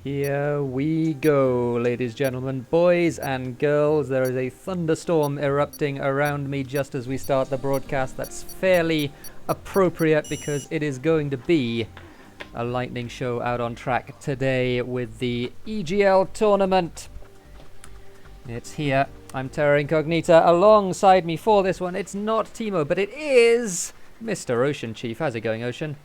Here we go, ladies, gentlemen, boys and girls. There is a thunderstorm erupting around me just as we start the broadcast. That's fairly appropriate because it is going to be a lightning show out on track today with the EGL tournament. It's here. I'm Terra Incognita. Alongside me for this one, it's not Thimo, but it is Mr. Ocean Chief. How's it going, Ocean?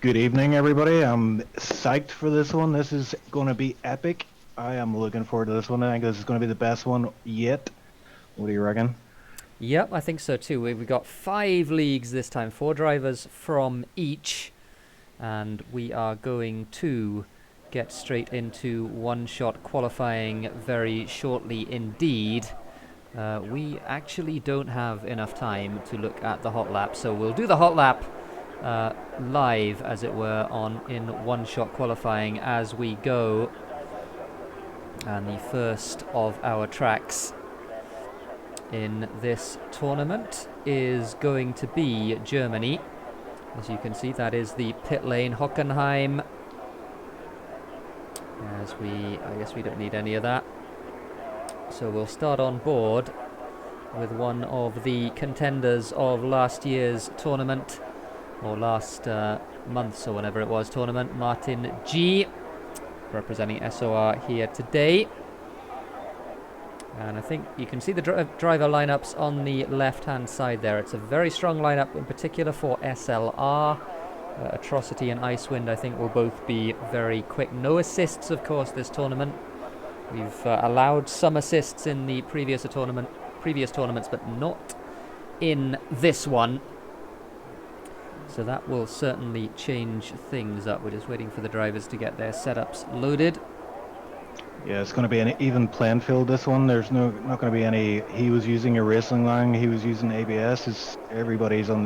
Good evening, everybody. I'm psyched for this one. This is going to be epic. I am looking forward to this one. I think this is going to be the best one yet. What do you reckon? Yep, I think so too. We've got 5 leagues this time, 4 drivers from each, and we are going to get straight into one-shot qualifying very shortly indeed. We actually don't have enough time to look at the hot lap, so we'll do the hot lap live, as it were, in one-shot qualifying as we go. And the first of our tracks in this tournament is going to be Germany. As you can see, that is the pit lane, Hockenheim. I guess we don't need any of that. So we'll start on board with one of the contenders of last year's tournament, or last month's or whenever it was tournament, Martin G, representing SOR here today. And I think you can see the driver lineups on the left-hand side there. It's a very strong lineup, in particular for SLR. Atrocity and Icewind, I think, will both be very quick. No assists, of course, this tournament. We've allowed some assists in the previous tournaments, but not in this one. So that will certainly change things up. We're just waiting for the drivers to get their setups loaded. Yeah, it's going to be an even playing field, this one. There's not going to be any, he was using a racing line, he was using ABS. Everybody's got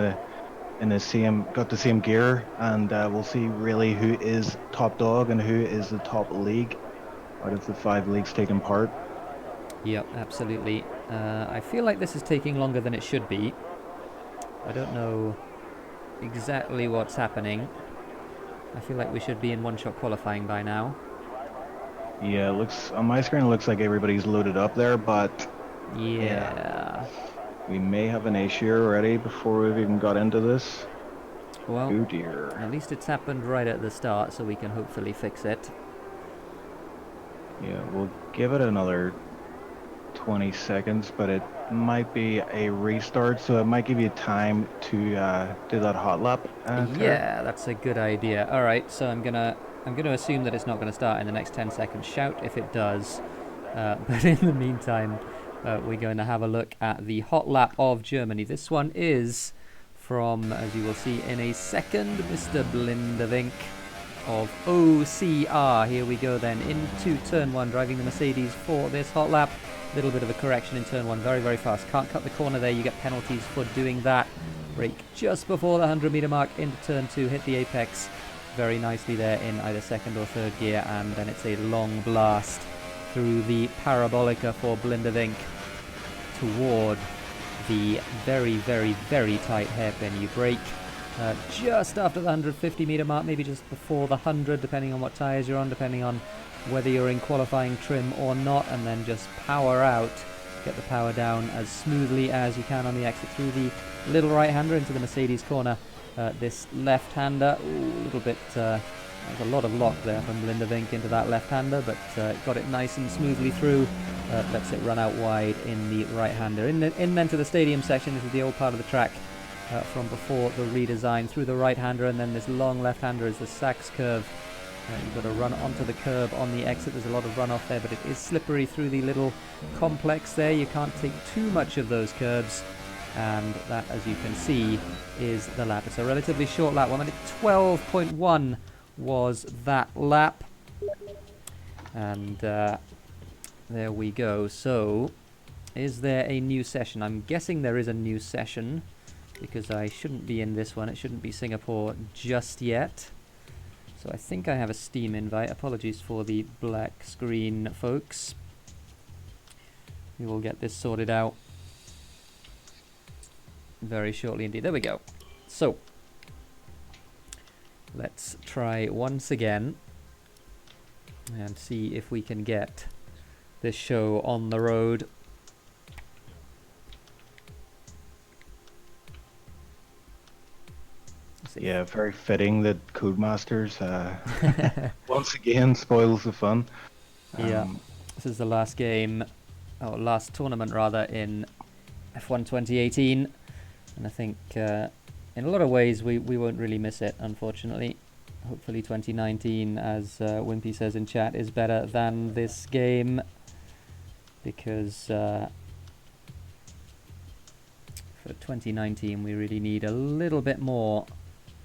the same gear, and we'll see really who is top dog and who is the top league out of the 5 leagues taking part. Yep, absolutely. I feel like this is taking longer than it should be. I don't know exactly what's happening. I feel like we should be in one-shot qualifying by now. Yeah, it looks on my screen, it looks like everybody's loaded up there, but yeah, we may have an issue already before we've even got into this. Well, oh dear. At least it's happened right at the start, so we can hopefully fix it. Yeah, we'll give it another 20 seconds, but it might be a restart, so it might give you time to do that hot lap. Yeah, that's a good idea. All right, so I'm gonna assume that it's not going to start in the next 10 seconds. Shout if it does. But in the meantime, we're going to have a look at the hot lap of Germany. This one is from, as you will see in a second, Mr. Blindevink of OCR. Here we go then into turn 1, driving the Mercedes for this hot lap. Little bit of a correction in turn 1, very, very fast. Can't cut the corner there, you get penalties for doing that. Brake just before the 100-meter mark into turn 2, hit the apex very nicely there in either second or third gear, and then it's a long blast through the parabolica for Blindevink toward the very, very, very tight hairpin. You brake just after the 150-meter mark, maybe just before the 100, depending on what tyres you're on, depending on whether you're in qualifying trim or not, and then just power out, get the power down as smoothly as you can on the exit through the little right-hander into the Mercedes corner. This left-hander, a little bit, there's a lot of lock there from Blindevink into that left-hander, but got it nice and smoothly through, lets it run out wide in the right-hander. In then to the stadium section. This is the old part of the track from before the redesign, through the right-hander, and then this long left-hander is the Sachs curve. You've got to run onto the curb on the exit. There's a lot of runoff there, but it is slippery through the little complex there. You can't take too much of those curbs. And that, as you can see, is the lap. It's a relatively short lap. 1 minute 12.1 was that lap. And there we go. So, is there a new session? I'm guessing there is a new session, because I shouldn't be in this one. It shouldn't be Singapore just yet. So I think I have a Steam invite. Apologies for the black screen, folks. We will get this sorted out very shortly indeed. There we go. So, let's try once again. and see if we can get this show on the road. Yeah, very fitting that Codemasters once again spoils the fun. Yeah, this is the last game, or last tournament rather, in F1 2018, and I think in a lot of ways we won't really miss it, unfortunately. Hopefully 2019, as Wimpy says in chat, is better than this game, because for 2019 we really need a little bit more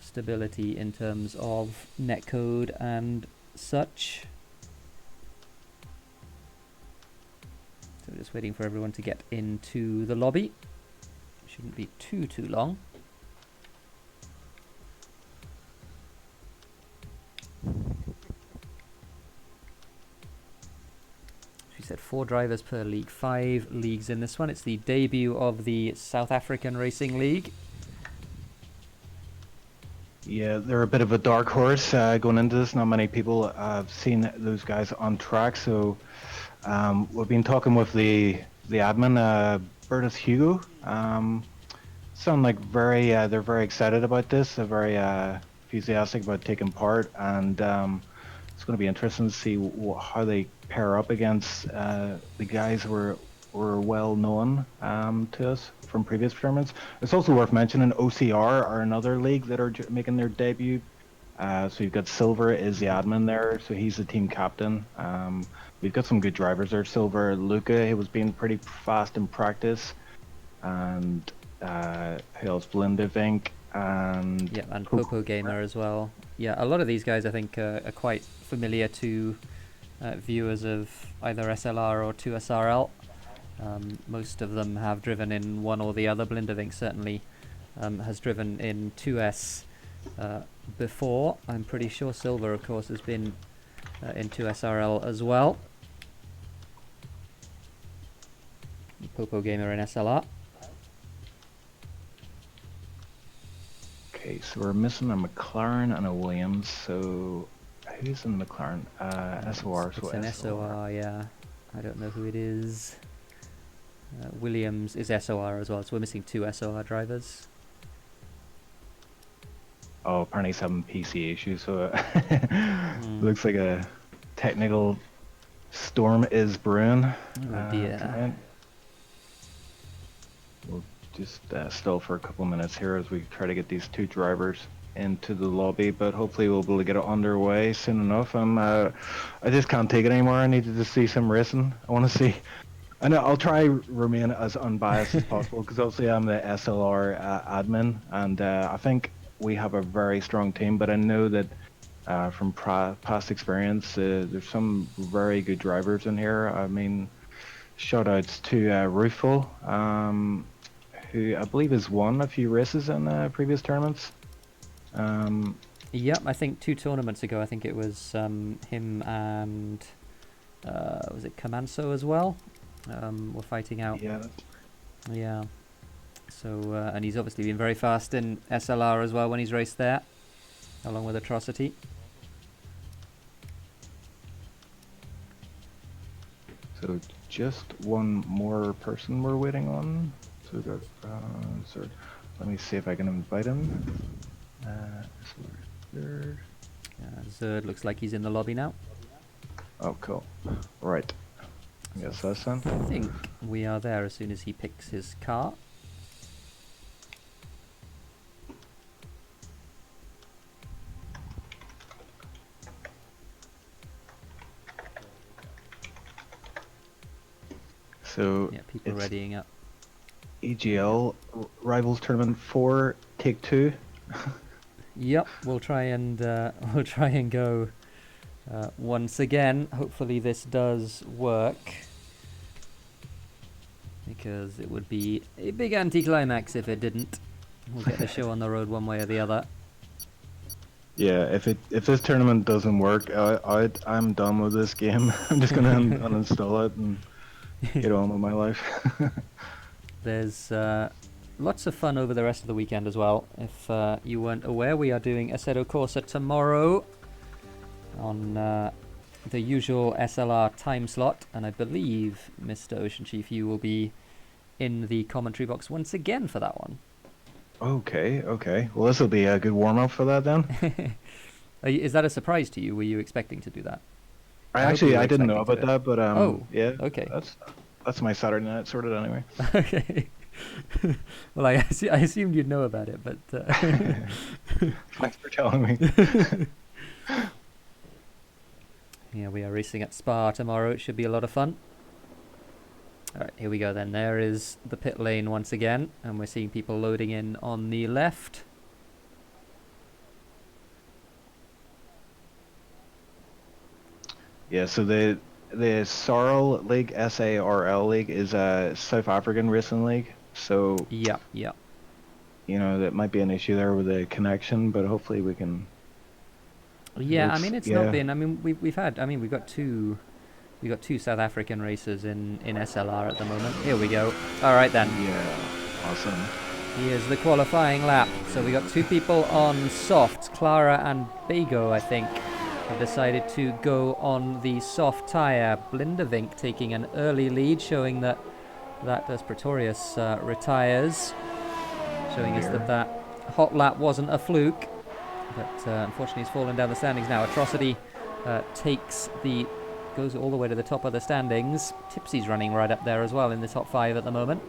stability in terms of netcode and such. So just waiting for everyone to get into the lobby. Shouldn't be too long. She said 4 drivers per league, 5 leagues in this one. It's the debut of the South African Racing League. Yeah, they're a bit of a dark horse going into this. Not many people have seen those guys on track, so we've been talking with the admin, Bertus Hugo. Sound like they're very excited about this. They're very enthusiastic about taking part, and it's going to be interesting to see how they pair up against the guys who were well known to us from previous tournaments. It's also worth mentioning OCR are another league that are making their debut. So you've got Silver is the admin there, so he's the team captain. We've got some good drivers there. Silver, Luca, he was being pretty fast in practice, and who else? Blinde Vink and yeah, and Popo Gamer as well. Yeah, a lot of these guys I think are quite familiar to viewers of either SLR or 2SRL. Most of them have driven in one or the other. Blinde Vink certainly has driven in 2S before. I'm pretty sure Silver, of course, has been in 2SRL as well. Popo Gamer in SLR. Okay, so we're missing a McLaren and a Williams. So who's in McLaren? SOR. It's an SOR, yeah. I don't know who it is. Williams is SOR as well, so we're missing 2 SOR drivers. Oh, apparently he's having PC issues, so looks like a technical storm is brewing. Oh dear. Tonight. We'll just stall for a couple of minutes here as we try to get these 2 drivers into the lobby, but hopefully we'll be able to get it underway soon enough. I just can't take it anymore. I need to just see some racing. I want to see. And I'll try remain as unbiased as possible, because obviously I'm the SLR admin, and I think we have a very strong team, but I know that from past experience, there's some very good drivers in here. I mean, shout outs to Rooful, who I believe has won a few races in previous tournaments. Yep, I think 2 tournaments ago, I think it was him and was it Camanso as well? Were fighting out. Yeah. Yeah. So, and he's obviously been very fast in SLR as well when he's raced there, along with Atrocity. So just one more person we're waiting on. So we've got, so let me see if I can invite him. Zerd. Zerd looks like he's in the lobby now. Oh, cool. Right. I guess that's done. I think we are there as soon as he picks his car. So yeah, people readying up. EGL Rivals Tournament 4, take 2. Yep, we'll try and go once again. Hopefully this does work, because it would be a big anticlimax if it didn't. We'll get the show on the road one way or the other. Yeah, if this tournament doesn't work, I'm done with this game. I'm just gonna uninstall it and get on with my life. There's lots of fun over the rest of the weekend as well. If you weren't aware, we are doing Assetto Corsa tomorrow on the usual SLR time slot, and I believe, Mr. Ocean Chief, you will be in the commentary box once again for that one. Okay, okay. Well, this will be a good warm-up for that then. Is that a surprise to you? Were you expecting to do that? I didn't know about that, but Oh, yeah, okay. that's my Saturday night sorted anyway. Okay. Well, I assumed you'd know about it, but Thanks for telling me. yeah, we are racing at Spa tomorrow. It should be a lot of fun. All right, here we go then. There is the pit lane once again, and we're seeing people loading in on the left. Yeah, so the SARL League, SARL League, is a South African racing league. So Yeah. you know, that might be an issue there with the connection, but hopefully we can. Yeah, I mean it's not been. I mean we've had. I mean we've got two South African racers in SLR at the moment. Here we go. All right then. Yeah, awesome. Here's the qualifying lap. So we got two people on softs. Clara and Bago, I think, have decided to go on the soft tyre. Blindevink taking an early lead, showing that as Pretorius retires, showing us that hot lap wasn't a fluke. But unfortunately, he's fallen down the standings now. Atrocity goes all the way to the top of the standings. Tipsy's running right up there as well in the top 5 at the moment.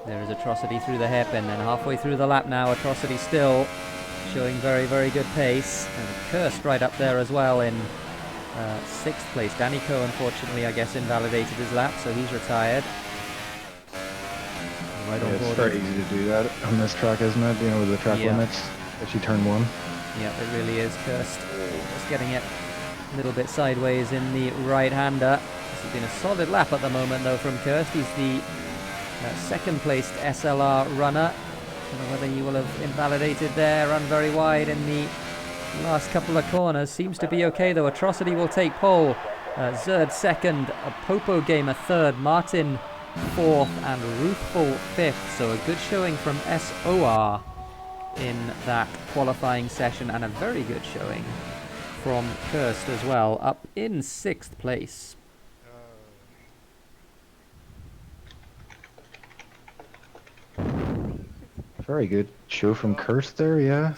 There is Atrocity through the hairpin, and halfway through the lap now, Atrocity still showing very, very good pace. And Cursed right up there as well in 6th place. Danny Coe, unfortunately, I guess, invalidated his lap, so he's retired. Right on board. It's very easy to do that on this track, isn't it? You know, with the track limits, especially turn 1. Yeah, it really is. Cursed just getting it a little bit sideways in the right-hander. This has been a solid lap at the moment, though, from Cursed. He's the second-placed SLR runner. I don't know whether he will have invalidated there. Run very wide in the last couple of corners. Seems to be okay, though. Atrocity will take pole. Zerd second. Popo Gamer third. Martin fourth. And Ruthful fifth. So a good showing from SOR in that qualifying session. And a very good showing from Cursed as well. Up in 6th place. Very good show from Cursed there, yeah.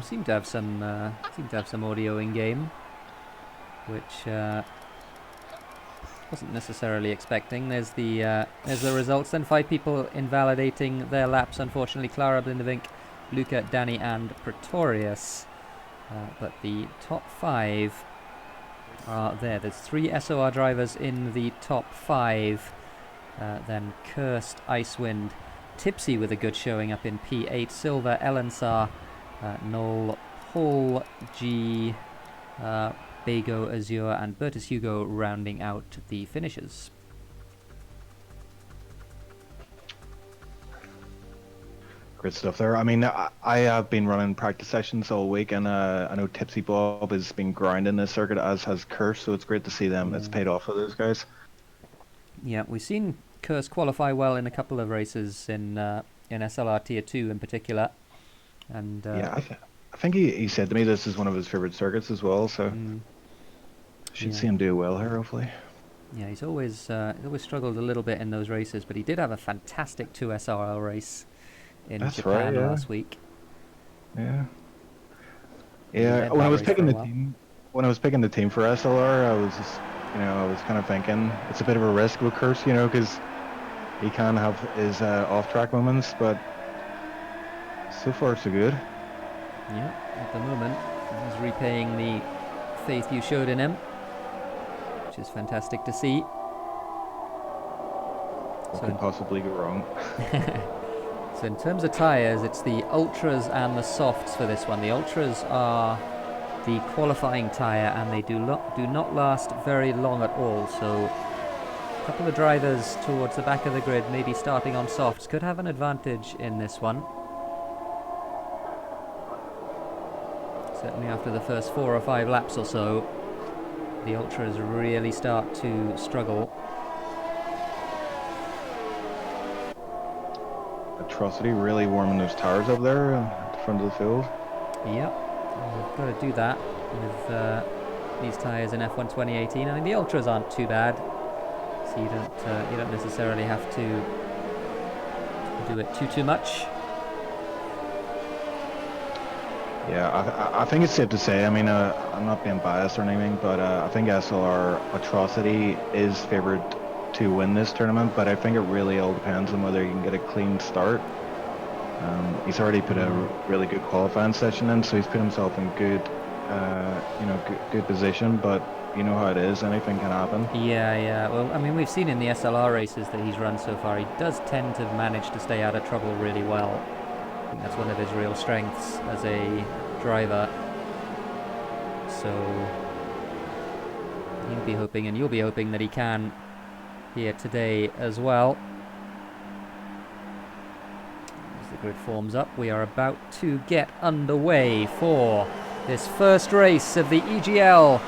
Seem to have some audio in game, which wasn't necessarily expecting. There's the results. Then 5 people invalidating their laps. Unfortunately, Clara, Blindevink, Luca, Danny, and Pretorius. But the top 5 are there. There's 3 SOR drivers in the top 5. Then Cursed, Icewind, Tipsy with a good showing up in P8, Silver, Elensar, Noel, Paul, G, Bago, Azure, and Bertus Hugo rounding out the finishers. Great stuff there. I mean, I have been running practice sessions all week, and I know TipsyBob has been grinding this circuit, as has Curse, so it's great to see them. It's paid off for those guys. Yeah, we've seen Curse qualify well in a couple of races in SLR Tier 2 in particular. And I think he said to me this is one of his favorite circuits as well, so should see him do well here, hopefully. Yeah, he's always struggled a little bit in those races, but he did have a fantastic 2 SRL race in Japan last week. Yeah. Yeah, when I was picking the team for SLR, I was just, I was kind of thinking it's a bit of a risk with Curse, because he can have his off-track moments, but so far so good. Yeah, at the moment he's repaying the faith you showed in him, which is fantastic to see. What could possibly go wrong? So in terms of tyres, it's the Ultras and the Softs for this one. The Ultras are the qualifying tyre, and they do not last very long at all. So a couple of drivers towards the back of the grid, maybe starting on softs, could have an advantage in this one. Certainly after the first 4 or 5 laps or so, the Ultras really start to struggle. Atrocity really warming those tires up there at the front of the field. Yep, we've got to do that with these tyres in F1 2018. I mean, the ultras aren't too bad, so you don't necessarily have to do it too much. Yeah, I think it's safe to say. I mean, I'm not being biased or anything, but I think SLR Atrocity is favoured to win this tournament. But I think it really all depends on whether he can get a clean start. He's already put a really good qualifying session in, so he's put himself in good, good position. But you know how it is; anything can happen. Yeah. Well, I mean, we've seen in the SLR races that he's run so far, he does tend to manage to stay out of trouble really well. I think that's one of his real strengths as a driver. So he'll be hoping, and you'll be hoping, that he can here today as well. As the grid forms up, we are about to get underway for this first race of the EGL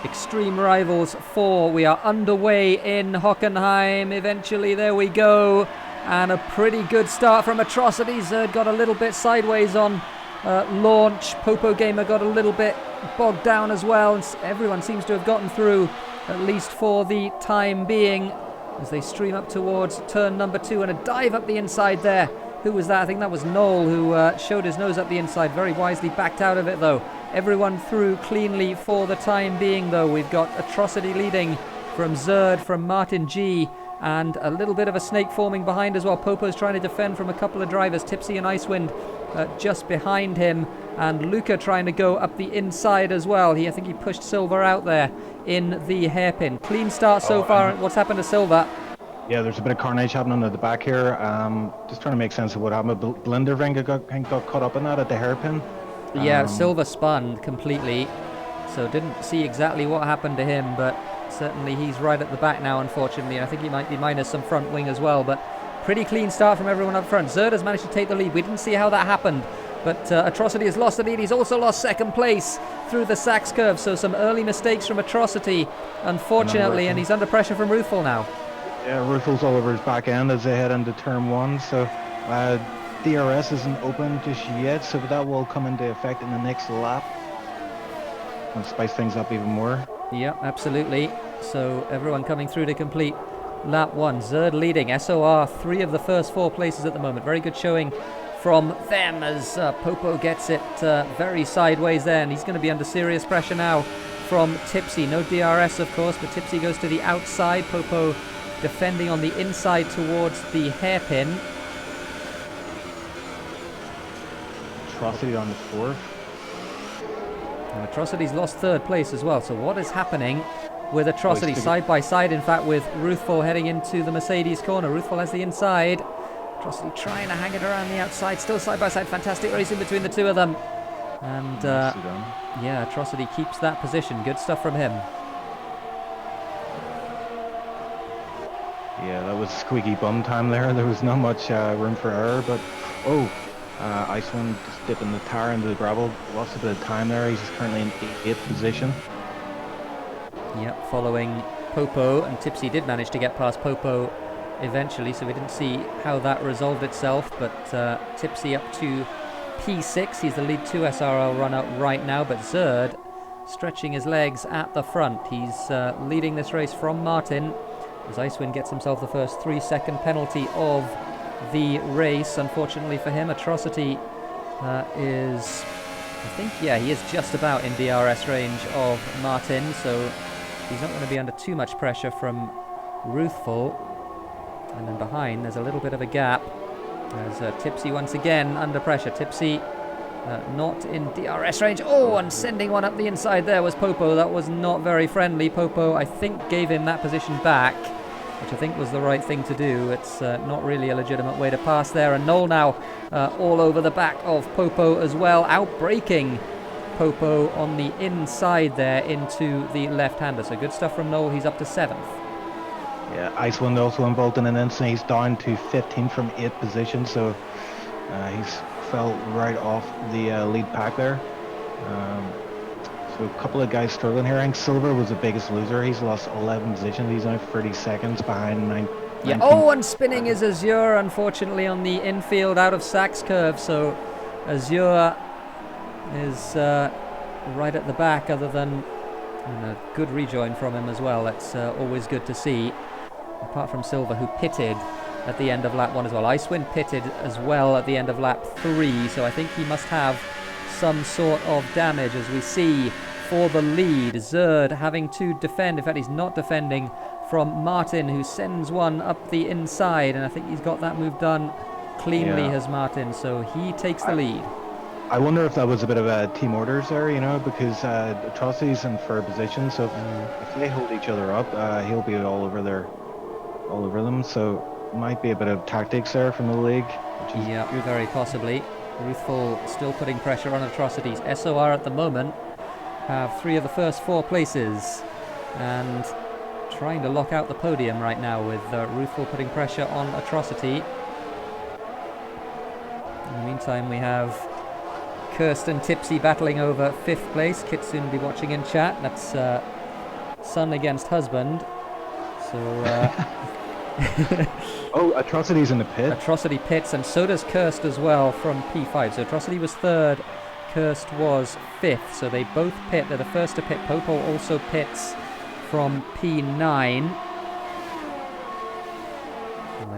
Extreme Rivals 4. We are underway in Hockenheim. Eventually, there we go. And a pretty good start from Atrocity. Zerd got a little bit sideways on launch. Popo Gamer got a little bit bogged down as well. And everyone seems to have gotten through, at least for the time being, as they stream up towards turn number 2. And a dive up the inside there. Who was that? I think that was Noel, who showed his nose up the inside. Very wisely backed out of it, though. Everyone through cleanly for the time being, though. We've got Atrocity leading from Zerd, from Martin G, and a little bit of a snake forming behind as well. Popo's trying to defend from a couple of drivers. Tipsy and Icewind just behind him. And Luca trying to go up the inside as well. I think he pushed Silver out there in the hairpin. Clean start so far. What's happened to Silver? Yeah, there's a bit of carnage happening at the back here. Just trying to make sense of what happened. Blinderving got caught up in that at the hairpin. Yeah, Silver spun completely. So didn't see exactly what happened to him, but certainly he's right at the back now, unfortunately. I think he might be minus some front wing as well, but pretty clean start from everyone up front. Zerd has managed to take the lead. We didn't see how that happened, but Atrocity has lost the lead. He's also lost second place through the Sachs curve, so some early mistakes from Atrocity, unfortunately, and he's under pressure from Ruthful now. Yeah, Ruthful's all over his back end as they head into turn 1, so DRS isn't open just yet, so that will come into effect in the next lap and spice things up even more. Yeah, absolutely. So everyone coming through to complete lap 1. Zerd leading. SOR 3 of the first 4 places at the moment. Very good showing from them as Popo gets it very sideways there, and he's going to be under serious pressure now from Tipsy. No DRS, of course, but Tipsy goes to the outside. Popo defending on the inside towards the hairpin. Atrocity on the 4th. And Atrocity's lost 3rd place as well. So what is happening with Atrocity? Side by side, in fact, with Ruthful heading into the Mercedes corner. Ruthful has the inside. Atrocity trying to hang it around the outside. Still side by side. Fantastic racing between the two of them. And yeah, Atrocity keeps that position. Good stuff from him. Yeah, that was squeaky bum time there. There was not much room for error, but Icewind just dipping the tire into the gravel. Lost a bit of time there. He's currently in 8th position. Yep, following Popo, and Tipsy did manage to get past Popo eventually, so we didn't see how that resolved itself, but Tipsy up to P6. He's the lead 2 SRL runner right now, but Zerd stretching his legs at the front. He's leading this race from Martin, as Icewind gets himself the first 3-second penalty of the race. Unfortunately for him, Atrocity is, I think, yeah, he is just about in DRS range of Martin, so he's not going to be under too much pressure from Ruthful. And then behind, there's a little bit of a gap as Tipsy once again under pressure. Tipsy not in DRS range. Oh, and sending one up the inside there was Popo. That was not very friendly. Popo, I think, gave him that position back, which I think was the right thing to do. It's not really a legitimate way to pass there. And Noel now all over the back of Popo as well, outbraking Popo on the inside there into the left-hander. So good stuff from Noel. He's up to 7th. Yeah, Icewind also involved in an incident. He's down to 15 from 8th position, so he's fell right off the lead pack there. So a couple of guys struggling here. I think Silver was the biggest loser. He's lost 11 positions. He's now 30 seconds behind Yeah. Oh, and spinning is Azure, unfortunately, on the infield out of Sachs curve. So Azure is right at the back, other than a good rejoin from him as well. That's always good to see. Apart from Silva, who pitted at the end of lap 1 as well. Icewind pitted as well at the end of lap 3, so I think he must have some sort of damage, as we see for the lead. Zerd having to defend. In fact, he's not defending from Martin, who sends one up the inside, and I think he's got that move done cleanly, has Martin, so he takes the lead. I wonder if that was a bit of a team orders there, because Atrocity's in third position, so if they hold each other up, he'll be all over them, so might be a bit of tactics there from the league. Yeah, very possibly. Ruthful still putting pressure on Atrocities. SOR at the moment have 3 of the first 4 places and trying to lock out the podium right now, with Ruthful putting pressure on Atrocity. In the meantime, we have Kirsten Tipsy battling over 5th place. Kitsune will be watching in chat. That's son against husband. So oh, Atrocity's in the pit. Atrocity pits, and so does Kirst as well from P5. So Atrocity was 3rd, Kirst was 5th, so they both pit. They're the first to pit. Popo also pits from P9.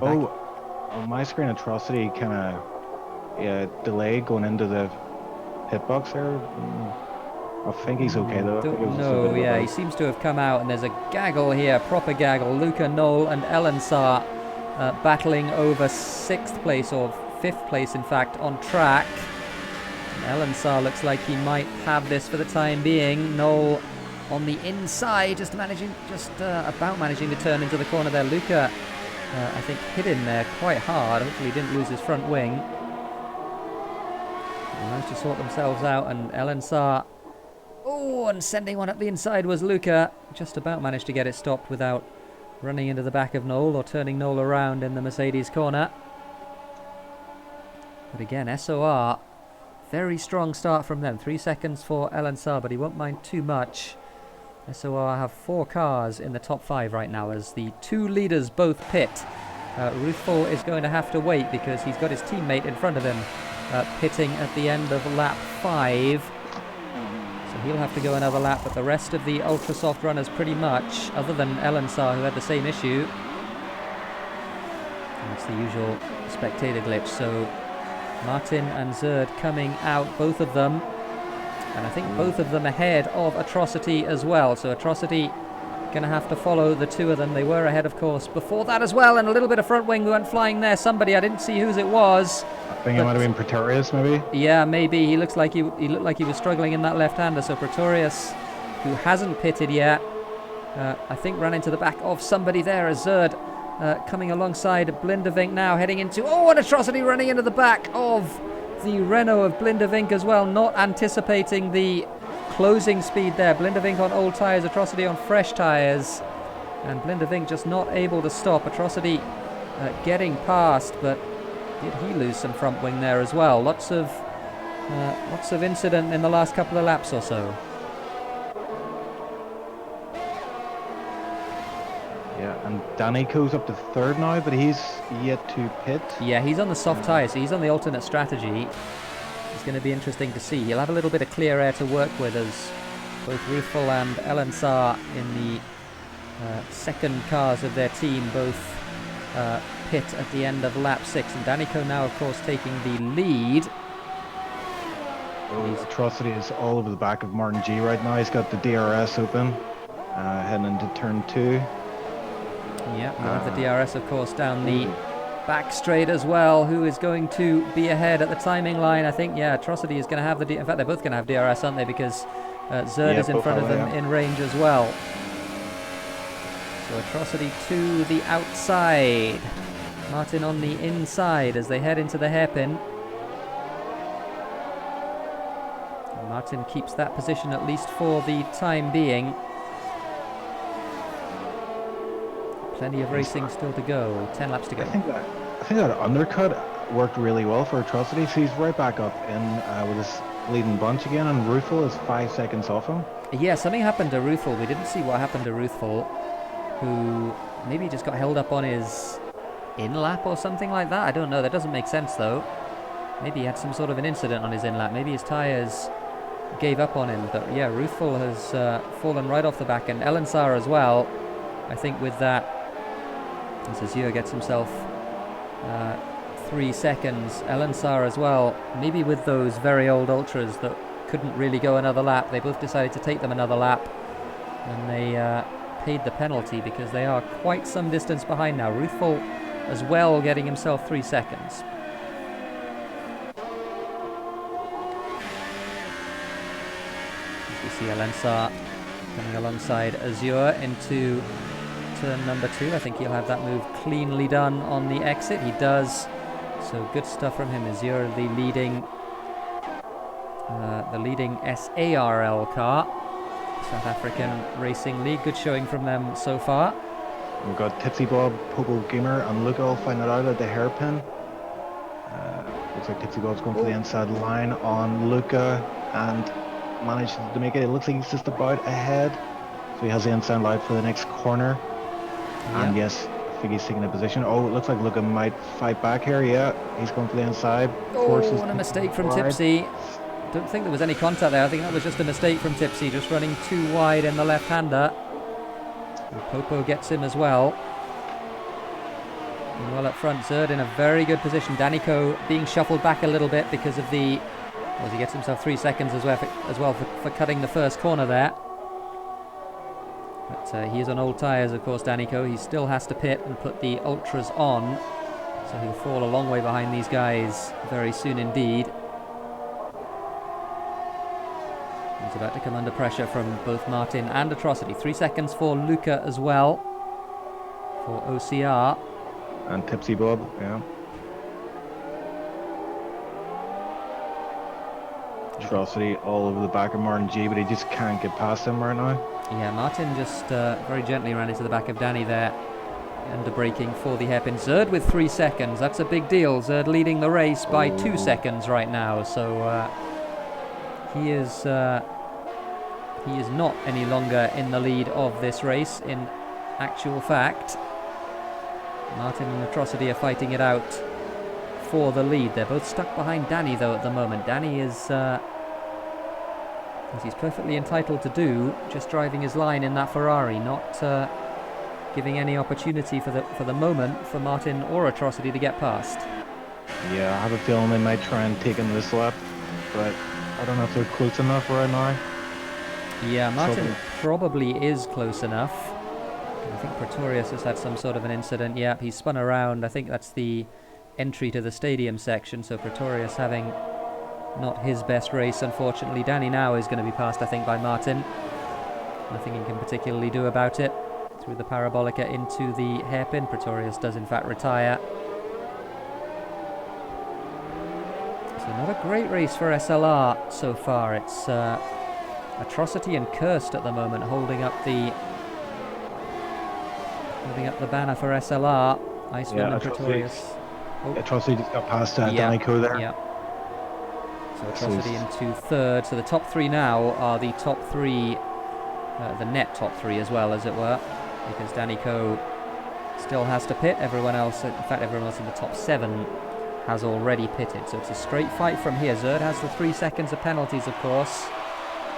On my screen, Atrocity kind of delayed going into the pit box there. I think he's okay though. No, yeah, he seems to have come out, and there's a gaggle here, proper gaggle. Luca, Knoll and Ellensar battling over 6th place, or 5th place in fact, on track. Ellensar looks like he might have this for the time being. Knoll on the inside, just about managing to turn into the corner there. Luca, I think, hit in there quite hard. Hopefully he didn't lose his front wing. They managed to sort themselves out, and Ellensar... Oh, and sending one up the inside was Luca. Just about managed to get it stopped without running into the back of Knoll or turning Knoll around in the Mercedes corner. But again, SOR, very strong start from them. 3 seconds for Ellensar, but he won't mind too much. SOR have 4 cars in the top 5 right now, as the 2 leaders both pit. Ruthful is going to have to wait because he's got his teammate in front of him pitting at the end of lap 5. So he'll have to go another lap, but the rest of the ultra soft runners pretty much, other than Ellensar, who had the same issue. That's the usual spectator glitch. So Martin and Zerd coming out, both of them. And I think both of them ahead of Atrocity as well. So Atrocity going to have to follow the 2 of them. They were ahead, of course, before that as well. And a little bit of front wing went flying there. Somebody, I didn't see whose it was. I think it might have been Pretorius, maybe. Yeah, maybe. He looked like he was struggling in that left-hander. So Pretorius, who hasn't pitted yet, I think ran into the back of somebody there. As Zerd coming alongside Blindevink now, heading into... Oh, an Atrocity running into the back of the Renault of Blindevink as well, not anticipating the closing speed there. Blindevink on old tyres, Atrocity on fresh tyres, and Blindevink just not able to stop. Atrocity getting past, but did he lose some front wing there as well? Lots of incident in the last couple of laps or so. Yeah, and Danico's up to 3rd now, but he's yet to pit. Yeah, he's on the soft tyre, so he's on the alternate strategy. It's going to be interesting to see. He'll have a little bit of clear air to work with, as both Ruthful and Ellensar in the second cars of their team both pit at the end of lap 6. And Danico now, of course, taking the lead. Atrocity is all over the back of Martin G right now. He's got the DRS open, heading into turn 2. Yeah, we have the DRS, of course, down the back straight as well. Who is going to be ahead at the timing line? I think, yeah, Atrocity is going to have the... In fact, they're both going to have DRS, aren't they? Because Zerd is in front of them in range as well. So Atrocity to the outside. Martin on the inside as they head into the hairpin. And Martin keeps that position at least for the time being. Plenty of racing still to go. 10 laps to go. I think that undercut worked really well for Atrocity. So he's right back up in with his leading bunch again, and Ruthful is 5 seconds off him. Yeah, something happened to Ruthful. We didn't see what happened to Ruthful, who maybe he just got held up on his in-lap or something like that. I don't know. That doesn't make sense, though. Maybe he had some sort of an incident on his in-lap. Maybe his tyres gave up on him. But yeah, Ruthful has fallen right off the back. And Ellensar as well. I think with that, as Azure gets himself 3 seconds. Ellensar as well. Maybe with those very old Ultras that couldn't really go another lap, they both decided to take them another lap. And they paid the penalty because they are quite some distance behind now. Ruthful as well getting himself 3 seconds. As we see Ellensar coming alongside Azure into turn number 2. I think he'll have that move cleanly done on the exit. He does. So good stuff from him. Azure, the leading SARL car, South African Racing League. Good showing from them so far. We've got TipsyBob, Popo Gamer, and Luca all finding it out at the hairpin. Looks like TipsyBob's going for the inside line on Luca and manages to make it. It looks like he's just about ahead. So he has the inside line for the next corner. Yeah. And yes, I think he's taking a position. Oh, it looks like Luca might fight back here. Yeah, he's going for the inside. Oh, and a mistake from Tipsy. Don't think there was any contact there. I think that was just a mistake from Tipsy, just running too wide in the left-hander. Popo gets him as well. And well up front, Zerd in a very good position. Danico being shuffled back a little bit because of the... Well, he gets himself 3 seconds as well for cutting the first corner there. But he is on old tyres, of course, Danico. He still has to pit and put the Ultras on. So he'll fall a long way behind these guys very soon indeed. He's about to come under pressure from both Martin and Atrocity. 3 seconds for Luca as well, for OCR. And TipsyBob, yeah. Atrocity all over the back of Martin G, but he just can't get past him right now. Yeah, Martin just very gently ran into the back of Danny there, under braking for the hairpin. Zerd with 3 seconds, that's a big deal. Zerd leading the race by 2 seconds right now, so he is not any longer in the lead of this race in actual fact. Martin and Atrocity are fighting it out for the lead. They're both stuck behind Danny though at the moment. Danny is, as he's perfectly entitled to do, just driving his line in that Ferrari, not giving any opportunity for the moment for Martin or Atrocity to get past. Yeah, I have a feeling they might try and take him this lap, but I don't know if they're close enough right now. Yeah, Martin probably is close enough. I think Pretorius has had some sort of an incident. Yep, he's spun around. I think that's the entry to the stadium section, so Pretorius having not his best race, unfortunately. Danny now is going to be passed, I think, by Martin. Nothing he can particularly do about it. Through the parabolica into the hairpin. Pretorius does in fact retire. So not a great race for SLR so far. It's Atrocity and Cursed at the moment holding up the banner for SLR. Iceman and Pretorius. Atrocity just got past Danico there. Yeah. So Atrocity into third. So the top 3 now are the top 3, the net top 3 as well, as it were, because Danico still has to pit. Everyone else, in fact, everyone else in the top 7 has already pitted. So it's a straight fight from here. Zerd has the 3 seconds of penalties, of course.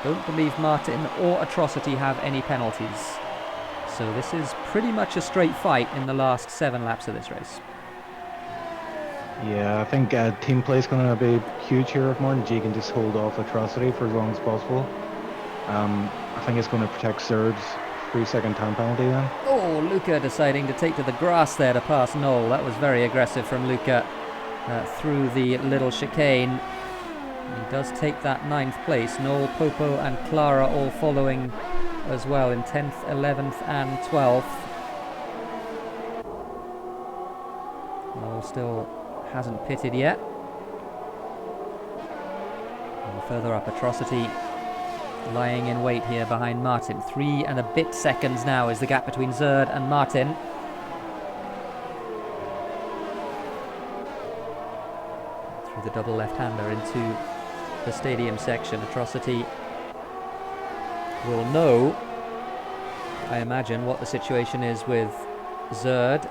Don't believe Martin or Atrocity have any penalties. So this is pretty much a straight fight in the last 7 laps of this race. Yeah, I think team play is going to be huge here if Martin G can just hold off Atrocity for as long as possible. I think it's going to protect Zerd's 3-second time penalty then. Oh, Luca deciding to take to the grass there to pass Noel. That was very aggressive from Luca through the little chicane. He does take that 9th place. Noel, Popo and Clara all following as well in 10th, 11th and 12th. Noel still hasn't pitted yet. And further up, Atrocity lying in wait here behind Martin. 3 and a bit seconds now is the gap between Zerd and Martin. Through the double left-hander into the stadium section. Atrocity will know, I imagine, what the situation is with Zerd.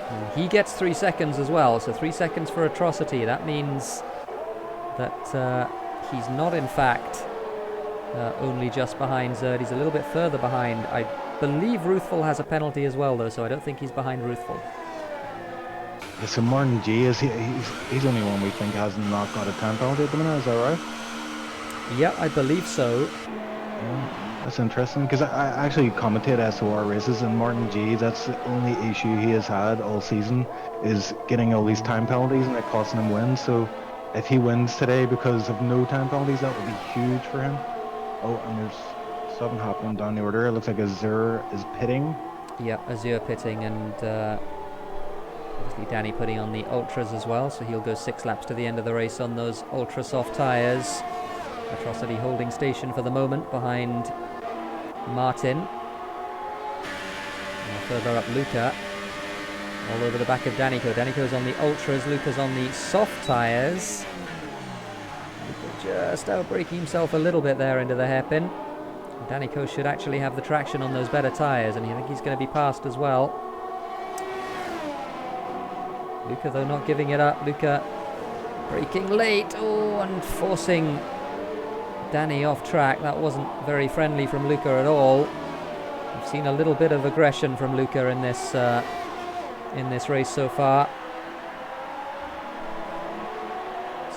And he gets 3 seconds as well, so 3 seconds for Atrocity. That means that he's not, in fact, only just behind Zerd. He's a little bit further behind. I believe Ruthful has a penalty as well, though, so I don't think he's behind Ruthful. Yeah, so Martin G, he's only one we think has not got a time penalty at the minute, is that right? Yeah, I believe so. Yeah, that's interesting, because I actually commentate SOR races, and Martin G, that's the only issue he has had all season, is getting all these time penalties and it costing him wins. So if he wins today because of no time penalties, that would be huge for him. Oh, and there's something happening down the order. It looks like Azure is pitting. Yeah, Azure pitting, and obviously Danny putting on the Ultras as well, so he'll go 6 laps to the end of the race on those ultra soft tyres. Atrocity holding station for the moment behind Martin. And further up, Luca. All over the back of Danico. Danico's on the Ultras, Luca's on the soft tyres. Luca just outbraking himself a little bit there into the hairpin. Danico should actually have the traction on those better tyres, and I think he's going to be passed as well. Luca, though, not giving it up. Luca braking late. Oh, and forcing Danny off track. That wasn't very friendly from Luca at all. We've seen a little bit of aggression from Luca in this race so far.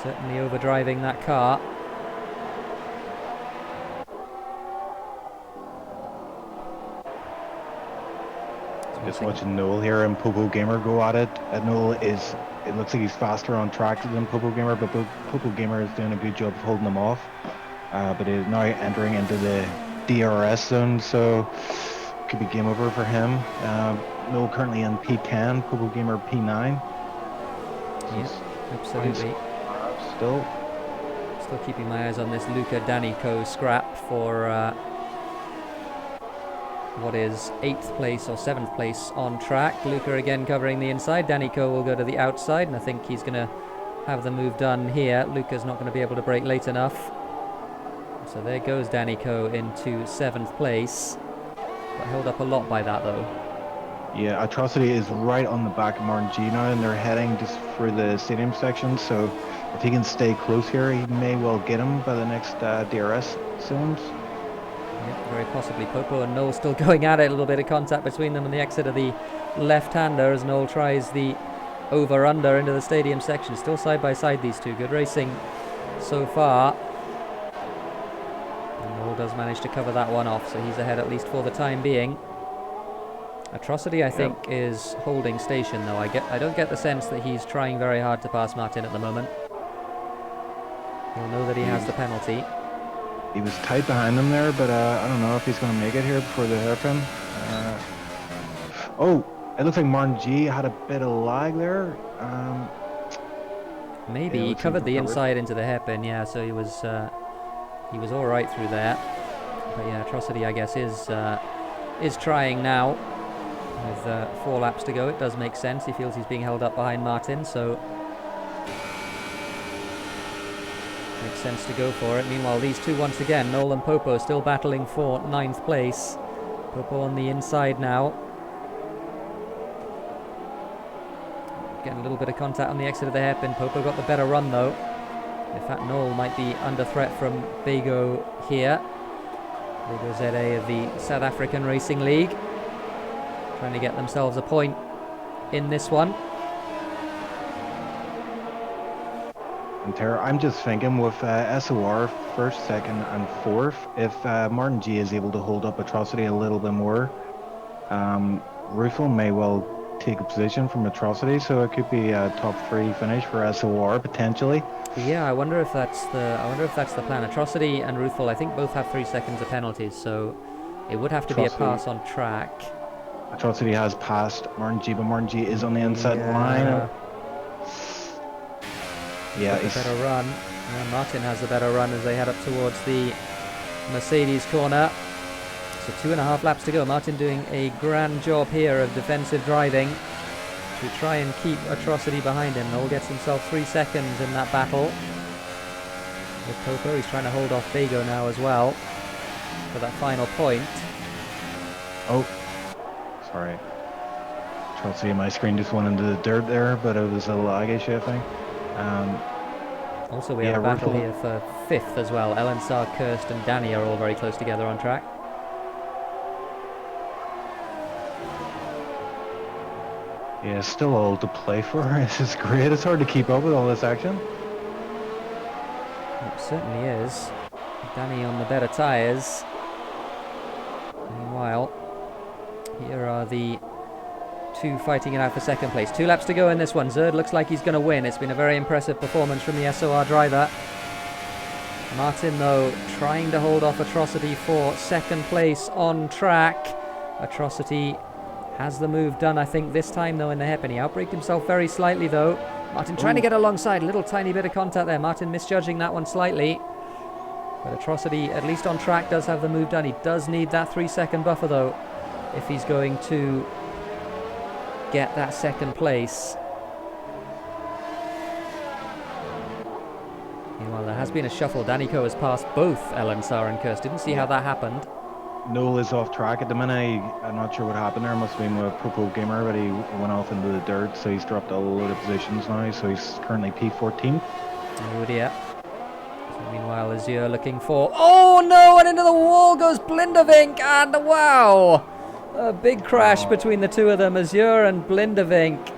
Certainly overdriving that car. Just watching Noel here and Popo Gamer go at it. Noel is, it looks like he's faster on track than Popo Gamer, but Popo Gamer is doing a good job of holding him off. But he's now entering into the DRS zone, so could be game over for him. Noel currently in P10, Popo Gamer P9. Yes, absolutely. Still keeping my eyes on this Luca Danico scrap for what is 8th place or 7th place on track. Luca again covering the inside. Danico will go to the outside, and I think he's going to have the move done here. Luca's not going to be able to brake late enough. So there goes Danico into 7th place. Got held up a lot by that, though. Yeah, Atrocity is right on the back of Martin G now, and they're heading just for the stadium section, so if he can stay close here, he may well get him by the next DRS zones. Yep, very possibly. Popo and Noel still going at it. A little bit of contact between them on the exit of the left-hander as Noel tries the over-under into the stadium section. Still side by side, these two. Good racing so far. And Noel does manage to cover that one off, so he's ahead at least for the time being. Atrocity, I think, is holding station, though. I don't get the sense that he's trying very hard to pass Martin at the moment. He'll know that he has the penalty. He was tight behind him there, but I don't know if he's going to make it here before the hairpin. Oh, it looks like Martin G had a bit of lag there. Maybe yeah, he covered the inside into the hairpin, yeah, so he was all right through there. But yeah, Atrocity, I guess, is trying now. With 4 laps to go, it does make sense. He feels he's being held up behind Martin, so makes sense to go for it. Meanwhile, these two once again, Noel and Popo, still battling for 9th place. Popo on the inside now. Getting a little bit of contact on the exit of the hairpin. Popo got the better run, though. In fact, Noel might be under threat from Bago here. Bago ZA of the South African Racing League. Trying to get themselves a point in this one. And Tara, I'm just thinking with SOR 1st, 2nd and 4th, if Martin G is able to hold up Atrocity a little bit more, Ruffle may well take a position from Atrocity, so it could be a top 3 finish for SOR potentially. Yeah, I wonder if that's the plan. Atrocity and Ruthful, I think, both have 3 seconds of penalties, so it would have to be a pass on track. Atrocity has passed Martin G, but Martin G is on the inside line. Yeah, he's a better run. Martin has a better run as they head up towards the Mercedes corner. So 2.5 laps to go. Martin doing a grand job here of defensive driving to try and keep Atrocity behind him. Noel gets himself 3 seconds in that battle. With Popo, he's trying to hold off Bago now as well for that final point. Oh, Sorry. Trying to see my screen just went into the dirt there, but it was a lag issue, I think. Also, we have a battle here for 5th as well. Ellen Sar, Kirst and Danny are all very close together on track. Yeah, still all to play for. This is great. It's hard to keep up with all this action. It certainly is. Danny on the better tyres. Meanwhile, here are the two fighting it out for second place. 2 laps to go in this one. Zerd looks like he's going to win. It's been a very impressive performance from the SOR driver. Martin, though, trying to hold off Atrocity for second place on track. Atrocity has the move done, I think, this time, though, in the hairpin. He outbraked himself very slightly, though. Martin trying to get alongside. Little tiny bit of contact there. Martin misjudging that one slightly. But Atrocity, at least on track, does have the move done. He does need that 3-second buffer, though, if he's going to get that second place. Meanwhile, there has been a shuffle. Danico has passed both Ellen, Sar and Kirst. Didn't see how that happened. Noel is off track at the minute. I'm not sure what happened there. Must have been with Popo Gamer, but he went off into the dirt, so he's dropped a load of positions now. So he's currently P14. Oh dear. So meanwhile, Azure looking for... Oh no! And into the wall goes Blindevink, and wow! A big crash between the two of them, Azure and Blindevink.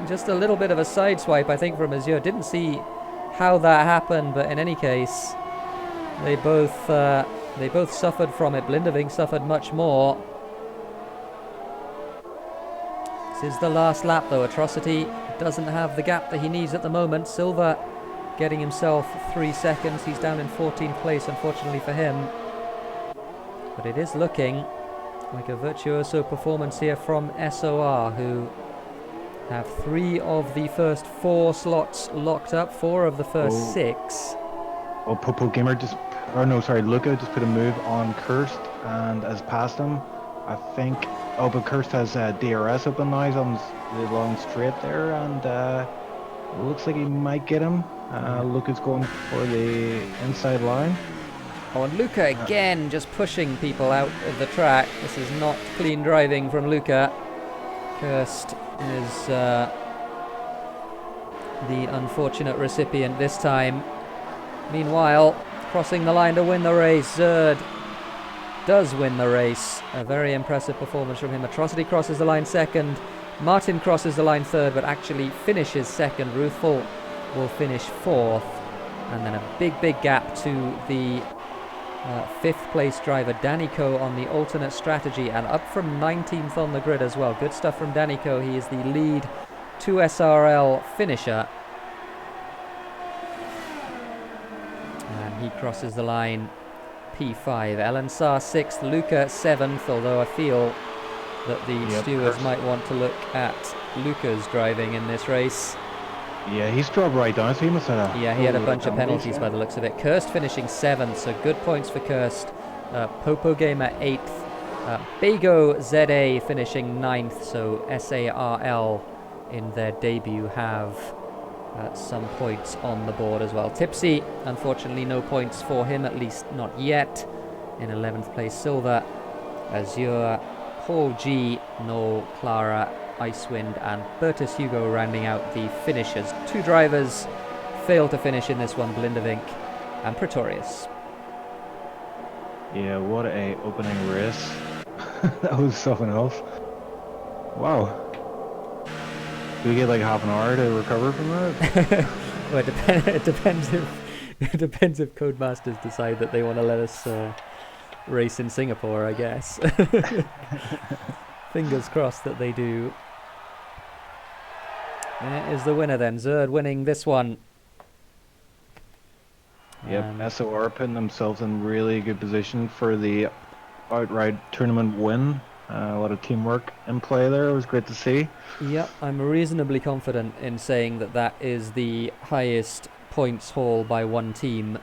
Just a little bit of a sideswipe, I think, from Azure. Didn't see how that happened, but in any case, they both suffered from it. Blindevink suffered much more. This is the last lap, though. Atrocity doesn't have the gap that he needs at the moment. Silver getting himself 3 seconds. He's down in 14th place, unfortunately for him. But it is looking like a virtuoso performance here from SOR, who have 3 of the first 4 slots locked up, 4 of the first 6. Oh, Popo Gamer just... Oh no, sorry, Luca just put a move on Kirst and has passed him, I think. Oh, but Kirst has DRS open now. He's on the long straight there, and looks like he might get him. Luca's going for the inside line. Oh, and Luca again just pushing people out of the track. This is not clean driving from Luca. Kirst is the unfortunate recipient this time. Meanwhile, crossing the line to win the race, Zerd does win the race. A very impressive performance from him. Atrocity crosses the line second. Martin crosses the line third, but actually finishes second. Ruthful will finish fourth. And then a big gap to the 5th place driver, Danico, on the alternate strategy, and up from 19th on the grid as well. Good stuff from Danico. He is the lead 2SRL finisher. And he crosses the line P5. Ellen Sar 6th, Luca 7th, although I feel that the stewards might want to look at Luca's driving in this race. Yeah, he's dropped right down, so he must have... Yeah, he had a bunch of penalties by the looks of it. Kirst finishing 7th, so good points for Kirst. Popo Gamer 8th. Bago ZA finishing 9th, so SARL in their debut have some points on the board as well. Tipsy, unfortunately no points for him, at least not yet. In 11th place, Silver. Azure, Paul G, Noel, Clara, Icewind and Bertus Hugo rounding out the finishers. 2 drivers failed to finish in this one, Blindevink and Pretorius. Yeah, what a opening race. That was something else. Wow. Do we get like half an hour to recover from that? Well, it depends if Codemasters decide that they want to let us race in Singapore, I guess. Fingers crossed that they do. There is the winner then, Zerd winning this one. Yep, SOR putting themselves in really good position for the outright tournament win. A lot of teamwork in play there. It was great to see. Yep, I'm reasonably confident in saying that that is the highest points haul by one team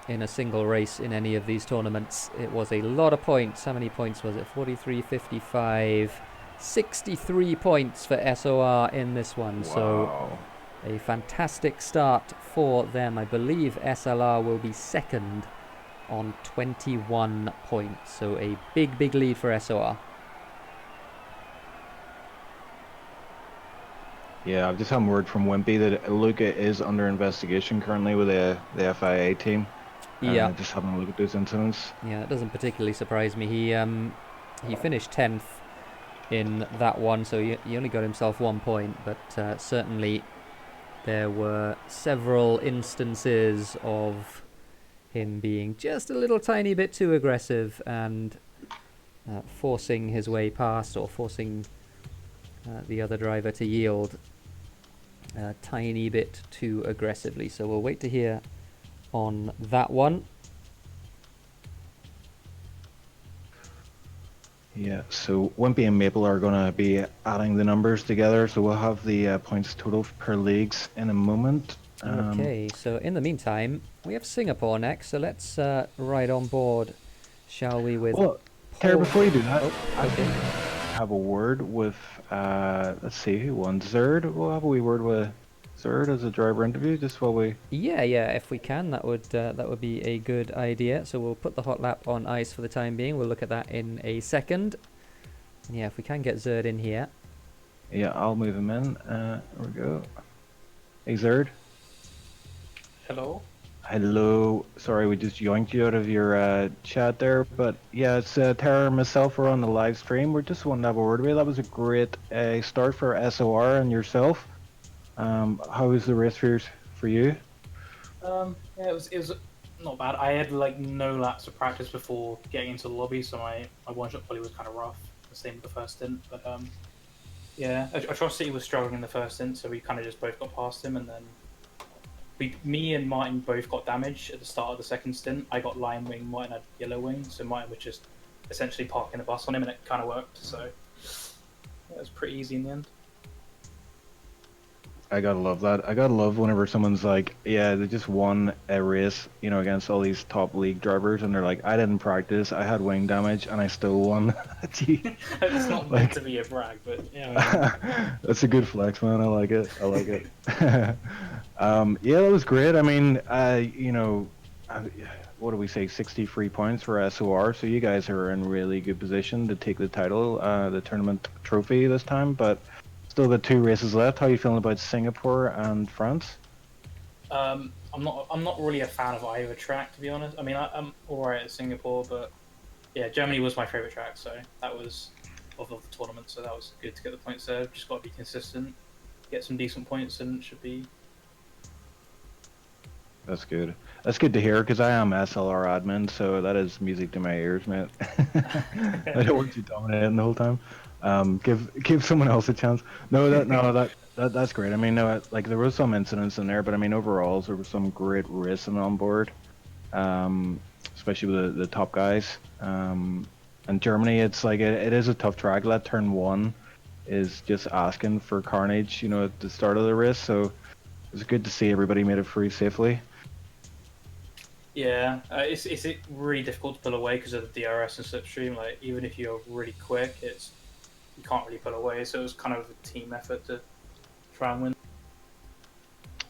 in a single race in any of these tournaments. It was a lot of points. How many points was it? 43, 55, 63 points for SOR in this one. Wow. So a fantastic start for them. I believe SLR will be second on 21 points. So a big lead for SOR. Yeah, I've just had word from Wimpy that Luca is under investigation currently with the FIA team. Yeah, Just having a look at those incidents. yeah, that doesn't particularly surprise me. He finished 10th in that one, so he only got himself 1 point, but certainly there were several instances of him being just a little tiny bit too aggressive and forcing his way past or forcing the other driver to yield a tiny bit too aggressively. So we'll wait to hear on that one. Yeah, so Wimpy and Maple are going to be adding the numbers together, so we'll have the points total per leagues in a moment. Okay, so in the meantime, we have Singapore next, so let's ride on board, shall we, with Well, Tara, Paul. before you do that, Oh, I okay. think have a word with, let's see, who won? Zerd? We'll have a wee word with Zerd as a driver interview, just while we... Yeah, yeah, if we can, that would be a good idea. So we'll put the hot lap on ice for the time being. We'll look at that in a second. Yeah, if we can get Zerd in here. Yeah, I'll move him in. There we go. Hey, Zerd. Hello. Hello. Sorry, we just yoinked you out of your chat there, but yeah, it's Tara and myself are on the live stream. We're just wanting to have a word with you. That was a great start for SOR and yourself. How was the race for you? Yeah, it was not bad. I had like no laps of practice before getting into the lobby, so my one shot quality was kind of rough. The same with the first stint, but yeah, Atrocity was struggling in the first stint, so we kind of just both got past him, and then me and Martin both got damage at the start of the second stint. I got lime wing, Martin had yellow wing, so Martin was just essentially parking the bus on him, and it kind of worked. So yeah, it was pretty easy in the end. I gotta love that. I gotta love whenever someone's like, yeah, they just won a race, against all these top league drivers, and they're like, I didn't practice, I had wing damage, and I still won. Gee. It's not meant to be a brag, but yeah. That's a good flex, man. I like it. I like it. Yeah, that was great. I mean, what do we say? 63 points for SOR. So you guys are in really good position to take the title, the tournament trophy this time. But still got 2 races left. How are you feeling about Singapore and France? I'm not really a fan of either track, to be honest. I mean, I'm alright at Singapore, but yeah, Germany was my favorite track, so that was of the tournament. So that was good to get the points there. Just got to be consistent, get some decent points, and it should be. That's good. That's good to hear because I am SLR admin, so that is music to my ears, mate. I don't want you dominating the whole time. Give someone else a chance. That's great. I mean, no, like there was some incidents in there, but I mean overall there was some great racing on board, especially with the top guys. And Germany, it's like it is a tough track. That turn one is just asking for carnage, at the start of the race. So it was good to see everybody made it through safely. Yeah, it's really difficult to pull away because of the DRS and slipstream. Like even if you're really quick, you can't really pull away. So it was kind of a team effort to try and win.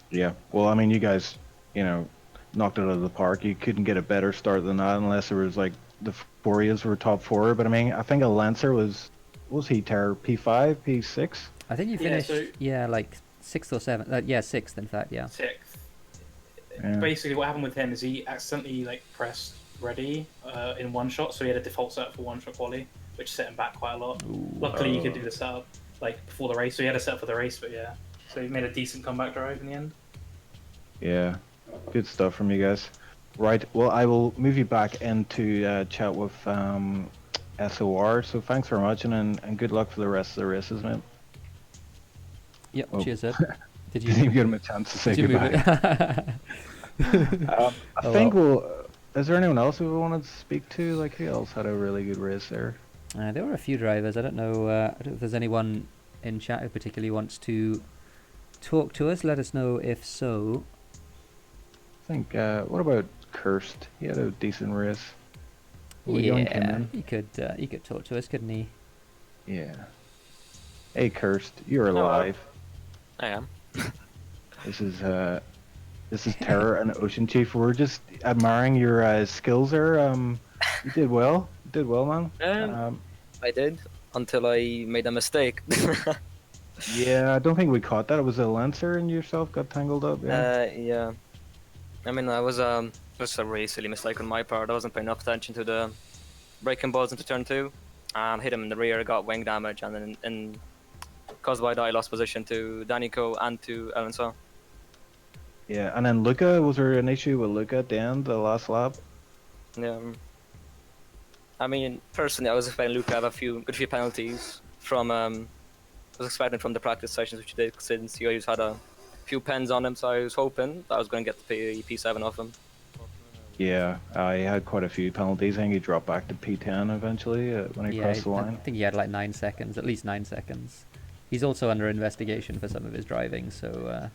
Yeah, well, I mean, you guys, knocked it out of the park. You couldn't get a better start than that unless there was like the Forias were top four. But I mean, I think a Lancer was he Terror P5, P6? I think you finished, like 6th or 7th. Yeah, 6th, in fact, yeah. Sixth. Yeah. Basically, what happened with him is he accidentally pressed ready in one shot, so he had a default setup for one shot quali, which set him back quite a lot. Ooh. Luckily, you could do the setup before the race, so he had a setup for the race, but yeah, so he made a decent comeback drive in the end. Yeah, good stuff from you guys. Right, well, I will move you back into chat with SOR. So thanks very much, and good luck for the rest of the races, mate. Yep, Oh. cheers, Ed. Did Didn't even give him a chance to say goodbye. I think is there anyone else who we wanted to speak to? Like, who else had a really good race there? There were a few drivers. I don't know if there's anyone in chat who particularly wants to talk to us. Let us know if so. I think, what about Cursed? He had a decent race. Yeah, he could talk to us, couldn't he? Yeah. Hey, Cursed, you're alive. I am. This is Terror and Ocean Chief. We're just admiring your skills there. You did well. You did well, man. I did until I made a mistake. Yeah, I don't think we caught that. It was a Lancer and yourself got tangled up. Yeah. Yeah. I mean, I was just a really silly mistake on my part. I wasn't paying enough attention to the braking balls into turn 2, and hit him in the rear, got wing damage, and then caused by that, I lost position to Danico and to Elensa. Yeah, and then Luca, was there an issue with Luca at the end, the last lap? Yeah. I mean, personally, I was expecting Luca to have good few penalties from I was expecting from the practice sessions which he did, since he always had a few pens on him. So I was hoping that I was going to get the P7 off him. Yeah, he had quite a few penalties. I think he dropped back to P10 eventually when he Yeah, crossed the I line. think he had like 9 seconds, at least 9 seconds. He's also under investigation for some of his driving, so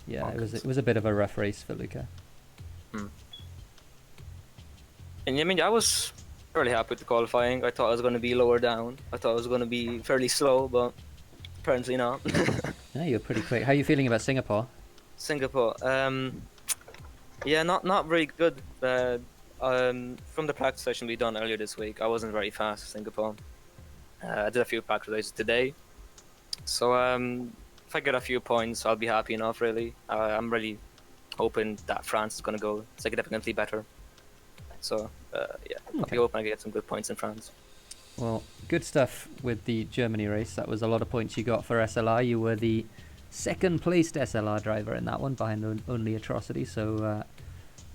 yeah, it was a bit of a rough race for Luca. And I mean, I was really happy with the qualifying. I thought I was going to be lower down. I thought I was going to be fairly slow, but apparently not. Yeah, you're pretty quick. How are you feeling about Singapore? Singapore, yeah, not very good. From the practice session we done earlier this week, I wasn't very fast in Singapore. I did a few practice races today, so if I get a few points, I'll be happy enough. Really, I'm really hoping that France is going to go significantly better. So yeah, I'll be hoping I get some good points in France. Well, good stuff with the Germany race. That was a lot of points you got for SLR. You were the second placed SLR driver in that one, behind only Atrocity, so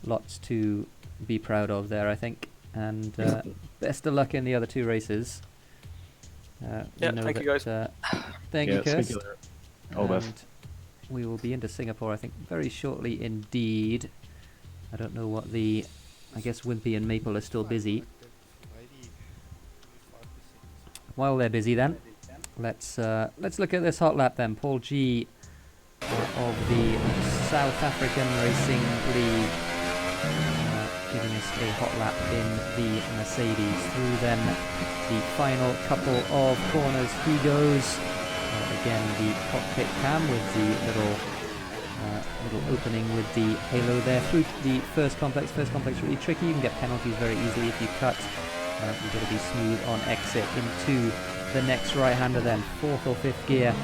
lots to be proud of there, I think. And best of luck in the other 2 races. Yeah, thank you guys. Thank you, Kirst. All the best. And we will be into Singapore, I think, very shortly indeed. I don't know what the... I guess Wimpy and Maple are still busy. While they're busy then, let's look at this hot lap then. Paul G of the South African Racing League giving us a hot lap in the Mercedes. Through then the final couple of corners he goes. Again, the cockpit cam with the little opening with the halo there. Through the first complex really tricky. You can get penalties very easily if you cut. You've got to be smooth on exit into the next right-hander then. 4th or 5th gear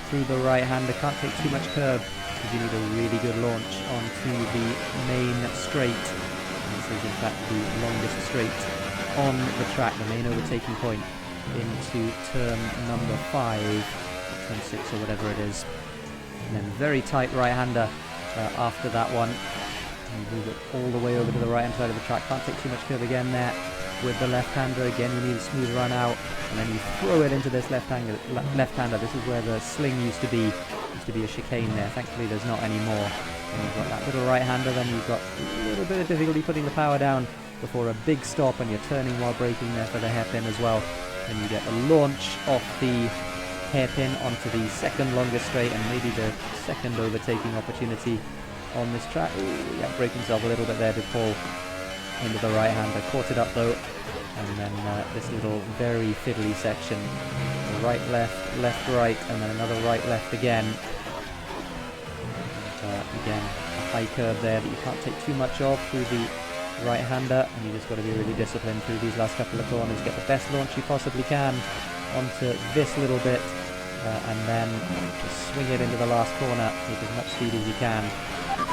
through the right-hander. Can't take too much curb because you need a really good launch onto the main straight. And this is in fact the longest straight on the track, the main overtaking point into turn number 5, or turn 6 or whatever it is. And then very tight right-hander after that one. And move it all the way over to the right-hand side of the track. Can't take too much curb again there. With the left-hander again, you need a smooth run out, and then you throw it into this left-hander. This is where the sling used to be a chicane there. Thankfully, there's not anymore. And you've got that little right-hander, then you've got a little bit of difficulty putting the power down before a big stop, and you're turning while braking there for the hairpin as well. And you get a launch off the hairpin onto the second longest straight, and maybe the second overtaking opportunity on this track. Ooh, yeah, brake himself a little bit there, did Paul. Into the right-hander, caught it up though, and then this little very fiddly section, right left, left right, and then another right left again. And, again, a high curve there that you can't take too much of through the right-hander, and you just got to be really disciplined through these last couple of corners, get the best launch you possibly can onto this little bit, and then just swing it into the last corner with as much speed as you can.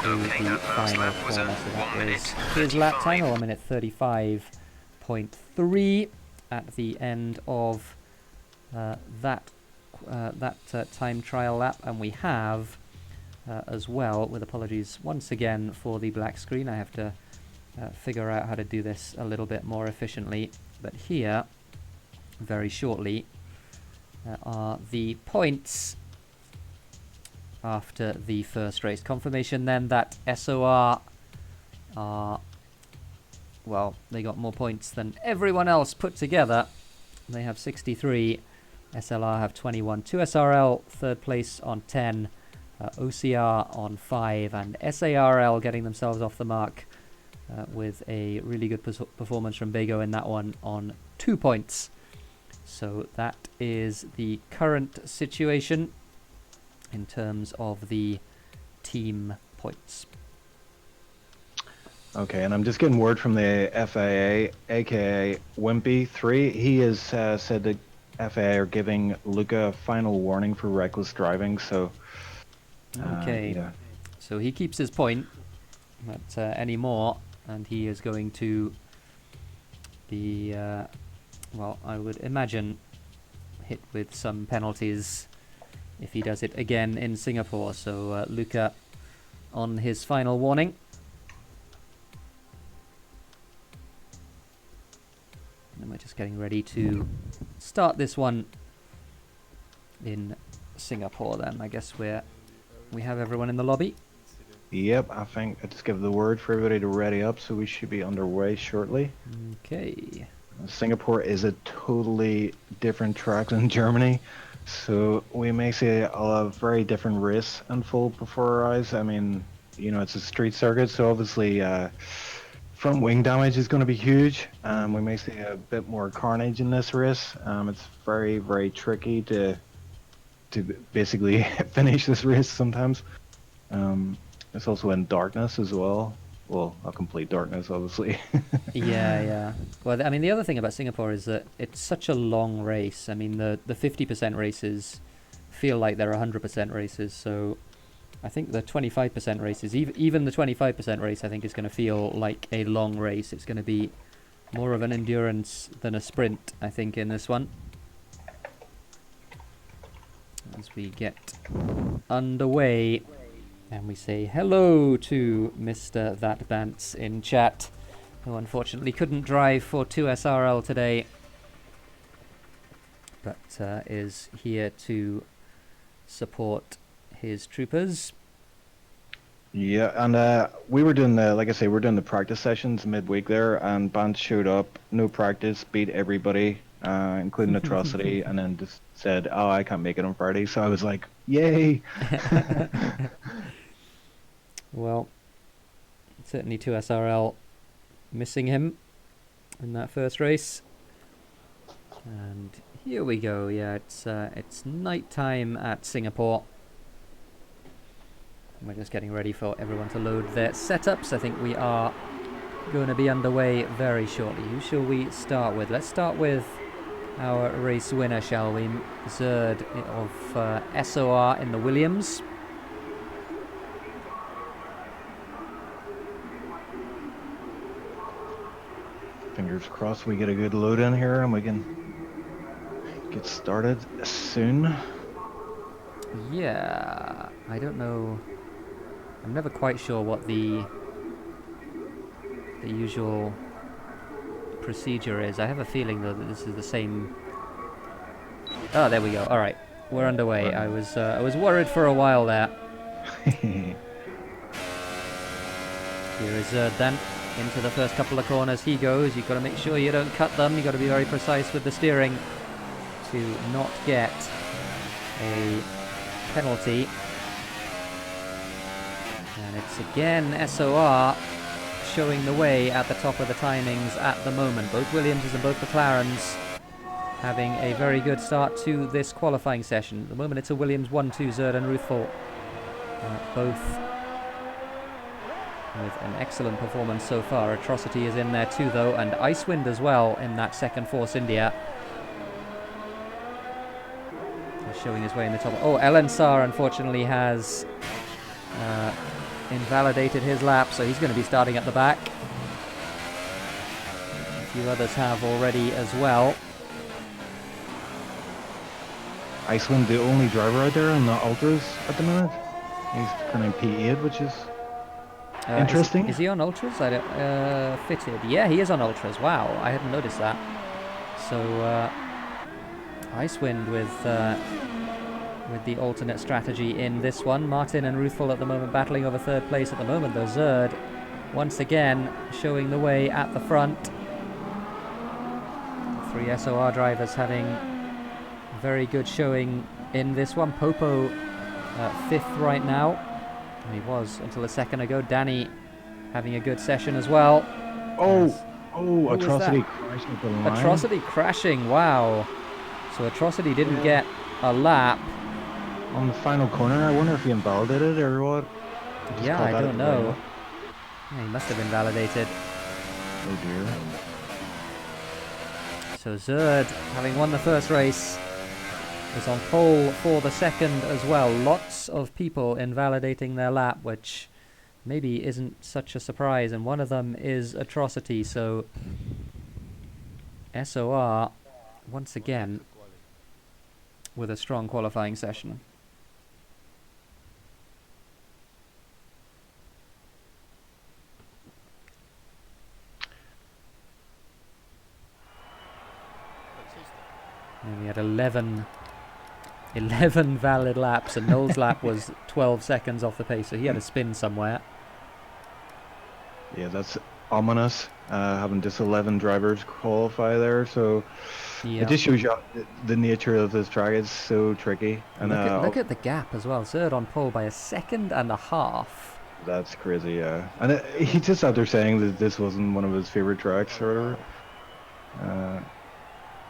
Through the final corner, so that was his lap time, 1 minute 35.3 at the end of that time trial lap. And we have as well, with apologies once again for the black screen, I have to figure out how to do this a little bit more efficiently, but here very shortly are the points after the first race. Confirmation then that SOR are, well, they got more points than everyone else put together. They have 63, SLR have 21, 2SRL third place on 10, OCR on 5, and SARL getting themselves off the mark with a really good performance from Bago in that one on 2 points. So that is the current situation in terms of the team points. Okay, and I'm just getting word from the FIA, aka Wimpy 3. He has said that FA are giving Luca a final warning for reckless driving. So Okay. yeah. So he keeps his point, but any more, and he is going to be, well, I would imagine, hit with some penalties if he does it again in Singapore. So Luca on his final warning. And we're just getting ready to start this one in Singapore then. I guess we have everyone in the lobby. Yep, I think I just give the word for everybody to ready up, so we should be underway shortly. Okay. Singapore is a totally different track than Germany, so we may see a very different race unfold before our eyes. I mean, you know, it's a street circuit, so obviously front wing damage is going to be huge. We may see a bit more carnage in this race. It's very, very tricky to basically finish this race sometimes. It's also in darkness as well. Well, a complete darkness, obviously. Yeah. Well, I mean, the other thing about Singapore is that it's such a long race. I mean, the 50% races feel like they're 100% races. So I think the 25% races, even the 25% race, I think is going to feel like a long race. It's going to be more of an endurance than a sprint, I think, in this one. As we get underway, and we say hello to Mr. That Bants in chat, who unfortunately couldn't drive for 2SRL today, but is here to support his troopers. Yeah, and we were doing like I say, we're doing the practice sessions midweek there, and Bant showed up, no practice, beat everybody, including Atrocity, and then just said, "Oh, I can't make it on Friday." So I was like, "Yay!" Well, certainly 2SRL missing him in that first race. And here we go. Yeah, it's night time at Singapore. We're just getting ready for everyone to load their setups. I think we are going to be underway very shortly. Who shall we start with? Let's start with our race winner, shall we? Zerd of SOR in the Williams. Fingers crossed we get a good load in here and we can get started soon. Yeah, I don't know. I'm never quite sure what the usual procedure is. I have a feeling though that this is the same. Oh, there we go. All right, we're underway. I was worried for a while there. Here is Zerd then. Into the first couple of corners he goes. You've got to make sure you don't cut them. You've got to be very precise with the steering to not get a penalty. And it's again SOR showing the way at the top of the timings at the moment. Both Williamses and both McLarens having a very good start to this qualifying session. At the moment it's a Williams 1-2, Zerd and Ruthful. Both with an excellent performance so far. Atrocity is in there too though, and Icewind as well in that second Force India. He's showing his way in the top. Oh, Elensar unfortunately has invalidated his lap, so he's going to be starting at the back. A few others have already as well. Icewind, the only driver out there on the Ultras at the minute. He's turning P8, which is interesting. Is he on Ultras? I don't, fitted. Yeah, he is on Ultras. Wow, I hadn't noticed that. So, Icewind with the alternate strategy in this one. Martin and Ruthful at the moment battling over third place at the moment, though Zerd once again showing the way at the front. Three SOR drivers having very good showing in this one. Popo fifth right now. And he was until a second ago. Danny having a good session as well. Atrocity crashing at the line. Atrocity crashing, wow. So Atrocity didn't get a lap. On the final corner, I wonder if he invalidated or what. Yeah, I don't know. Yeah, he must have invalidated. Oh dear. So Zerd, having won the first race, is on pole for the second as well. Lots of people invalidating their lap, which maybe isn't such a surprise, and one of them is Atrocity, so SOR once again with a strong qualifying session. And we had 11 valid laps, and Noel's lap was 12 seconds off the pace, so he had a spin somewhere. Yeah, that's ominous, having just 11 drivers qualify there, so Yeah. it just shows you the nature of this track is so tricky. And Look at the gap as well. Zerd on pole by 1.5 seconds. That's crazy, yeah. And he just out there saying that this wasn't one of his favorite tracks or whatever.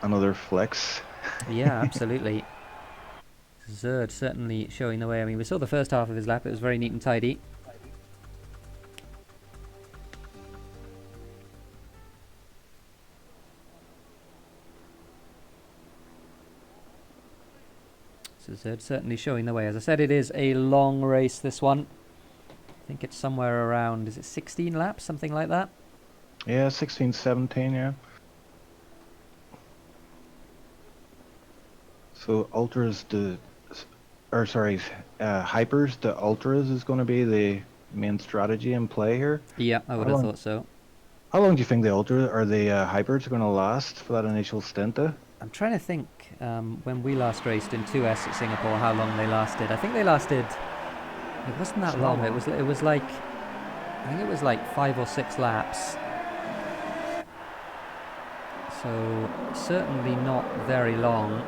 Another flex. Yeah, absolutely. Zerd certainly showing the way. I mean, we saw the first half of his lap. It was very neat and tidy. So Zerd certainly showing the way. As I said, it is a long race, this one. I think it's somewhere around, is it 16 laps, something like that? Yeah, 16, 17, yeah. So Ultras Hypers to Ultras is going to be the main strategy in play here. Yeah, I would have thought so. How long do you think the Ultra or the Hypers are going to last for that initial stint? I'm trying to think when we last raced in 2S at Singapore, how long they lasted. I think they lasted. It wasn't that long. It was like, I think it was like 5 or 6 laps. So certainly not very long.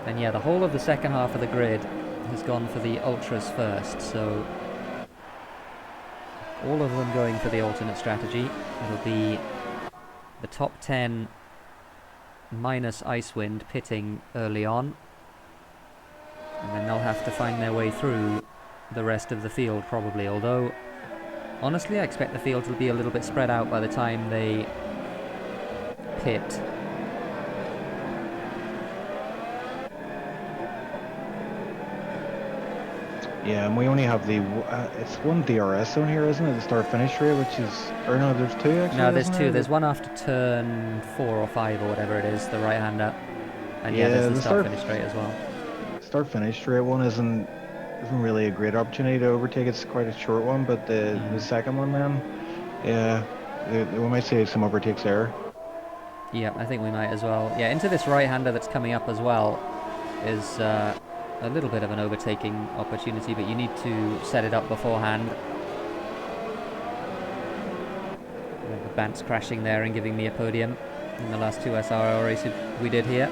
And yeah, the whole of the second half of the grid has gone for the Ultras first, so all of them going for the alternate strategy. It'll be the top 10 minus Icewind pitting early on, and then they'll have to find their way through the rest of the field probably, although honestly I expect the field will be a little bit spread out by the time they pit. Yeah, and we only have the it's one DRS zone here, isn't it? The start finish straight, which is, or no, there's 2 actually. No, there's 2. There's one after turn 4 or 5 or whatever it is, the right hander, and yeah, there's the start finish straight as well. Start finish straight one isn't really a great opportunity to overtake. It's quite a short one, but the second one, then, yeah, we might see some overtakes there. Yeah, I think we might as well. Yeah, into this right hander that's coming up as well is a little bit of an overtaking opportunity, but you need to set it up beforehand. The Bants crashing there and giving me a podium in the last 2 SRL races we did here.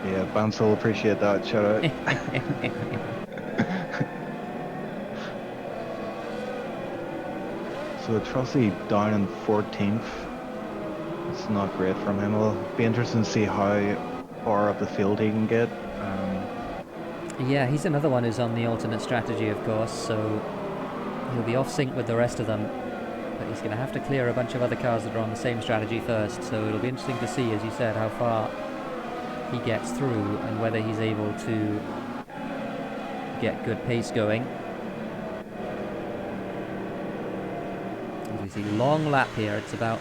Yeah, Bants will appreciate that, shout out. So Atrocity down in 14th. It's not great from him. It'll be interesting to see how far up the field he can get. Yeah, he's another one who's on the alternate strategy, of course, so he'll be off sync with the rest of them, but he's going to have to clear a bunch of other cars that are on the same strategy first, so it'll be interesting to see, as you said, how far he gets through and whether he's able to get good pace going. As we see, long lap here. It's about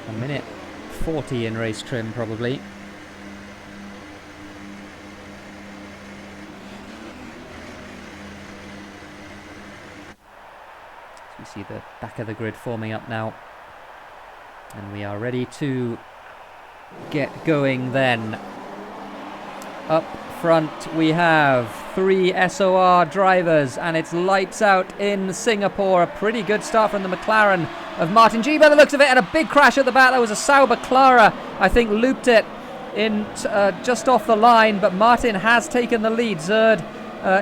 1:40 in race trim, probably. We see the back of the grid forming up now, and we are ready to get going then. Up front we have 3 SOR drivers, and it's lights out in Singapore. A pretty good start from the McLaren of Martin G by the looks of it, and a big crash at the back. That was a Sauber Clara, I think, looped it in just off the line, but Martin has taken the lead. Zerd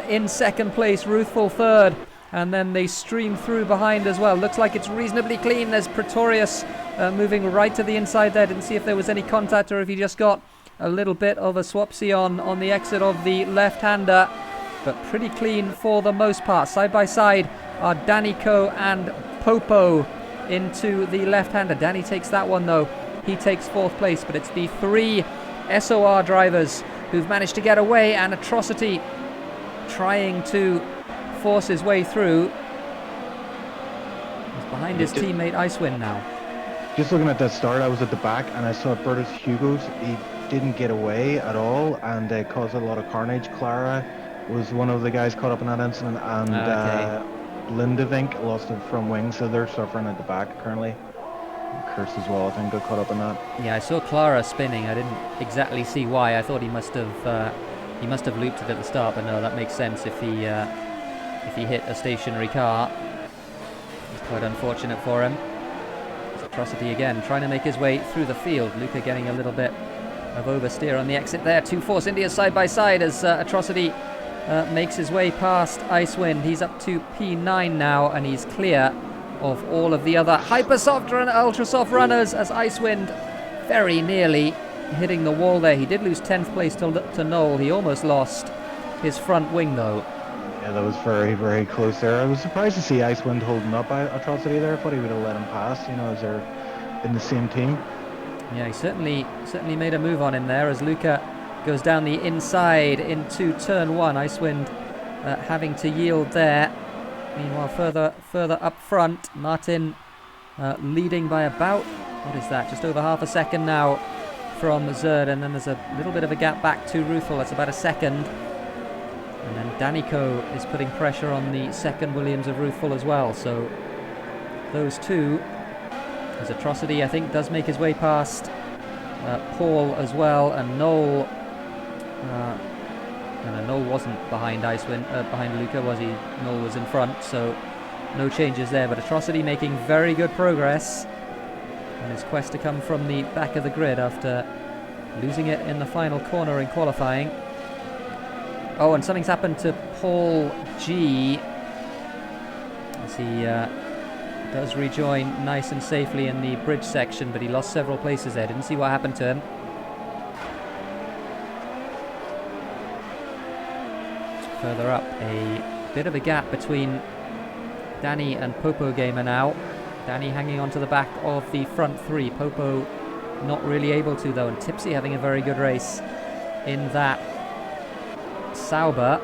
in second place, Ruthful third, and then they stream through behind as well. Looks like it's reasonably clean. There's Pretorius moving right to the inside there. Didn't see if there was any contact or if he just got a little bit of a swapsy on the exit of the left-hander, but pretty clean for the most part. Side by side, are Danico and Popo into the left-hander. Danny takes that one though. He takes 4th place, but it's the 3 SOR drivers who've managed to get away, and Atrocity trying to force his way through. He's behind his teammate Icewind now. Just looking at that start, I was at the back and I saw Bertus Hugo's. He didn't get away at all and caused a lot of carnage. Clara was one of the guys caught up in that incident, and Lindevink lost it from wing, so they're suffering at the back currently. Curse as well, I think, got caught up in that. Yeah, I saw Clara spinning. I didn't exactly see why. I thought he must have looped it at the start, but no, that makes sense if he hit a stationary car. It's quite unfortunate for him. It's Atrocity again, trying to make his way through the field. Luca getting a little bit of oversteer on the exit there. 2 Force India side by side as Atrocity makes his way past Icewind. He's up to P9 now, and he's clear of all of the other Hypersoft and Ultrasoft runners as Icewind very nearly hitting the wall there. He did lose 10th place to Noel. He almost lost his front wing though. Yeah, that was very, very close there. I was surprised to see Icewind holding up Atrocity there. I thought he would have let him pass, you know, as they're in the same team. Yeah, he certainly made a move on him there as Luca goes down the inside into turn 1. Icewind having to yield there. Meanwhile, further up front, Martin leading by about, what is that, just over half a second now from Zerd, and then there's a little bit of a gap back to Ruthel. That's about a second. And then Danico is putting pressure on the second Williams of Ruthel as well. So those two, as Atrocity, I think, does make his way past Paul as well, and Noel. Noel wasn't behind behind Luca, was he? Noel was in front, so no changes there. But Atrocity making very good progress in his quest to come from the back of the grid after losing it in the final corner in qualifying. Oh, and something's happened to Paul G as he does rejoin nice and safely in the bridge section, but he lost several places there. Didn't see what happened to him. Further up, a bit of a gap between Danny and Popo Gamer now. Danny hanging on to the back of the front 3. Popo not really able to though, and Tipsy having a very good race in that Sauber.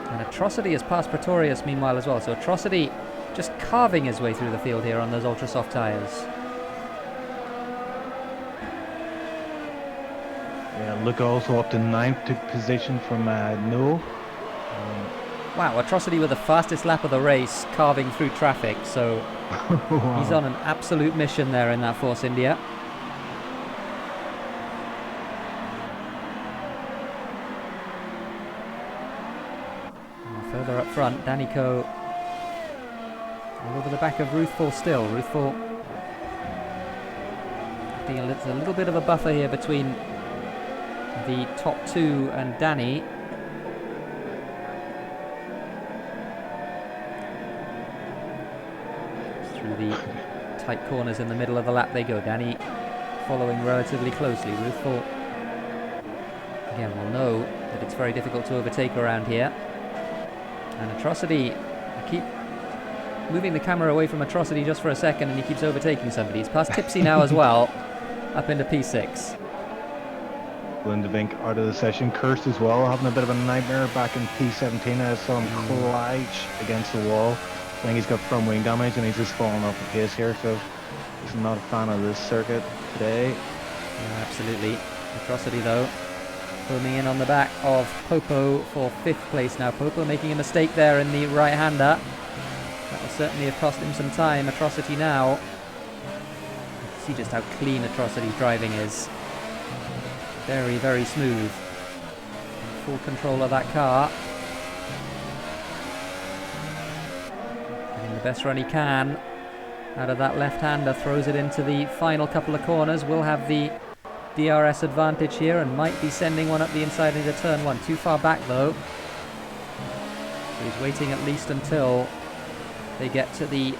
And Atrocity has passed Pretorius meanwhile as well, so Atrocity just carving his way through the field here on those ultra soft tyres. Yeah, Luca also up to 9th position from Noel. Wow, Atrocity with the fastest lap of the race, carving through traffic, so wow. He's on an absolute mission there in that Force India. And further up front, Danico all over the back of Ruthful still. Ruthful being a little bit of a buffer here between the top 2 and Danny. Through the tight corners in the middle of the lap they go. Danny following relatively closely. Ruthful again will know that it's very difficult to overtake around here. And Atrocity, I keep moving the camera away from Atrocity just for a second and he keeps overtaking somebody. He's past Tipsy now as well, up into P6. Lindevink out of the session. Cursed as well, having a bit of a nightmare back in P17. I saw him collide against the wall. I think he's got front wing damage and he's just falling off the pace here, so he's not a fan of this circuit today. Yeah, absolutely. Atrocity though, homing in on the back of Popo for 5th place now. Popo making a mistake there in the right-hander. That will certainly have cost him some time. Atrocity now. See just how clean Atrocity's driving is. Very, very smooth. Full control of that car. Getting the best run he can out of that left-hander. Throws it into the final couple of corners. Will have the DRS advantage here and might be sending one up the inside into turn 1. Too far back though. So he's waiting at least until they get to the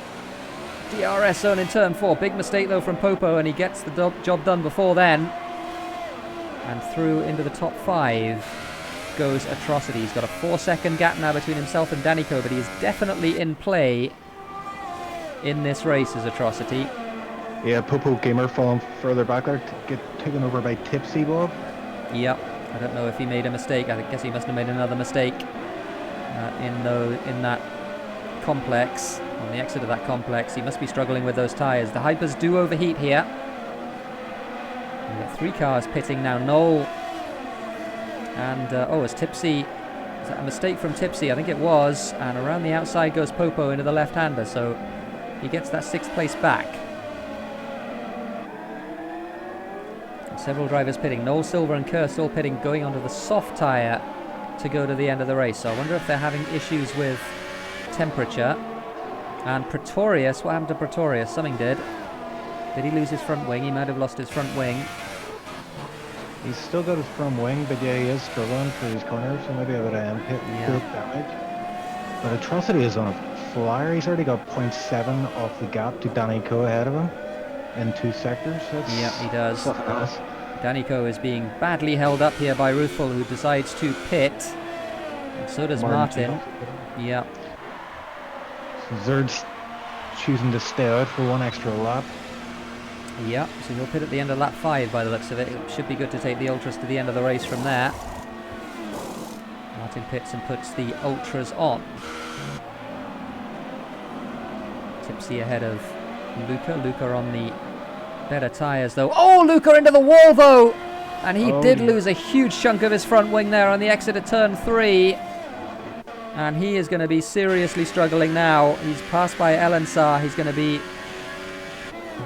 DRS zone in turn 4. Big mistake though from Popo, and he gets the job done before then. And through into the top 5. goes Atrocity. He's got a 4-second gap now between himself and Danico, but he is definitely in play in this race as Atrocity. Yeah, Popo Gamer falling further back there to get taken over by TipsyBob. Yep. I don't know if he made a mistake. I guess he must have made another mistake in that complex, on the exit of that complex. He must be struggling with those tyres. The hypers do overheat here. We've got 3 cars pitting now. Noel and it's Tipsy. Is that a mistake from Tipsy? I think it was. And around the outside goes Popo into the left-hander, so he gets that 6th place back. And several drivers pitting. Noel, Silver and Kerr still pitting, going onto the soft tyre to go to the end of the race. So I wonder if they're having issues with temperature. And Pretorius, what happened to Pretorius? Something did. Did he lose his front wing? He might have lost his front wing. He's still got his front wing, but yeah, he is struggling for his corners, so maybe a bit of pit damage. But Atrocity is on a flyer. He's already got 0.7 off the gap to Danico ahead of him in 2 sectors. Yeah, he does. Something else. Danico is being badly held up here by Ruthful, who decides to pit. And so does Martin. Yeah. So Zerd's choosing to stay out for 1 extra lap. Yeah, so he'll pit at the end of lap 5 by the looks of it. It should be good to take the Ultras to the end of the race from there. Martin pits and puts the Ultras on. Tipsy ahead of Luca. Luca on the better tyres though. Oh, Luca into the wall though! And he did lose a huge chunk of his front wing there on the exit of turn 3. And he is going to be seriously struggling now. He's passed by Elensar. He's going to be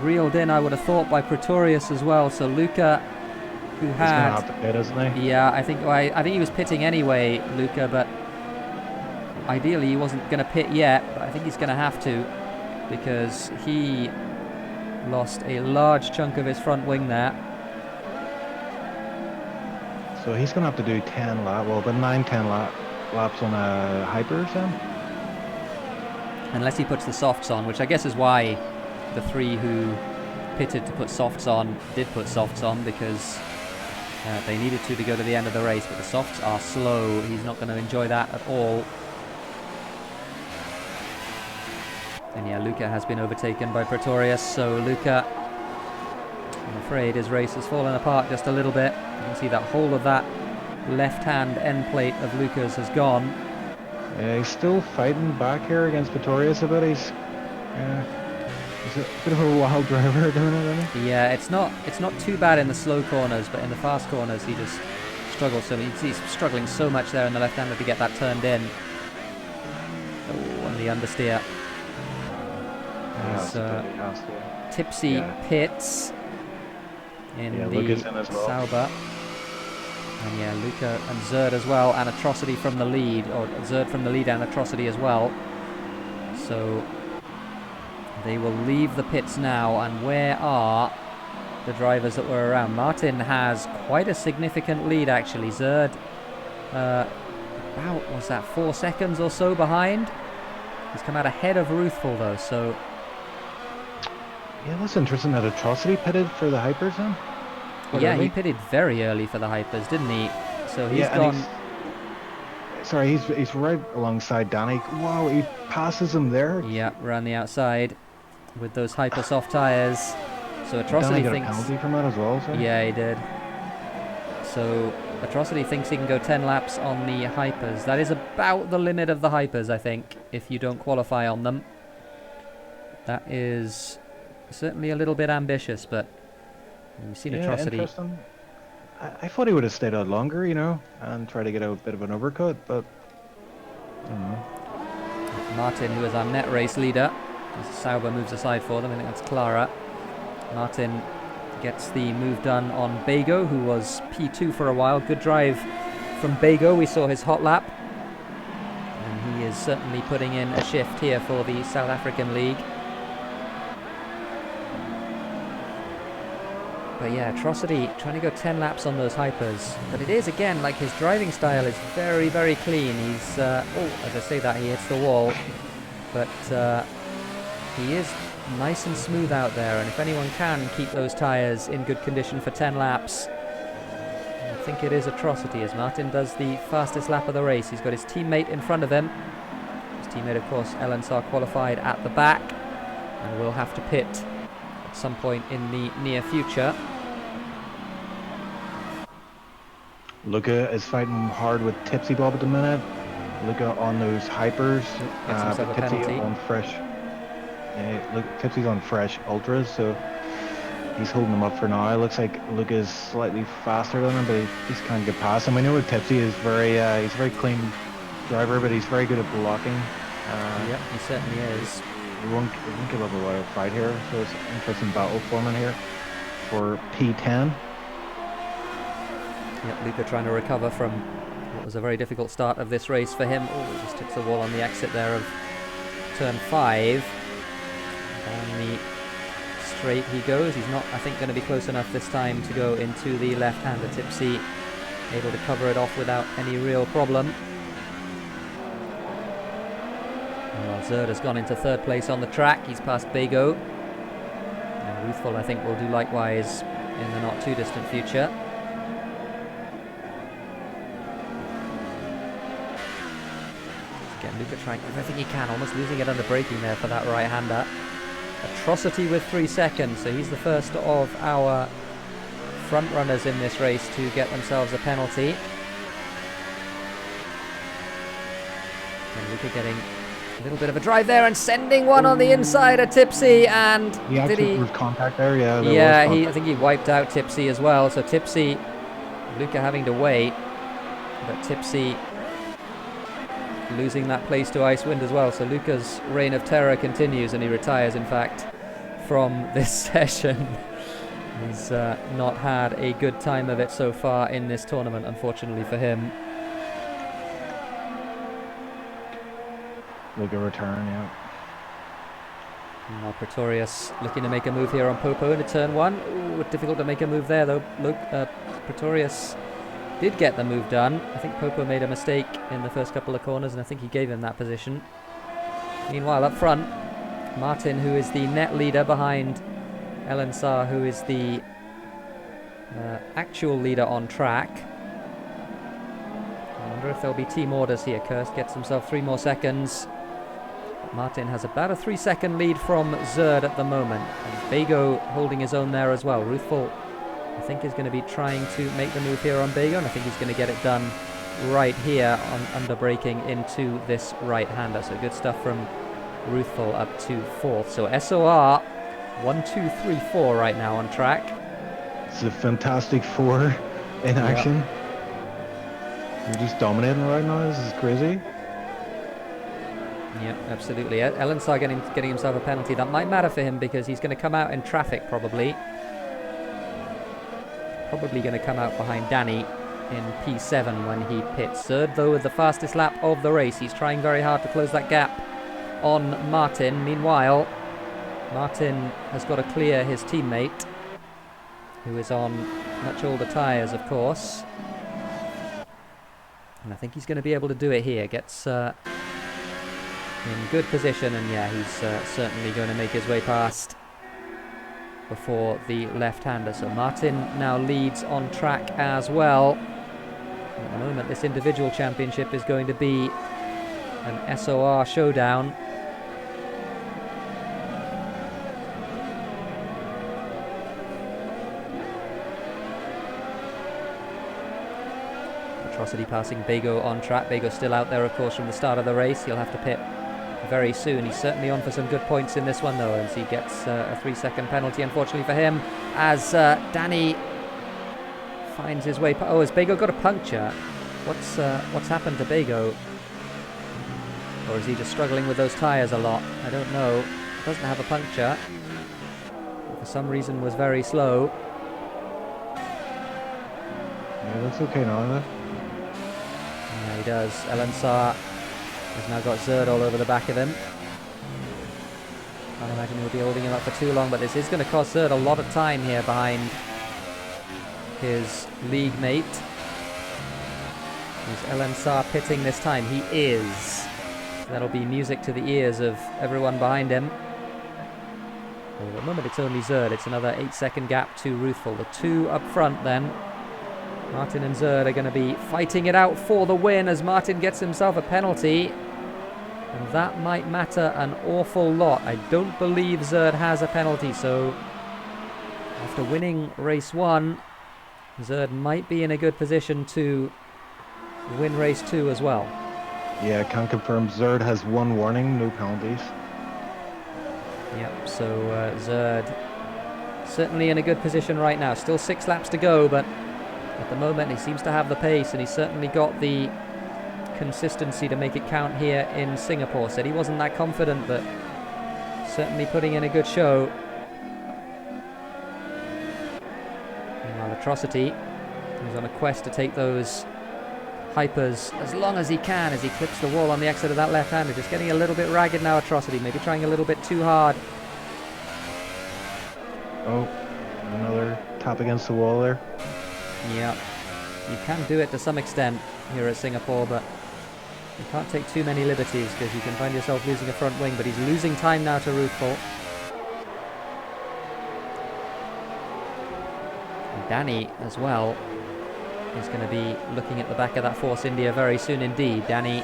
reeled in, I would have thought, by Pretorius as well. So Luca, who had... He's going to have to pit, isn't he? Yeah, I think he was pitting anyway, Luca, but ideally he wasn't going to pit yet, but I think he's going to have to, because he lost a large chunk of his front wing there. So he's going to have to do 10 laps, well, but 9-10 laps on a hyper, then? Unless he puts the softs on, which I guess is why the 3 who pitted to put softs on did put softs on, because they needed to go to the end of the race, but the softs are slow. He's not going to enjoy that at all. And yeah, Luca has been overtaken by Pretorius, so Luca, I'm afraid his race has fallen apart just a little bit. You can see that whole of that left-hand end plate of Luca's has gone. Yeah, he's still fighting back here against Pretorius a bit. He's a bit of a wild driver at the minute, isn't he? Yeah, it's not too bad in the slow corners, but in the fast corners he just struggles so much. He's struggling so much there in the left-hander to get that turned in. Oh, and the understeer. Tipsy pits in the Sauber. And yeah, Luca and Zerd as well, and Atrocity from the lead, or Zerd from the lead and Atrocity as well. So they will leave the pits now, and where are the drivers that were around? Martin has quite a significant lead actually. Zerd about, was that 4 seconds or so behind? He's come out ahead of Ruthful though, so... Yeah, that's interesting that Atrocity pitted for the hypers then. Yeah, he pitted very early for the hypers, didn't he? So he's gone... He's right alongside Danny. Wow, he passes him there. Yeah, around the outside with those hyper soft tyres. So Atrocity got thinks... a penalty from that as well, so. Yeah, he did. So Atrocity thinks he can go 10 laps on the hypers. That is about the limit of the hypers, I think, if you don't qualify on them. That is certainly a little bit ambitious, but you've seen Atrocity. Interesting. I thought he would have stayed out longer, you know, and try to get a bit of an overcut, but I don't know. Martin, who is our net race leader, as Sauber moves aside for them, I think that's Clara. Martin gets the move done on Bago, who was P2 for a while. Good drive from Bago. We saw his hot lap, and he is certainly putting in a shift here for the South African League. But yeah, Atrocity trying to go 10 laps on those hypers. But it is, again, like his driving style is very, very clean. He's, as I say that, he hits the wall. But he is nice and smooth out there. And if anyone can keep those tyres in good condition for 10 laps, think it is Atrocity, as Martin does the fastest lap of the race. He's got his teammate in front of him. His teammate, of course, Elensar, qualified at the back, and will have to pit at some point in the near future. Luca is fighting hard with TipsyBob at the minute. Luca on those hypers, Gets himself but a Tipsy penalty. on fresh. Look, Tipsy's on fresh ultras, so he's holding him up for now. It looks like Luca is slightly faster than him, but he just can't get past him. I know that Tipsy is he's a very clean driver, but he's very good at blocking. Yep, he certainly is. He won't give up a lot of fight here, so it's an interesting battle forming here for P10. Yep, Luca trying to recover from what was a very difficult start of this race for him. Oh, he just took the wall on the exit there of turn 5. Down the straight he goes. He's not, I think, going to be close enough this time to go into the left-hander. Tipsy able to cover it off without any real problem. Well, Zerd has gone into 3rd place on the track. He's passed Bago. And Ruthful, I think, will do likewise in the not-too-distant future. Again, Luca trying everything he can, almost losing it under braking there for that right-hander. Atrocity with 3 seconds, so he's the first of our front runners in this race to get themselves a penalty. And Luca getting a little bit of a drive there and sending one on the inside of Tipsy, and There was contact there, yeah. I think he wiped out Tipsy as well, so Tipsy, Luca having to wait, but Tipsy losing that place to Icewind as well, so Luca's reign of terror continues, and he retires, in fact, from this session. He's not had a good time of it so far in this tournament, unfortunately for him. Luca return, yeah. Now Pretorius looking to make a move here on Popo into turn 1. Ooh, difficult to make a move there though. Pretorius did get the move done. I think Popo made a mistake in the first couple of corners, and I think he gave him that position. Meanwhile, up front, Martin, who is the net leader behind Elensar, who is the actual leader on track. I wonder if there'll be team orders here. Kirst gets himself 3 more seconds. Martin has about a 3-second lead from Zerd at the moment. And Bago holding his own there as well. Ruthful, I think, is going to be trying to make the move here on Bago, and I think he's going to get it done right here on under braking into this right-hander. So good stuff from Ruthful up to 4th. So SOR 1, 2, 3, 4 right now on track. It's a fantastic 4 in action. You're just dominating right now. This is crazy. Yeah, absolutely. Elensar getting himself a penalty. That might matter for him because he's going to come out in traffic probably. Probably going to come out behind Danny in P7 when he pits. Zerd, though, with the fastest lap of the race. He's trying very hard to close that gap on Martin. Meanwhile, Martin has got to clear his teammate, who is on much older tyres, of course. And I think he's going to be able to do it here. Gets in good position, and yeah, he's certainly going to make his way past before the left-hander. So Martin now leads on track as well. At the moment, this individual championship is going to be an SOR showdown. Atrocity passing Bago on track. Bago still out there, of course, from the start of the race. He'll have to pit very soon. He's certainly on for some good points in this one, though, as he gets a 3-second penalty, unfortunately for him, as Danny finds his way. Oh, has Bago got a puncture? What's happened to Bago? Or is he just struggling with those tyres a lot? I don't know. Doesn't have a puncture. For some reason was very slow. Yeah, that's okay now, isn't it? Yeah, he does. Elensar has now got Zerd all over the back of him. Can't imagine he'll be holding him up for too long, but this is going to cost Zerd a lot of time here behind his league mate. Is Elensar pitting this time? He is. So that'll be music to the ears of everyone behind him. Well, at the moment it's only Zerd. It's another 8-second gap to Ruthful. The 2 up front then. Martin and Zerd are going to be fighting it out for the win as Martin gets himself a penalty. And that might matter an awful lot. I don't believe Zerd has a penalty, so after winning race 1, Zerd might be in a good position to win race 2 as well. Yeah, can confirm Zerd has 1 warning, no penalties. Yep, so Zerd certainly in a good position right now. Still 6 laps to go, but at the moment he seems to have the pace, and he's certainly got the consistency to make it count here in Singapore. Said he wasn't that confident, but certainly putting in a good show. Meanwhile, Atrocity is on a quest to take those hypers as long as he can as he clips the wall on the exit of that left-hander. Just getting a little bit ragged now, Atrocity. Maybe trying a little bit too hard. Oh, another tap against the wall there. Yeah, you can do it to some extent here at Singapore, but you can't take too many liberties because you can find yourself losing a front wing. But he's losing time now to Ruthful. And Danny as well is going to be looking at the back of that Force India very soon indeed. Danny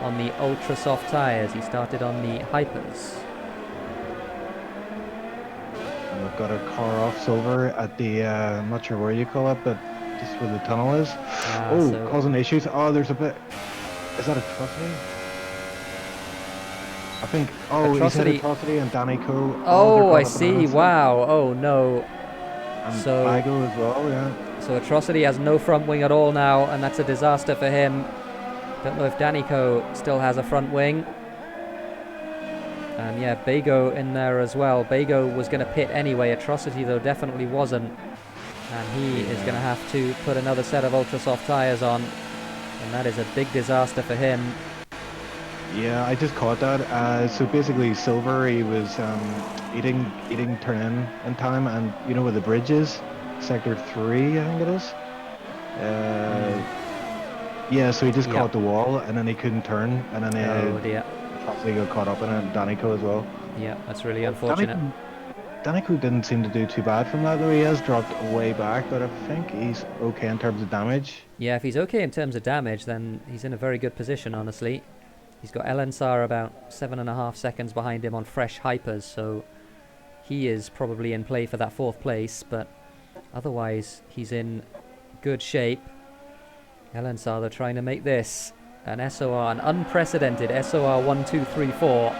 on the ultra soft tyres. He started on the hypers. And we've got a car off Silver at the, I'm not sure where you call it, but just where the tunnel is. So causing issues. Oh, there's a bit. Is that Atrocity? I think. Oh, Atrocity. he said Atrocity and Danny Co. Oh, I see. Wow. Oh, no. And So Bago as well, yeah. So Atrocity has no front wing at all now, and that's a disaster for him. Don't know if Danico still has a front wing. And yeah, Bago in there as well. Bago was going to pit anyway. Atrocity, though, definitely wasn't. And he is going to have to put another set of ultra soft tyres on. And that is a big disaster for him. Yeah, I just caught that. So basically, Silver, he was eating turn in time, and you know where the bridge is? Sector 3, I think it is. Yeah, so he just caught the wall, and then he couldn't turn, and then he got caught up in it, Danico as well. Yeah, that's really unfortunate. Danico didn't seem to do too bad from that, though. He has dropped way back, but I think he's okay in terms of damage. Yeah, if he's okay in terms of damage, then he's in a very good position, honestly. He's got Elensar about 7.5 seconds behind him on fresh hypers, so he is probably in play for that 4th place, but otherwise he's in good shape. Elensar, they're trying to make this an SOR, an unprecedented SOR 1, 2, 3, 4.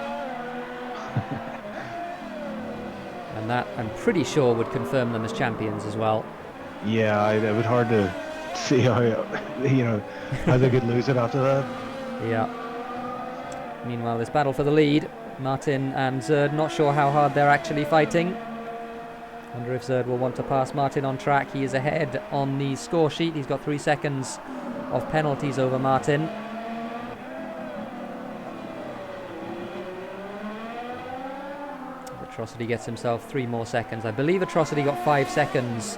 And that, I'm pretty sure, would confirm them as champions as well. Yeah, it would hard to see how, how they could lose it after that. Yeah. Meanwhile, this battle for the lead. Martin and Zerd, not sure how hard they're actually fighting. Wonder if Zerd will want to pass Martin on track. He is ahead on the score sheet. He's got 3 seconds of penalties over Martin. Atrocity gets himself 3 more seconds. I believe Atrocity got 5 seconds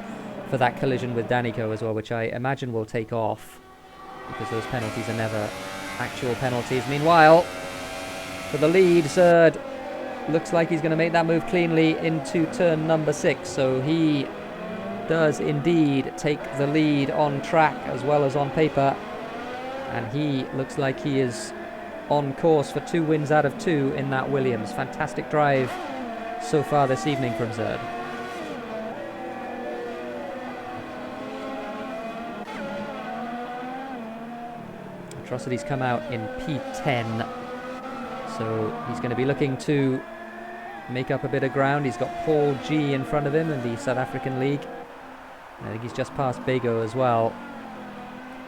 for that collision with Danico as well, which I imagine will take off because those penalties are never actual penalties. Meanwhile, for the lead, Zerd looks like he's going to make that move cleanly into turn number 6. So he does indeed take the lead on track as well as on paper. And he looks like he is on course for 2 wins out of 2 in that Williams. Fantastic drive so far this evening from Zerd. Atrocity's come out in P10. So he's going to be looking to make up a bit of ground. He's got Paul G in front of him in the South African League. I think he's just passed Bago as well.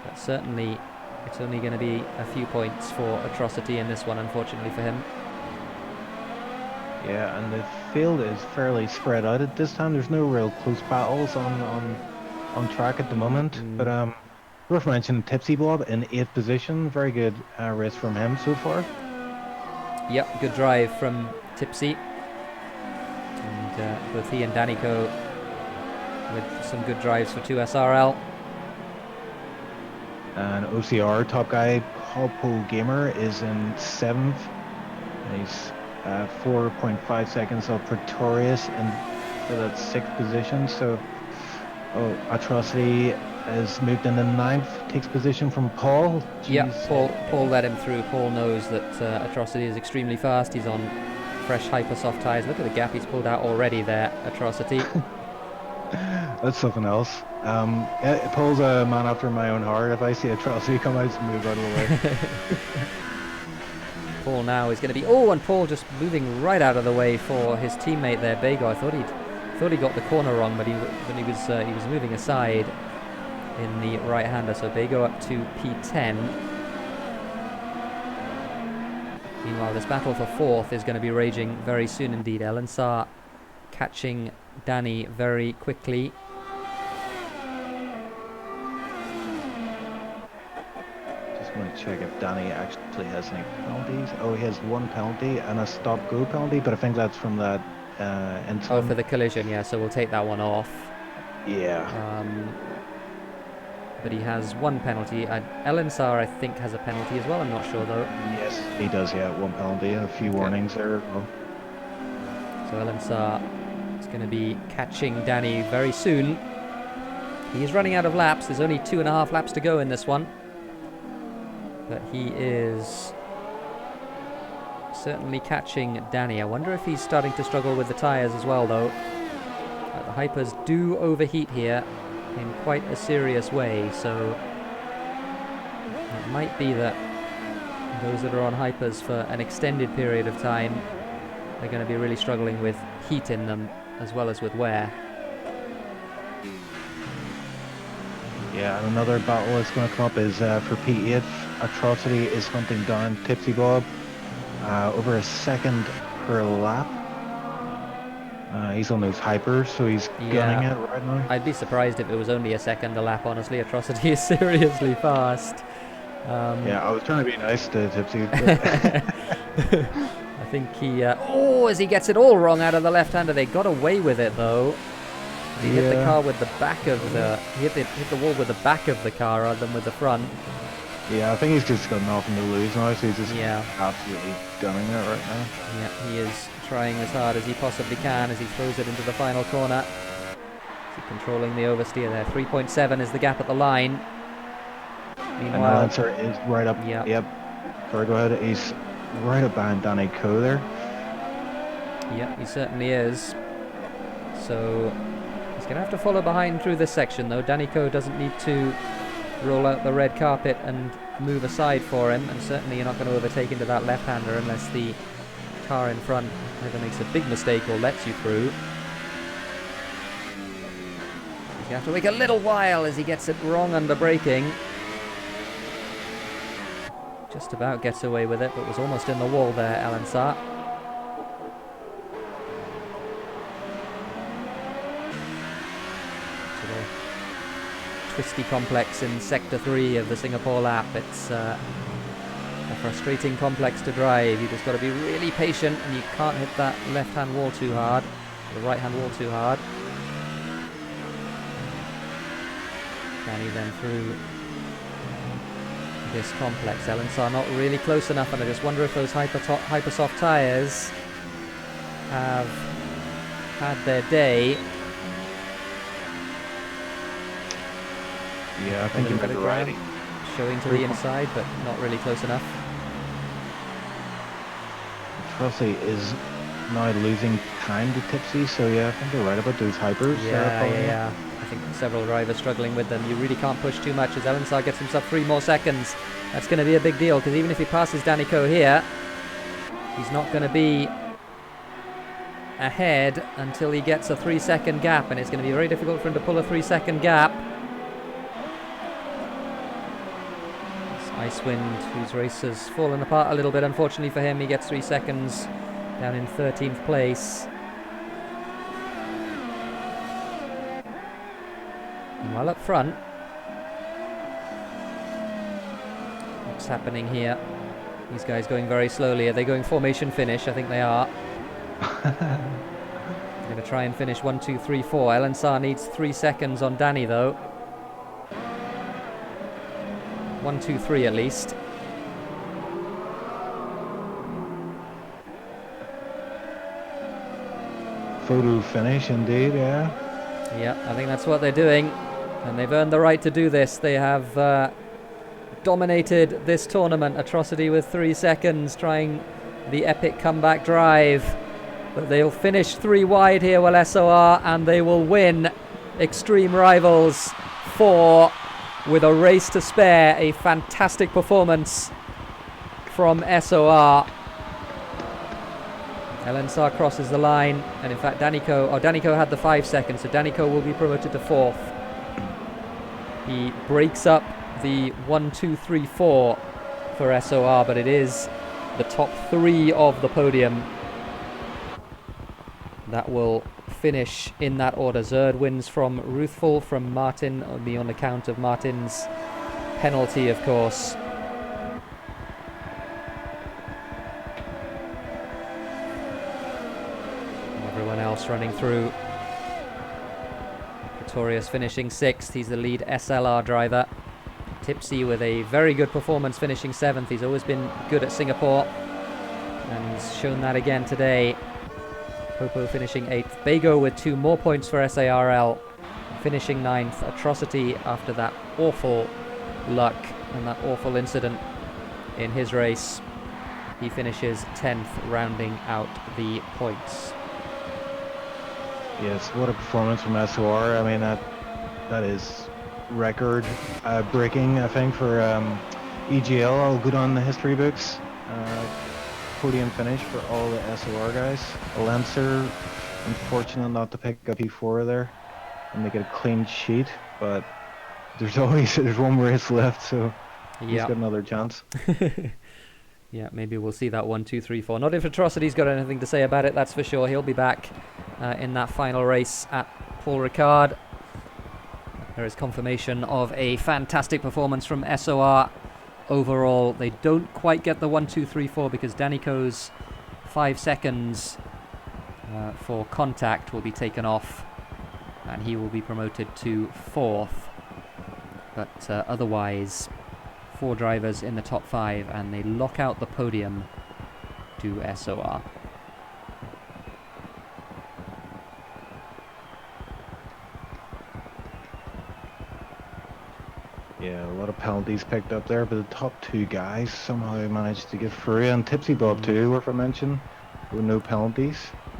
But certainly it's only going to be a few points for Atrocity in this one, unfortunately for him. Yeah, and the field is fairly spread out at this time. There's no real close battles on track at the moment. But worth mentioning TipsyBob in 8th position. Very good race from him so far. Yep, good drive from Tipsy. And both he and Danico with some good drives for 2SRL. And OCR top guy, Paul Gamer, is in 7th. He's 4.5 seconds of Pretorius for that 6th position. So, Atrocity has moved into ninth, takes position from Paul. Yeah, Jeez. Paul let him through. Paul knows that Atrocity is extremely fast. He's on fresh hyper soft tyres. Look at the gap he's pulled out already there, Atrocity. That's something else. Paul's a man after my own heart. If I see Atrocity come out, just move out of the way. Paul now is going to be... Oh, and Paul just moving right out of the way for his teammate there, Bago. I thought he got the corner wrong, but he was moving aside in the right-hander. So Bago up to P10. Meanwhile, this battle for fourth is going to be raging very soon indeed. Elensar catching Danny very quickly. Just want to check if Danny actually has any penalties. Oh, he has one penalty and a stop-go penalty, but I think that's from that incident. Oh, for the collision, yeah, so we'll take that one off. Yeah. But he has one penalty. Elensar, I think, has a penalty as well. I'm not sure, though. Yes, he does, yeah, one penalty, a few warnings there. Well. So Elensar is going to be catching Danny very soon. He is running out of laps. There's only 2.5 laps to go in this one. But he is certainly catching Danny. I wonder if he's starting to struggle with the tyres as well, though. The hypers do overheat here in quite a serious way, so it might be that those that are on hypers for an extended period of time are going to be really struggling with heat in them as well as with wear. Yeah, and another battle that's going to come up is for P8. Atrocity is hunting down TipsyBob over a second per lap. He's on those hypers, so he's gunning it right now. I'd be surprised if it was only a second a lap, honestly. Atrocity is seriously fast. Yeah, I was trying to be nice to Tipsy. I think he... as he gets it all wrong out of the left-hander. They got away with it, though. He hit the car with the back of the... He hit the wall with the back of the car rather than with the front. Yeah, I think he's just got nothing to lose now, so he's just absolutely gunning it right now. Yeah, he is trying as hard as he possibly can as he throws it into the final corner. He's controlling the oversteer there. 3.7 is the gap at the line. Meanwhile, and the Lancer is right up. Yep. Sorry, go ahead. He's right up behind Danny Coe there. Yep, he certainly is. So he's going to have to follow behind through this section, though. Danny Coe doesn't need to roll out the red carpet and move aside for him, and certainly you're not going to overtake into that left-hander unless the car in front either makes a big mistake or lets you through. You have to wait a little while as he gets it wrong under braking. Just about gets away with it, but was almost in the wall there, Elensar. Twisty complex in Sector 3 of the Singapore lap. It's a frustrating complex to drive. You've just got to be really patient, and you can't hit that left-hand wall too hard, the right-hand wall too hard. Danny then through this complex. Elensar not really close enough, and I just wonder if those hyper soft tyres have had their day. Yeah, I think you're right. Showing to the inside, but not really close enough. Atrocity is now losing time to Tipsy, so yeah, I think you're right about those hypers. Yeah. I think several drivers struggling with them. You really can't push too much as Elensar gets himself 3 more seconds. That's going to be a big deal, because even if he passes Danny Coe here, he's not going to be ahead until he gets a 3-second gap, and it's going to be very difficult for him to pull a 3-second gap. Icewind, whose race has fallen apart a little bit, unfortunately for him. He gets 3 seconds down in 13th place. Meanwhile, up front, what's happening here? These guys going very slowly. Are they going formation finish? I think they are. They're going to try and finish 1, 2, 3, 4. Elensar needs 3 seconds on Danny, though. 1, 2, 3 at least. Photo finish, indeed, yeah. Yeah, I think that's what they're doing. And they've earned the right to do this. They have dominated this tournament. Atrocity with 3 seconds, trying the epic comeback drive. But they'll finish 3 wide here, will SOR, and they will win Extreme Rivals 4 with a race to spare. A fantastic performance from SOR. LNSR crosses the line, and in fact Danico had the 5 seconds, so Danico will be promoted to 4th. He breaks up the 1, 2, 3, 4 for SOR, but it is the top 3 of the podium that will finish in that order. Zerd wins from Ruthful, from Martin, on account of Martin's penalty, of course. Everyone else running through. Pretorius finishing 6th. He's the lead SLR driver. Tipsy with a very good performance, finishing 7th. He's always been good at Singapore, and he's shown that again today. Popo finishing 8th. Bago with 2 more points for SARL, finishing 9th. Atrocity, after that awful luck and that awful incident in his race, he finishes 10th, rounding out the points. Yes, what a performance from SOR. I mean, that is record breaking, I think, for EGL. I'll go down the history books. Podium finish for all the SOR guys. Lancer, unfortunate not to pick up E4 there and make it a clean sheet, but there's 1 race left, so he's got another chance. Yeah, maybe we'll see that 1, 2, 3, 4. Not if Atrocity's got anything to say about it, that's for sure. He'll be back in that final race at Paul Ricard. There is confirmation of a fantastic performance from SOR. Overall, they don't quite get the 1, 2, 3, 4 because Danico's 5 seconds for contact will be taken off, and he will be promoted to 4th. But otherwise, 4 drivers in the top 5, and they lock out the podium to SOR. Yeah, a lot of penalties picked up there, but the top 2 guys somehow managed to get through, and TipsyBob too, worth a mention, with no penalties.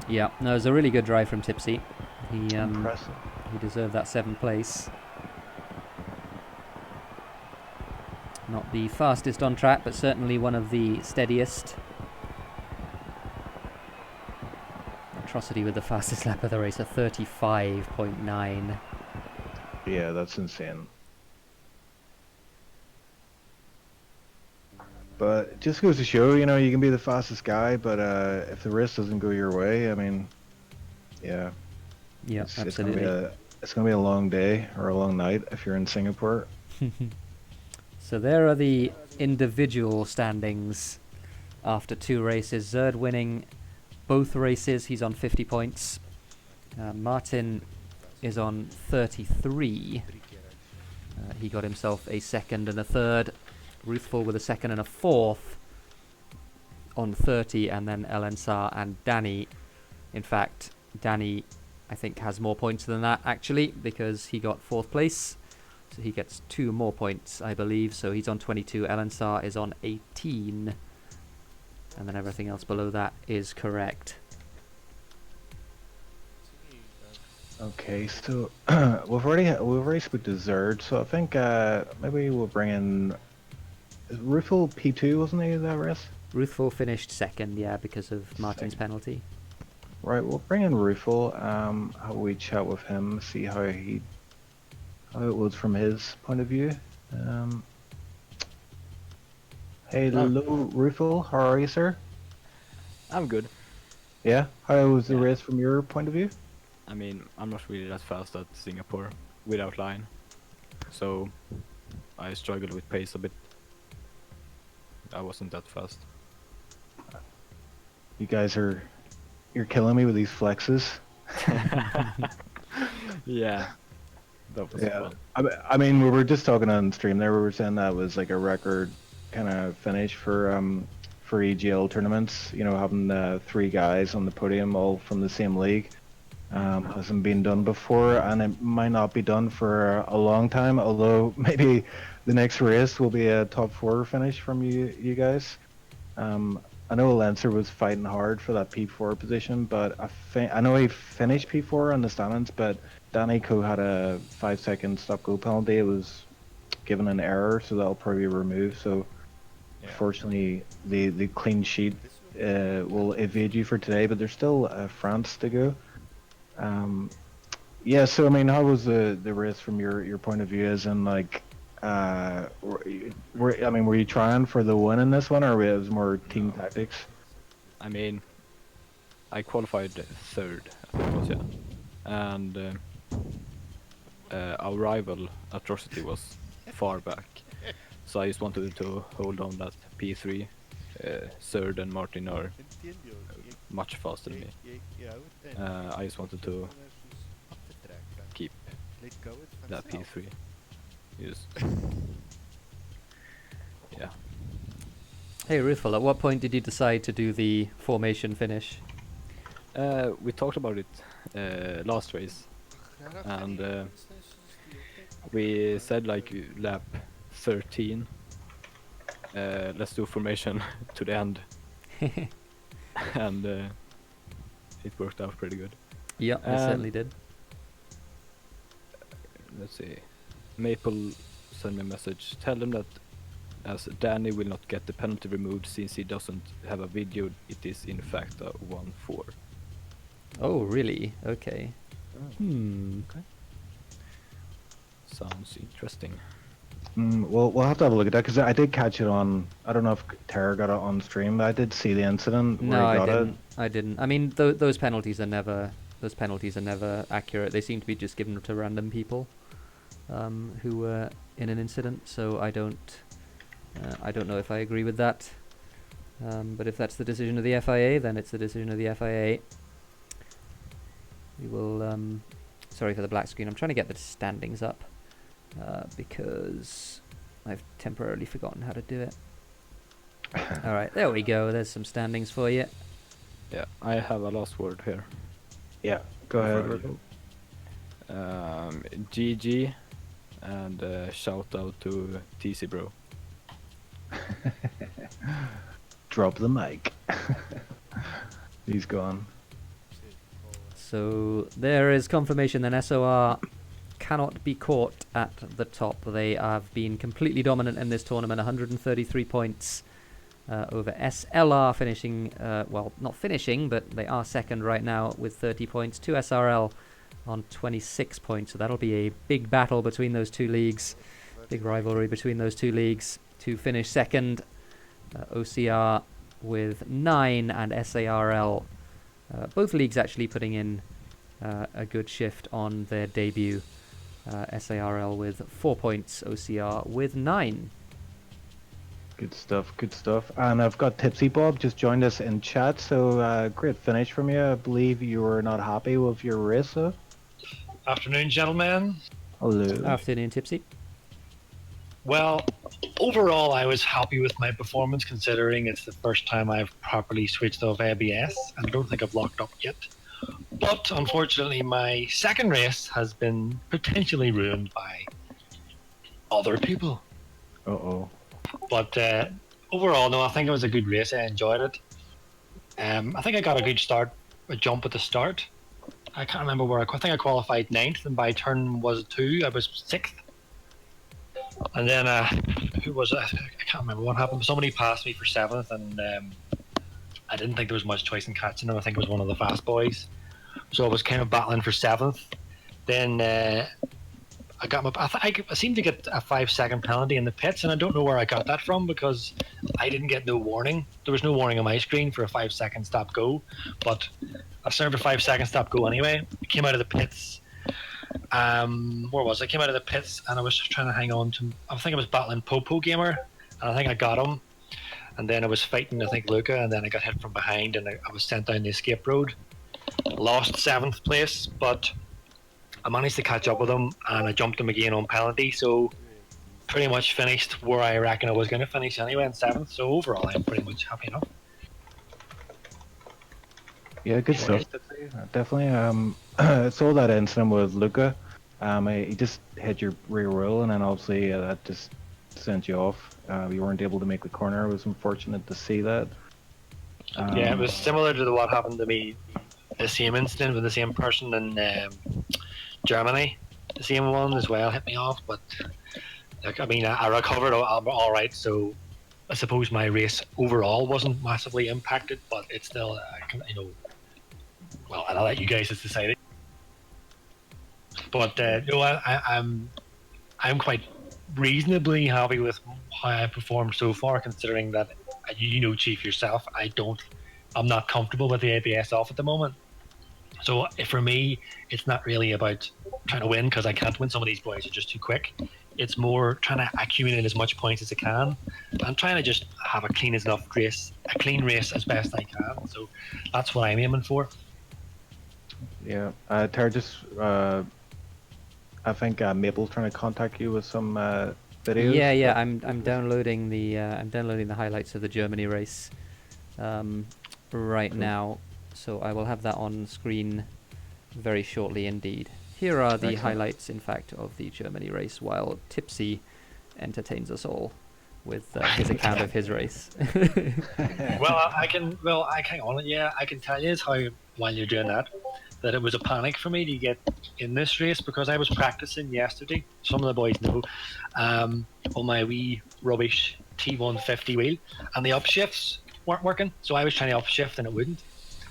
Yeah, no, it was a really good drive from Tipsy. Impressive. He deserved that 7th place. Not the fastest on track, but certainly one of the steadiest. Atrocity with the fastest lap of the race, a 35.9. Yeah, that's insane. But it just goes to show, you know, you can be the fastest guy, but if the race doesn't go your way, I mean, yeah. Yeah, absolutely. It's gonna be a long day or a long night if you're in Singapore. So there are the individual standings after 2 races. Zerd winning both races, he's on 50 points. Martin is on 33. He got himself a 2nd and a 3rd. Ruthful with a 2nd and a 4th on 30, and then Elensar and Danny. In fact, Danny, I think, has more points than that, actually, because he got 4th place. So he gets 2 more points, I believe. So he's on 22. Elensar is on 18. And then everything else below that is correct. Okay, so we've already spoke to Zerd, so I think maybe we'll bring in Ruthful P2, wasn't he, that race? Ruthful finished 2nd, yeah, because of Martin's penalty. Right, we'll bring in Ruthful. How we chat with him, see how it was from his point of view. Hey, hello, Ruthful. How are you, sir? I'm good. Yeah. How was the race from your point of view? I mean, I'm not really that fast at Singapore without line, so I struggled with pace a bit. I wasn't that fast. You guys you're killing me with these flexes. Yeah, that was fun. I mean, we were just talking on stream there. We were saying that was like a record kind of finish for EGL tournaments. You know, having 3 guys on the podium all from the same league. Hasn't been done before, and it might not be done for a long time. Although maybe the next race will be a top 4 finish from you guys. I know Lancer was fighting hard for that P4 position, but I know he finished P4 on the standings, but Danny Co had a 5-second stop-go penalty. It was given an error, so that'll probably be removed. So, unfortunately, the clean sheet will evade you for today, but there's still France to go. Yeah, so I mean, how was the race from your point of view? As in, like, were you trying for the win in this one, or it was more team tactics? I mean, I qualified third, I think it was, yeah. And our rival, Atrocity, was far back. So I just wanted to hold on that P3. Third and Martin are much faster than me. I just wanted to keep that P3. Yes. Yeah. Hey Ruthful, at what point did you decide to do the formation finish? We talked about it last race, and we said like lap 13. Let's do formation to the end, and it worked out pretty good. Yeah, it certainly did. Let's see. Maple sent me a message. Tell them that as Danny will not get the penalty removed since he doesn't have a video, it is in fact a 1-4. Oh, really? Okay. Okay. Sounds interesting. Well, we'll have to have a look at that, because I did catch it on. I don't know if Tara got it on stream, but I did see the incident where No, he got I didn't. it. I didn't. I mean, those penalties are never accurate. They seem to be just given to random people who were in an incident. So I don't know if I agree with that. But if that's the decision of the FIA, then it's the decision of the FIA. We will. Sorry for the black screen. I'm trying to get the standings up because I've temporarily forgotten how to do it. All right, there we go. There's some standings for you. Yeah, I have a last word here. Yeah, go ahead. Virgil. GG, and shout out to TC Bro. Drop the mic. He's gone. So there is confirmation that SOR cannot be caught at the top. They have been completely dominant in this tournament, 133 points over SLR finishing, well, not finishing, but they are second right now with 30 points to SRL on 26 points. So that'll be a big battle between those two leagues, big rivalry between those two leagues to finish second. OCR with 9 and SARL, both leagues actually putting in a good shift on their debut. SARL with 4 points, OCR with 9. Good stuff, good stuff. And I've got TipsyBob just joined us in chat, so great finish from you. I believe you were not happy with your race, though. Afternoon, gentlemen. Hello. Afternoon, Tipsy. Well, overall, I was happy with my performance, considering it's the first time I've properly switched off ABS, and I don't think I've locked up yet. But unfortunately, my second race has been potentially ruined by other people. Uh-oh. But overall, no, I think it was a good race. I enjoyed it. I think I got a good start, a jump at the start. I can't remember where I think I qualified 9th, and by turn was 2, I was 6th. And then, who was it? I can't remember what happened. Somebody passed me for 7th, and I didn't think there was much choice in catching him. I think it was one of the fast boys. So I was kind of battling for 7th. Then I got I seemed to get a 5-second penalty in the pits, and I don't know where I got that from, because I didn't get no warning. There was no warning on my screen for a 5-second stop go, but I served a 5-second stop go anyway. I came out of the pits. Where was I? I came out of the pits, and I was trying to hang on to. I think I was battling Popo Gamer, and I think I got him. And then I was fighting, I think, Luca, and then I got hit from behind, and I was sent down the escape road. Lost 7th place, but I managed to catch up with him, and I jumped him again on penalty, so pretty much finished where I reckon I was going to finish anyway, in 7th. So overall, I'm pretty much happy enough. Yeah, good stuff. Definitely. I saw that incident with Luca. He just hit your rear wheel, and then obviously that just sent you off. You weren't able to make the corner. It was unfortunate to see that. Yeah, it was similar to what happened to me. The same incident with the same person in Germany. The same one as well hit me off, but like I mean, I recovered all right. So I suppose my race overall wasn't massively impacted, but it's still, well, I'll let you guys decide it. But no, I'm quite reasonably happy with how I performed so far, considering that you know, Chief yourself, I'm not comfortable with the ABS off at the moment. So for me, it's not really about trying to win because I can't win. Some of these boys are just too quick. It's more trying to accumulate as much points as I can. I'm trying to just have a clean race as best I can. So that's what I'm aiming for. Yeah. Tara, just I think Maple's trying to contact you with some videos. Yeah. I'm downloading the highlights of the Germany race right now, so I will have that on screen very shortly indeed. Here are the Excellent. highlights, in fact, of the Germany race, while Tipsy entertains us all with his account of his race. I can on it. Yeah, I can tell you how while you're doing that it was a panic for me to get in this race because I was practicing yesterday. Some of the boys know on my wee rubbish T150 wheel, and the upshifts weren't working. So I was trying to upshift and it wouldn't.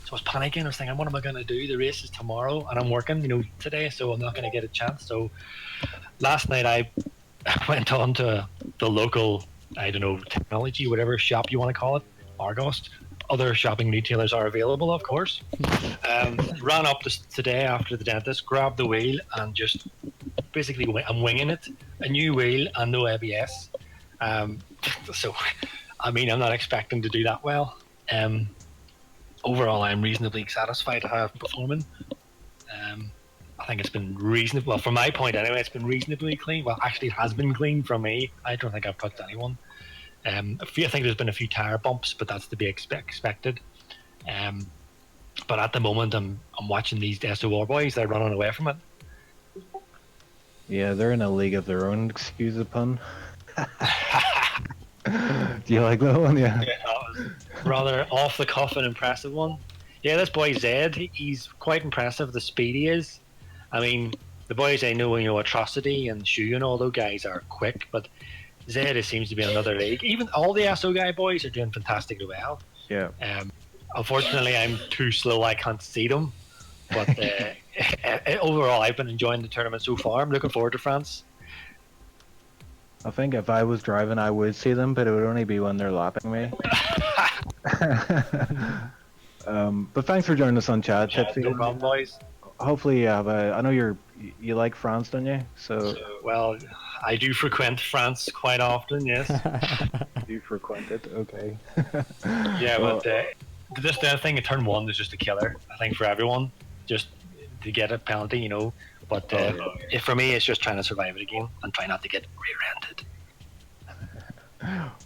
So I was panicking. I was thinking, what am I going to do? The race is tomorrow, and I'm working, today, so I'm not going to get a chance. So last night I went on to the local, I don't know, technology, whatever shop you want to call it, Argos. Other shopping retailers are available, of course. Ran up today after the dentist, grabbed the wheel, and just basically I'm winging it. A new wheel and no ABS. So, I mean, I'm not expecting to do that well. Overall, I'm reasonably satisfied how I'm performing. I think it's been reasonable. Well, from my point anyway, it's been reasonably clean. Well, actually, it has been clean from me. I don't think I've touched anyone. I think there's been a few tire bumps, but that's to be expected. But at the moment, I'm watching these SOR boys. They're running away from it. Yeah, they're in a league of their own. Excuse the pun. Do you like that one? Yeah. Yeah, that was rather off the cuff and impressive one. Yeah, this boy Zed, he's quite impressive. The speed he is. I mean, the boys I know, Atrocity and Shu and all those guys are quick, but Zed seems to be in another league. Even all the SO guy boys are doing fantastically well. Yeah. Unfortunately, I'm too slow. I can't see them. But overall, I've been enjoying the tournament so far. I'm looking forward to France. I think if I was driving, I would see them, but it would only be when they're lapping me. But thanks for joining us on chat, Tipsy. No problem, boys. Hopefully you have I know you like France, don't you? So well, I do frequent France quite often, yes. You frequent it, okay. Yeah, well, but the thing in turn one is just a killer, I think, for everyone, just to get a penalty, But for me, it's just trying to survive it again and try not to get rear-ended.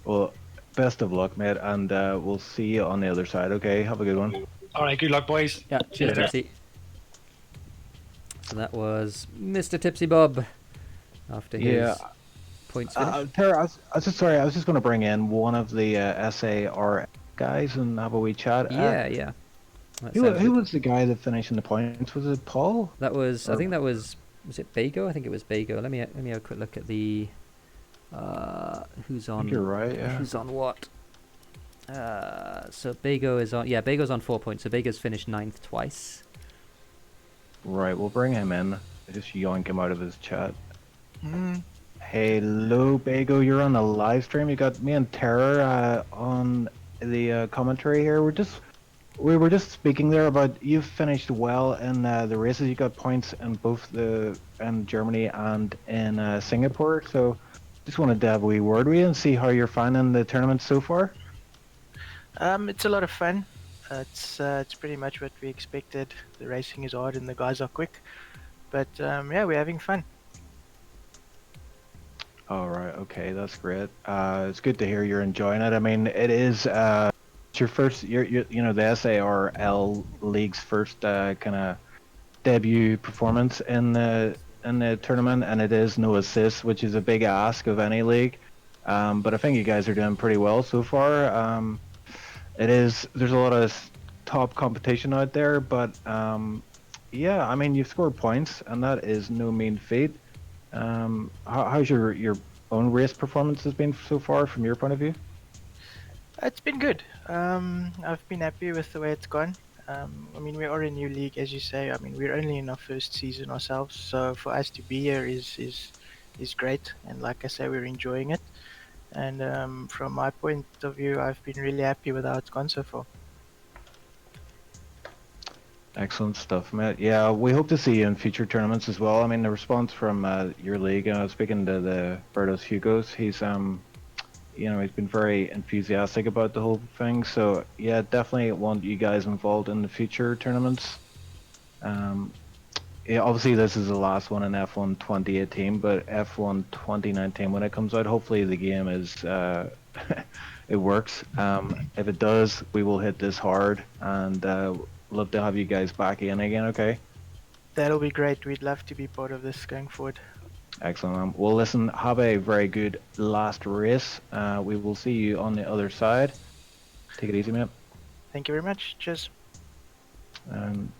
Well, best of luck, mate, and we'll see you on the other side, okay? Have a good one. All right, good luck, boys. Yeah, cheers, Tipsy. So that was Mr. TipsyBob after his points finish. Tara, I was just going to bring in one of the SAR guys and have a wee chat. Yeah. Who was the guy that finished in the points? Was it Paul? That was, I think that was it Bago? I think it was Bago. Let me have a quick look at the who's on. You're right. Yeah. Who's on what? So Bago is on. Yeah, Bago's on 4 points. So Bago's finished 9th twice. Right, we'll bring him in. Just yoink him out of his chat. Hello, Bago. You're on the live stream. You got me and Tara on the commentary here. We were just speaking there about you finished well in the races. You got points in both in Germany and in Singapore. So just wanted to have a wee word with you and see how you're finding the tournament so far. It's a lot of fun. It's pretty much what we expected. The racing is hard and the guys are quick, but yeah, we're having fun. All right, okay, that's great. It's good to hear you're enjoying it. I mean, it is It's your first, you know, the SARL League's first kind of debut performance in the tournament, and it is no assists, which is a big ask of any league. But I think you guys are doing pretty well so far. It is. There's a lot of top competition out there, but yeah, I mean, you've scored points, and that is no mean feat. How's your own race performance has been so far from your point of view? It's been good. I've been happy with the way it's gone. I mean, we are a new league, as you say. I mean, we're only in our first season ourselves, so for us to be here is great. And like I say, we're enjoying it. And from my point of view, I've been really happy with how it's gone so far. Excellent stuff, Matt. Yeah, we hope to see you in future tournaments as well. I mean, the response from your league, speaking to the Bertos Hugos, he's you know, he's been very enthusiastic about the whole thing. So yeah, definitely want you guys involved in the future tournaments. Um, yeah, obviously this is the last one in F1 2018, but F1 2019 when it comes out, hopefully the game is it works. If it does, we will hit this hard, and love to have you guys back in again. Okay. That'll be great. We'd love to be part of this going forward. Excellent. Well, listen, have a very good last race. We will see you on the other side. Take it easy, mate. Thank you very much. Cheers. I'm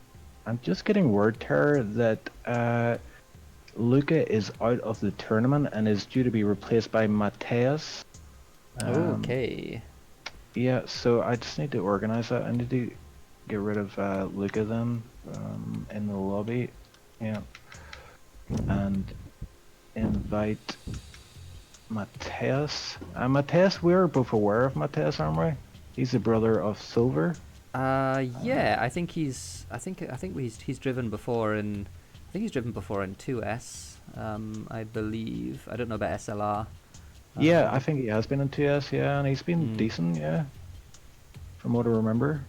just getting word, Tara, that Luca is out of the tournament and is due to be replaced by Mateus. Okay. Yeah, so I just need to organize that. I need to get rid of Luca then in the lobby. Yeah. And invite Mateus. Mateus, we're both aware of Mateus, aren't we? He's the brother of Silver. Yeah, I think he's driven before in 2S. I believe. I don't know about SLR. Yeah, I think he has been in 2S, yeah, and he's been decent, yeah. From what I remember.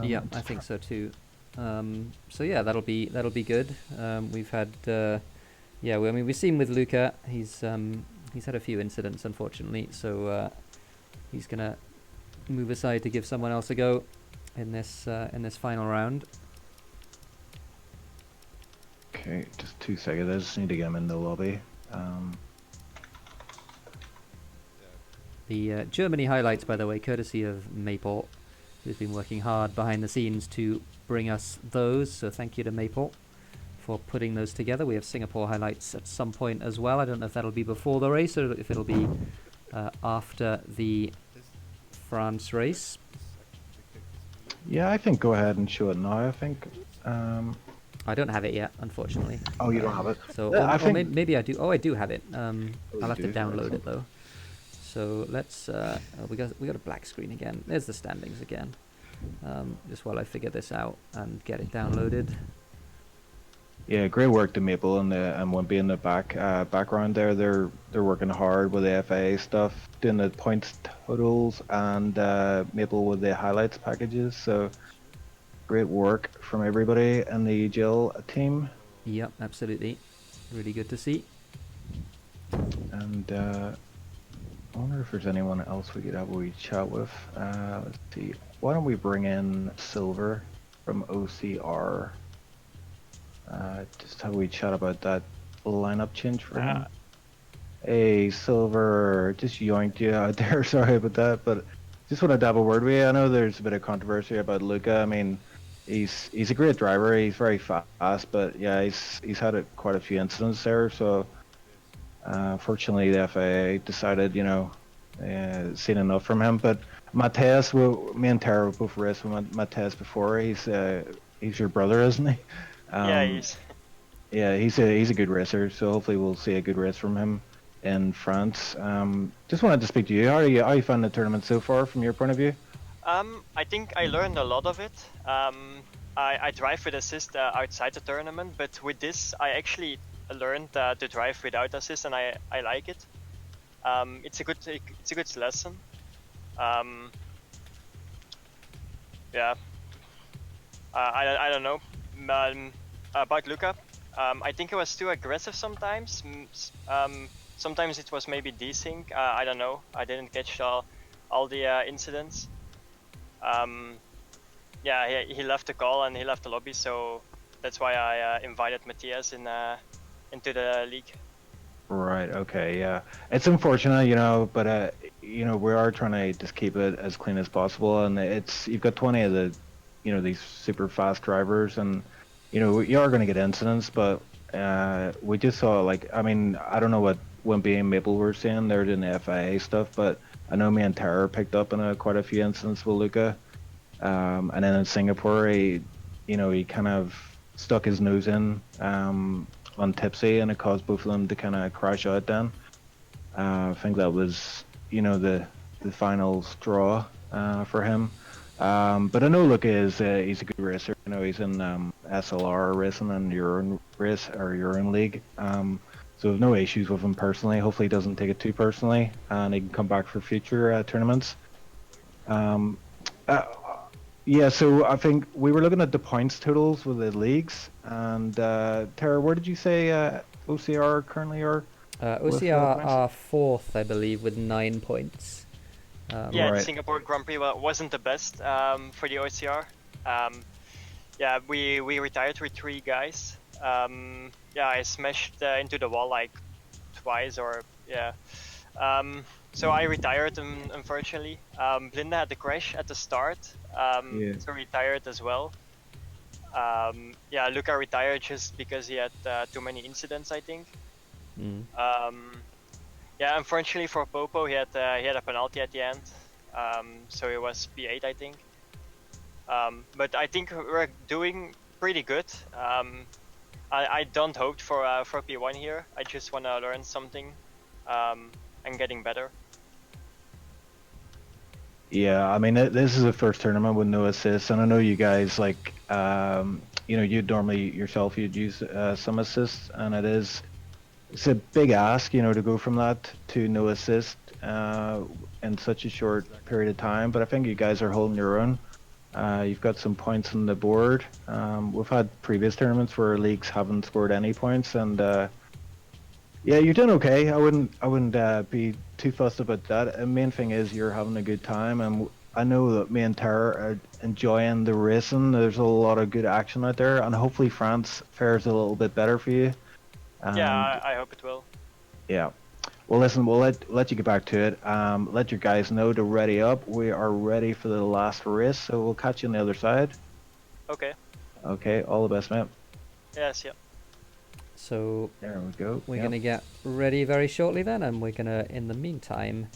Yeah, I think so too. So yeah, that'll be good. We've had yeah, I mean we've seen with Luca, he's had a few incidents unfortunately, so he's gonna move aside to give someone else a go in this final round. Okay, just 2 seconds. I just need to get him in the lobby. The Germany highlights, by the way, courtesy of Maple, who's been working hard behind the scenes to bring us those. So thank you to Maple for putting those together. We have Singapore highlights at some point as well. I don't know if that'll be before the race or if it'll be after the France race. Yeah, I think go ahead and show it now. I think. I don't have it yet, unfortunately. Oh, you don't have it. So Yeah, I think maybe I do. Oh, I do have it. I'll have to do? download it Excellent. though. So let's. We got a black screen again. There's the standings again. Just while I figure this out and get it downloaded. Yeah, great work to Maple and Wimpy in the background there. They're working hard with the FAA stuff, doing the points totals, and Maple with the highlights packages. So great work from everybody in the Jill team. Yep, absolutely. Really good to see. And I wonder if there's anyone else we could have a wee chat with. Let's see. Why don't we bring in Silver from OCR? Just have a wee chat about that lineup change for him. Hey, Silver, just yoinked you out there. Sorry about that, but just want to have a word with you. I know there's a bit of controversy about Luca. I mean, he's a great driver. He's very fast, but yeah, he's had quite a few incidents there. So, fortunately, the FAA decided, you know, seen enough from him. But Mateus, me and Tara both raced with Mateus before. He's your brother, isn't he? Yeah, he is. Yeah, he's a good racer. So hopefully we'll see a good race from him in France. Just wanted to speak to you. How you found the tournament so far from your point of view? I think I learned a lot of it. I drive with assist outside the tournament, but with this I actually learned to drive without assist, and I like it. It's a good lesson. Yeah. I don't know. About Luca, I think it was too aggressive sometimes. Sometimes it was maybe desync. I don't know. I didn't catch all the incidents. Yeah, he left the call and he left the lobby, so that's why I invited Matthias into the league. Right. Okay. Yeah. It's unfortunate, but we are trying to just keep it as clean as possible, and you've got 20 of the, these super fast drivers, and you are going to get incidents, but we just saw I mean, I don't know what Wimpy and Maple were saying. They're doing the FIA stuff, but I know me and Tara picked up in quite a few incidents with Luca, and then in Singapore, he kind of stuck his nose in. On Tipsy, and it caused both of them to kind of crash out then. I think that was, the final straw for him. But I know Luca he's a good racer. He's in SLR racing and Urine League. So no issues with him personally. Hopefully he doesn't take it too personally, and he can come back for future tournaments. Yeah, so I think we were looking at the points totals with the leagues, and Tara, where did you say OCR currently are? OCR points? are 4th, I believe, with 9 points. Yeah, Right. the Singapore Grand Prix wasn't the best for the OCR. Yeah, we retired with 3 guys. Yeah, I smashed into the wall like twice, or yeah. So I retired, unfortunately. Blinda had the crash at the start, Yeah. so retired as well. Yeah, Luca retired just because he had too many incidents, I think. Mm. Yeah, unfortunately for Popo, he had a penalty at the end, so it was P8, I think. But I think we're doing pretty good. I don't hope for P1 here. I just want to learn something and getting better. Yeah, I mean, this is the first tournament with no assists, and I know you guys you'd normally yourself you'd use some assists, and it's a big ask, to go from that to no assist in such a short period of time. But I think you guys are holding your own. You've got some points on the board. We've had previous tournaments where leagues haven't scored any points, and yeah, you're doing okay. I wouldn't be too fussed about that. The main thing is you're having a good time, and I know that me and Tara are enjoying the racing. There's a lot of good action out there, and hopefully France fares a little bit better for you. Yeah, I hope it will. Yeah. Well, listen, we'll let you get back to it. Let your guys know to ready up. We are ready for the last race, so we'll catch you on the other side. Okay. Okay, all the best, mate. Yes, yeah. So There we go. we're Yep. going to get ready very shortly then, and we're going to, in the meantime,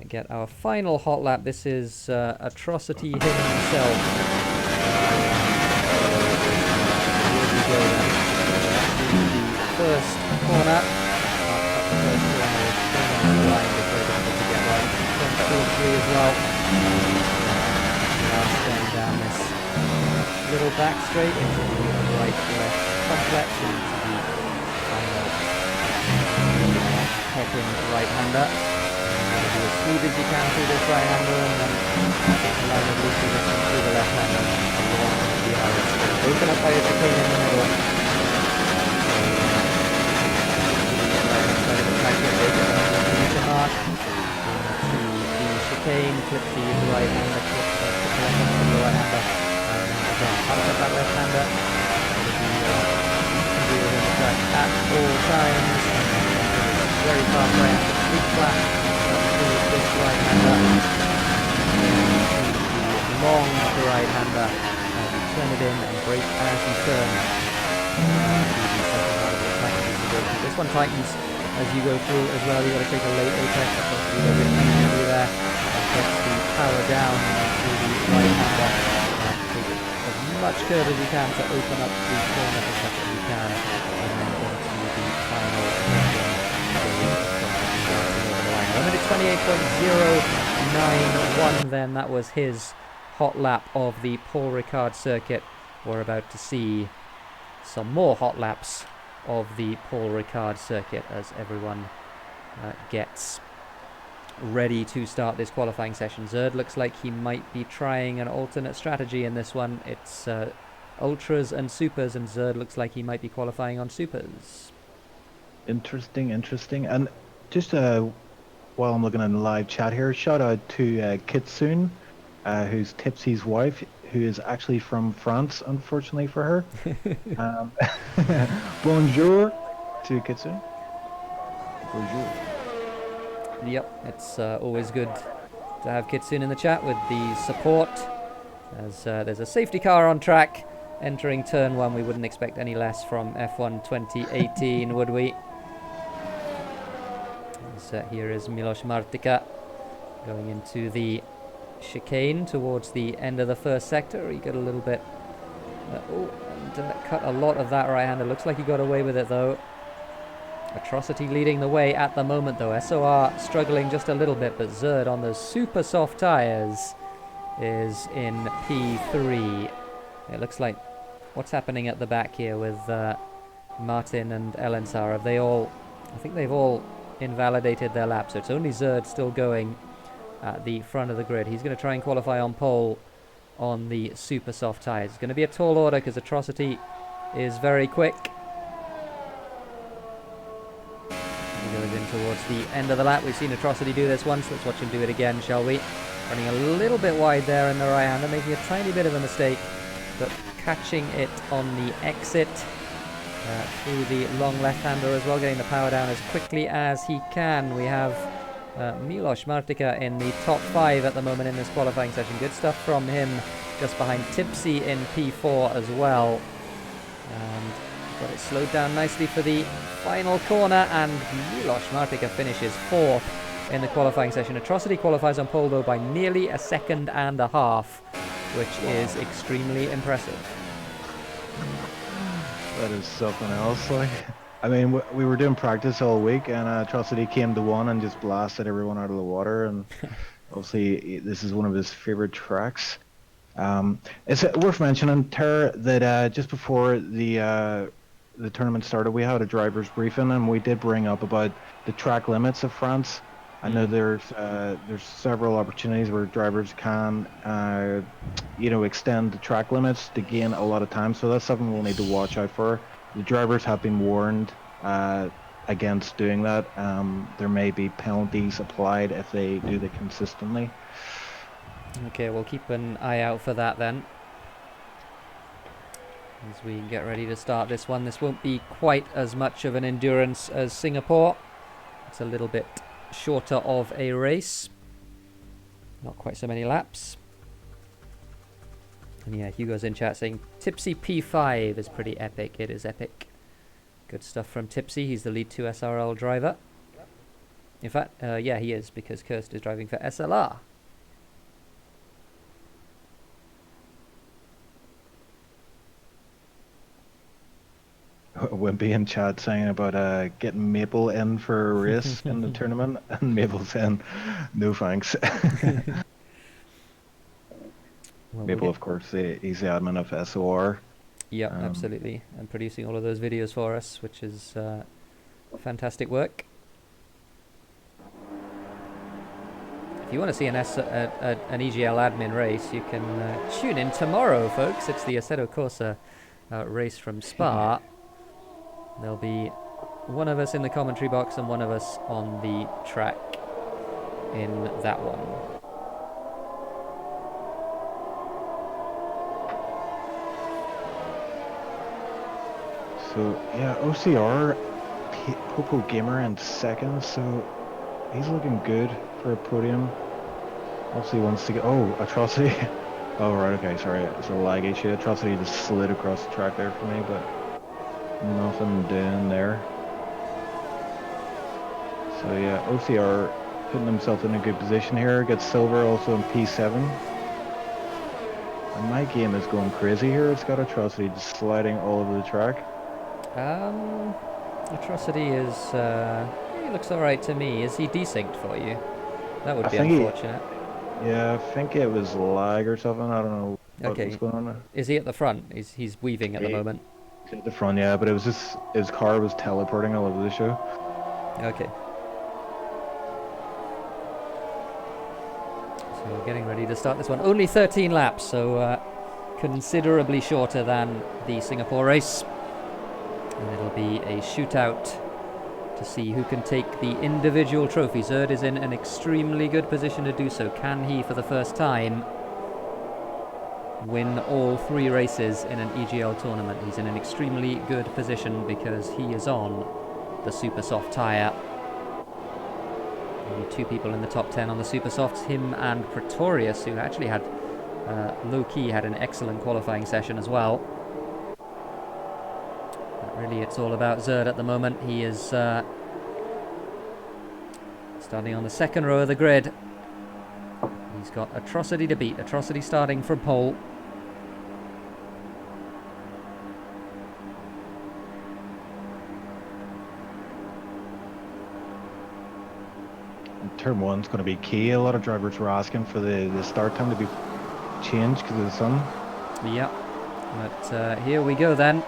get our final hot lap. This is Atrocity himself. Here we go then. The first corner. The first corner is turn on the line before it gets to get right. Turn 2 and 3 as well. Now staying down this little back straight into the right-left complex into the final heading right-hander. You're going to be as smooth as you can through this right-hander, and then line of loose position through the left-hander and along the Irish straight. Broken up by a chicane in the middle. Right-hand side of the track here, broken up to the mark. To the chicane, clip the right-hander, clip the left onto the right-hander. And then again, punch up that left-hander. Be within the track at all times. Very fast right-hander, big flash through this right-hander. Long to right-hander. Turn it in and brake as you turn. This one tightens as you go through as well. You've got to take a late apex. That's what you do there. Get the power down through the right-hander. Take as much curve as you can to open up the corner as much as you can, and then into the final over the line. 28.091 then. That was his hot lap of the Paul Ricard circuit. We're about to see some more hot laps of the Paul Ricard circuit as everyone gets ready to start this qualifying session. Zerd looks like he might be trying an alternate strategy in this one. It's ultras and supers, and Zerd looks like he might be qualifying on supers. Interesting. And just while I'm looking in the live chat here, shout out to Kitsune. who's Tipsy's wife, who is actually from France, unfortunately for her. Bonjour to Kitsune. Bonjour. Yep, it's always good to have Kitsune in the chat with the support. As there's a safety car on track entering turn 1. We wouldn't expect any less from F1 2018, would we? Here is Milos Martika going into the chicane towards the end of the first sector. He got a little bit... cut a lot of that right-hander. Looks like he got away with it, though. Atrocity leading the way at the moment, though. SOR struggling just a little bit, but Zerd on those super soft tyres is in P3. It looks like what's happening at the back here with Martin and Elensar. Have they all... I think they've all invalidated their lap, so it's only Zerd still going at the front of the grid. He's going to try and qualify on pole on the super soft tyres. It's going to be a tall order because Atrocity is very quick. He goes in towards the end of the lap. We've seen Atrocity do this once. Let's watch him do it again, shall we? Running a little bit wide there in the right-hander, making a tiny bit of a mistake, but catching it on the exit through the long left-hander as well, getting the power down as quickly as he can. We have Milos Martika in the top 5 at the moment in this qualifying session. Good stuff from him, just behind Tipsy in P4 as well. And got it slowed down nicely for the final corner, and Milos Martika finishes 4th in the qualifying session. Atrocity qualifies on pole though by nearly a second and a half, which is extremely impressive. That is something else. Like, I mean, we were doing practice all week, and Atrocity came to one and just blasted everyone out of the water. And obviously, this is one of his favorite tracks. It's worth mentioning, Tara, that just before the tournament started, we had a driver's briefing, and we did bring up about the track limits of France. I know there's several opportunities where drivers can, extend the track limits to gain a lot of time. So that's something we'll need to watch out for. The drivers have been warned against doing that. There may be penalties applied if they do that consistently. Okay, we'll keep an eye out for that then, as we get ready to start this one. This won't be quite as much of an endurance as Singapore. It's a little bit shorter of a race, not quite so many laps. And yeah, Hugo's in chat saying Tipsy P5 is pretty epic. It is epic. Good stuff from Tipsy. He's the lead 2 SRL driver. In fact, yeah, he is, because Kirst is driving for SLR. Wimpy in chat saying about getting Maple in for a race in the tournament, and Maple saying no thanks. Well, Maple, of course, he's the admin of SOR. Yeah, absolutely, and producing all of those videos for us, which is fantastic work. If you want to see an EGL admin race, you can tune in tomorrow, folks. It's the Assetto Corsa race from Spa. There'll be one of us in the commentary box and one of us on the track in that one. So yeah, OCR, Popo Gamer in second, so he's looking good for a podium. Obviously wants to get, Atrocity. Oh right, okay, sorry, it's a lag issue. Atrocity just slid across the track there for me, but nothing doing there. So yeah, OCR putting himself in a good position here. Gets silver also in P7. And my game is going crazy here. It's got Atrocity just sliding all over the track. Atrocity is, he looks alright to me. Is he desynced for you? That would be unfortunate. Yeah, I think it was lag or something. I don't know what was going on there. Is he at the front? He's weaving at the moment? He's at the front, yeah, but it was just, his car was teleporting all over the show. Okay. So we're getting ready to start this one. Only 13 laps, so considerably shorter than the Singapore race. And it'll be a shootout to see who can take the individual trophy. Zerd is in an extremely good position to do so. Can he, for the first time, win all 3 races in an EGL tournament. He's in an extremely good position because he is on the super soft tyre. Only 2 people in the top 10 on the super softs, him and Pretorius, who actually had low-key had an excellent qualifying session as well. But really it's all about Zerd at the moment. He is starting on the second row of the grid. He's got Atrocity to beat. Atrocity starting from pole. Turn 1's going to be key. A lot of drivers were asking for the start time to be changed because of the sun. Yeah, but here we go then.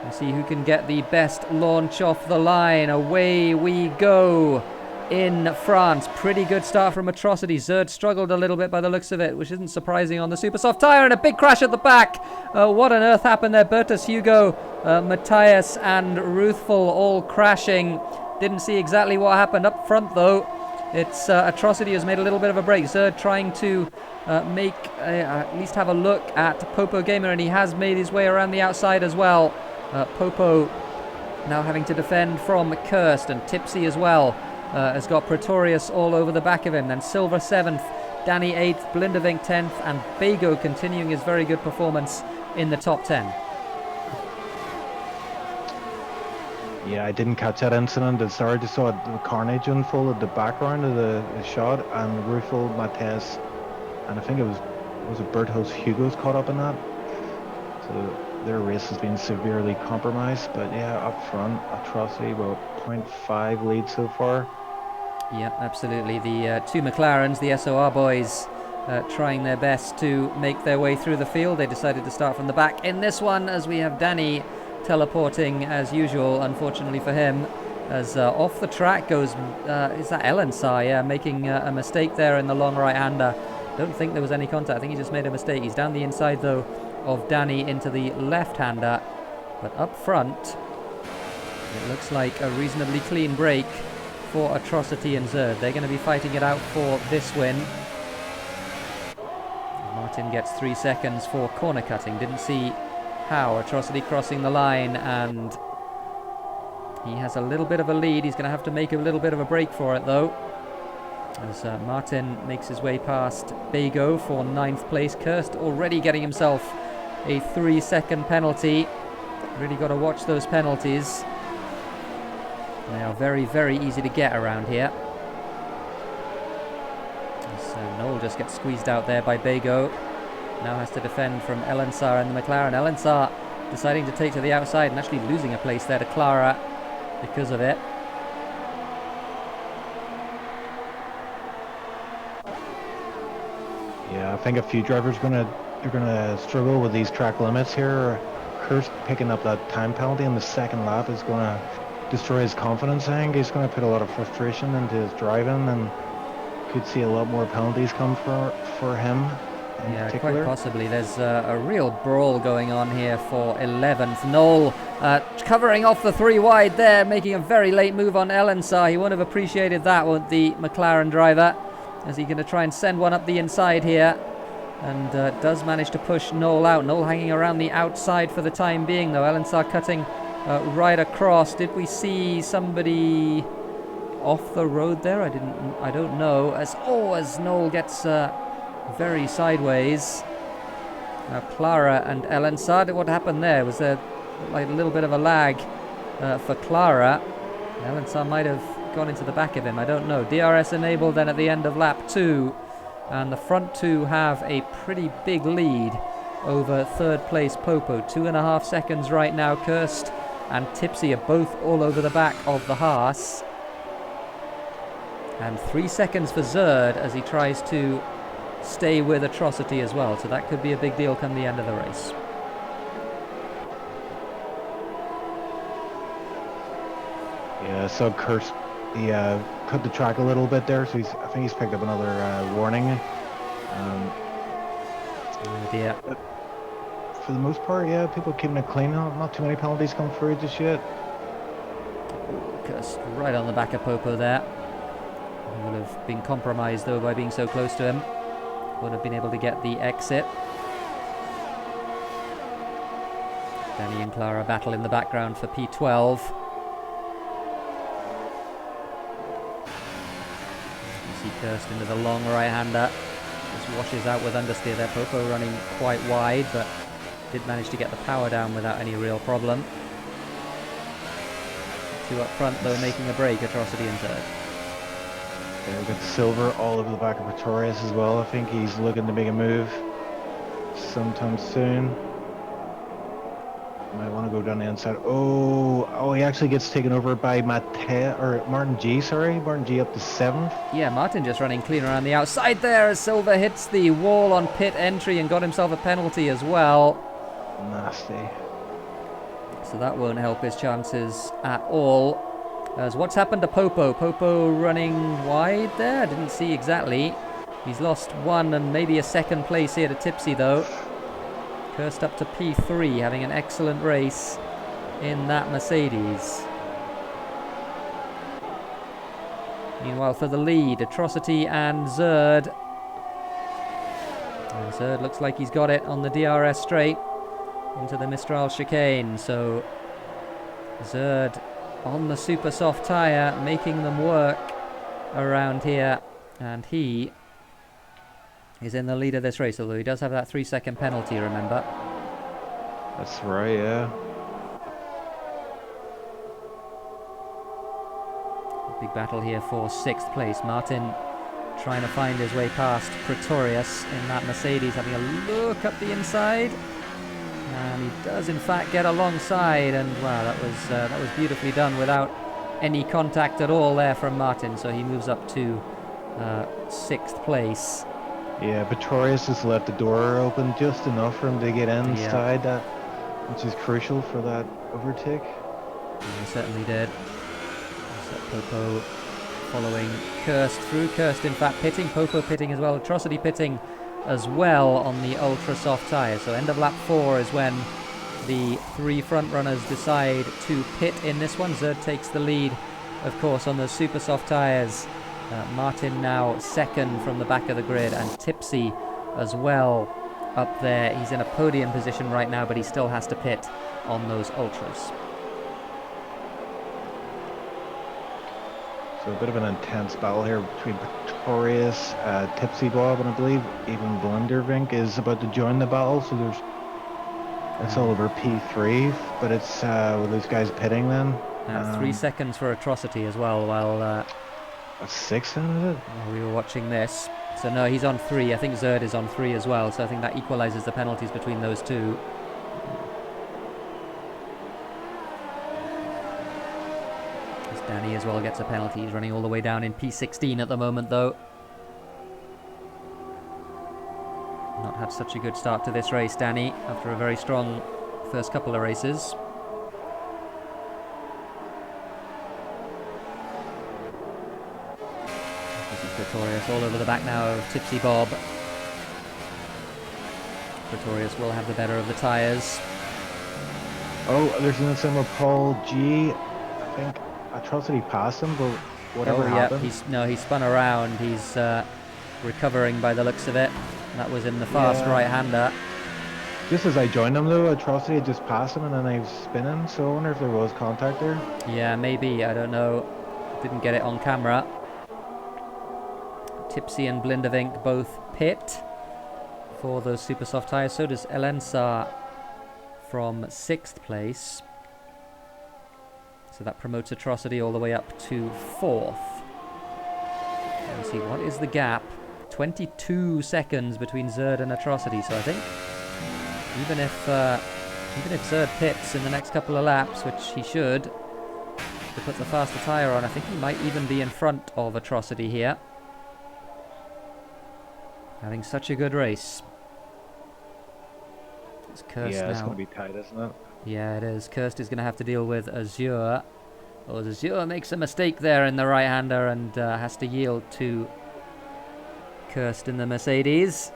We'll see who can get the best launch off the line. Away we go in France. Pretty good start from Atrocity. Zerd struggled a little bit by the looks of it, which isn't surprising on the super soft tyre, and a big crash at the back. What on earth happened there? Bertus, Hugo, Matthias and Ruthful all crashing. Didn't see exactly what happened up front though. It's Atrocity has made a little bit of a break. Zerd trying to at least have a look at Popo Gamer, and he has made his way around the outside as well. Popo now having to defend from Kirst, and Tipsy as well has got Pretorius all over the back of him. Then Silver 7th, Danny 8th, Blindevink 10th, and Bago continuing his very good performance in the top 10. Yeah, I didn't catch that incident. I started to saw the carnage unfold at the background of the shot, and Rufel, Matthias, and I think it was it Bertos Hugo's caught up in that. So their race has been severely compromised. But yeah, up front, Atrocity, well, 0.5 lead so far. Yeah, absolutely. The 2 McLarens, the SOR boys, trying their best to make their way through the field. They decided to start from the back in this one, as we have Danny teleporting as usual, unfortunately for him, as off the track goes, is that Elensar? Yeah, making a mistake there in the long right-hander. Don't think there was any contact. I think he just made a mistake. He's down the inside though of Danny into the left-hander, but up front it looks like a reasonably clean break for Atrocity and Zerd. They're going to be fighting it out for this win. Martin gets 3 seconds for corner cutting. Didn't see how. Atrocity crossing the line, and he has a little bit of a lead. He's going to have to make a little bit of a break for it though, as Martin makes his way past Bago for 9th place. Kirst already getting himself a 3-second penalty. Really got to watch those penalties. They are very, very easy to get around here. So Noel just gets squeezed out there by Bago. Now has to defend from Elensar and the McLaren. Elensar deciding to take to the outside and actually losing a place there to Clara because of it. Yeah, I think a few drivers are gonna struggle with these track limits here. Kirst picking up that time penalty in the second lap is gonna destroy his confidence. I think he's gonna put a lot of frustration into his driving, and could see a lot more penalties come for him. Yeah, quite possibly. There's a real brawl going on here for 11th. Noel covering off the 3 wide there, making a very late move on Elensar. He won't have appreciated that, won't the McLaren driver, as he's going to try and send one up the inside here, and does manage to push Noel out. Noel hanging around the outside for the time being though. Elensar cutting right across. Did we see somebody off the road there? I don't know. As Noel gets very sideways. Now Clara and Elensar. What happened there? Was there like a little bit of a lag for Clara? Elensar might have gone into the back of him. I don't know. DRS enabled then at the end of lap 2, and the front 2 have a pretty big lead over 3rd place Popo. 2.5 seconds right now. Kirst and Tipsy are both all over the back of the Haas, and 3 seconds for Zerd as he tries to stay with Atrocity as well, so that could be a big deal come the end of the race. Yeah, so Kirst, he cut the track a little bit there, so I think he's picked up another warning. Yeah. For the most part, yeah, people keeping it clean. Not too many penalties come through just yet. Kirst right on the back of Popo there. He would have been compromised though by being so close to him. Would have been able to get the exit. Danny and Clara battle in the background for P12. You see Kirst into the long right-hander. Just washes out with understeer there. Popo running quite wide, but did manage to get the power down without any real problem. Two up front, though, making a break, Atrocity and third. Yeah, we've got Silver all over the back of Pretorius as well. I think he's looking to make a move sometime soon. Might want to go down the inside. Oh, he actually gets taken over by Martin G, sorry. Martin G up to 7th. Yeah, Martin just running clean around the outside there as Silver hits the wall on pit entry and got himself a penalty as well. Nasty. So that won't help his chances at all. As what's happened to Popo? Popo running wide there? I didn't see exactly. He's lost 1 and maybe a second place here to Tipsy though. Kirst up to P3, having an excellent race in that Mercedes. Meanwhile, for the lead, Atrocity and Zerd. And Zerd looks like he's got it on the DRS straight into the Mistral chicane. So Zerd on the super soft tyre, making them work around here. And he is in the lead of this race, although he does have that 3-second penalty, remember. That's right, yeah. Big battle here for 6th place. Martin trying to find his way past Pretorius in that Mercedes, having a look up the inside. And he does in fact get alongside, and wow, that was beautifully done without any contact at all there from Martin. So he moves up to 6th place. Yeah, Pretorius just left the door open just enough for him to get inside, which is crucial for that overtake. Yeah, he certainly did. So Popo following Kirst through. Kirst, in fact, pitting. Popo pitting as well. Atrocity pitting as well on the ultra soft tyre. So end of lap 4 is when the 3 front runners decide to pit in this one. Zerd takes the lead, of course, on those super soft tyres. Martin now 2nd from the back of the grid, and Tipsy as well up there. He's in a podium position right now, but he still has to pit on those ultras. So a bit of an intense battle here between Pretorius, TipsyBob, and I believe even Blundervink is about to join the battle. So it's all over P3, but it's with those guys pitting then. 3 seconds for Atrocity as well, while... 6 then, is it? we were watching this. So no, he's on 3. I think Zerd is on 3 as well, so I think that equalises the penalties between those two. As Danny as well gets a penalty. He's running all the way down in P16 at the moment, though. Not had such a good start to this race, Danny, after a very strong first couple of races. Pretorius all over the back now of TipsyBob. Pretorius will have the better of the tyres. Oh, there's an incident with Paul G. I think Atrocity passed him, but whatever happened. He spun around. He's recovering by the looks of it. That was in the fast right-hander. Just as I joined him though, Atrocity had just passed him and then I was spinning, so I wonder if there was contact there. Yeah, maybe, I don't know. Didn't get it on camera. Tipsy and Blindevink both pit for those super soft tyres. So does Elensar from 6th place. So that promotes Atrocity all the way up to 4th. Let's see, what is the gap? 22 seconds between Zerd and Atrocity. So I think even if Zerd pits in the next couple of laps, which he should, to put the faster tyre on, I think he might even be in front of Atrocity here. Having such a good race. It's Kirst now. It's going to be tight, isn't it? Yeah, it is. Kirst is going to have to deal with Azure. Oh, Azure makes a mistake there in the right-hander and has to yield to Kirst in the Mercedes.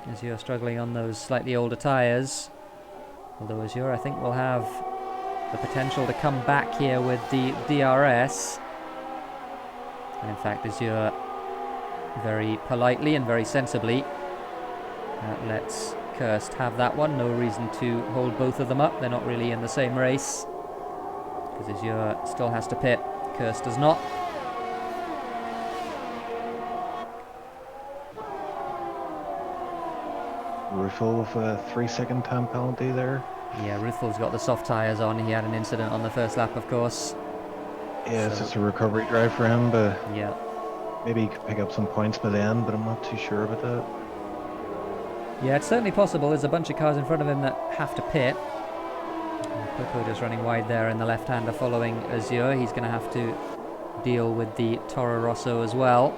Azure struggling on those slightly older tyres. Although Azure, I think, will have the potential to come back here with the DRS. And in fact, Azure very politely and very sensibly lets Kirst have that one. No reason to hold both of them up. They're not really in the same race. Because Azure still has to pit. Kirst does not. Ruffle with a 3-second time penalty there. Yeah, Ruthel's got the soft tyres on. He had an incident on the first lap, of course. Yeah, it's So- just a recovery drive for him, but Yeah. maybe he could pick up some points by the end, but I'm not too sure about that. Yeah, it's certainly possible. There's a bunch of cars in front of him that have to pit. Popo just running wide there, and the left-hander following Azure. He's going to have to deal with the Toro Rosso as well.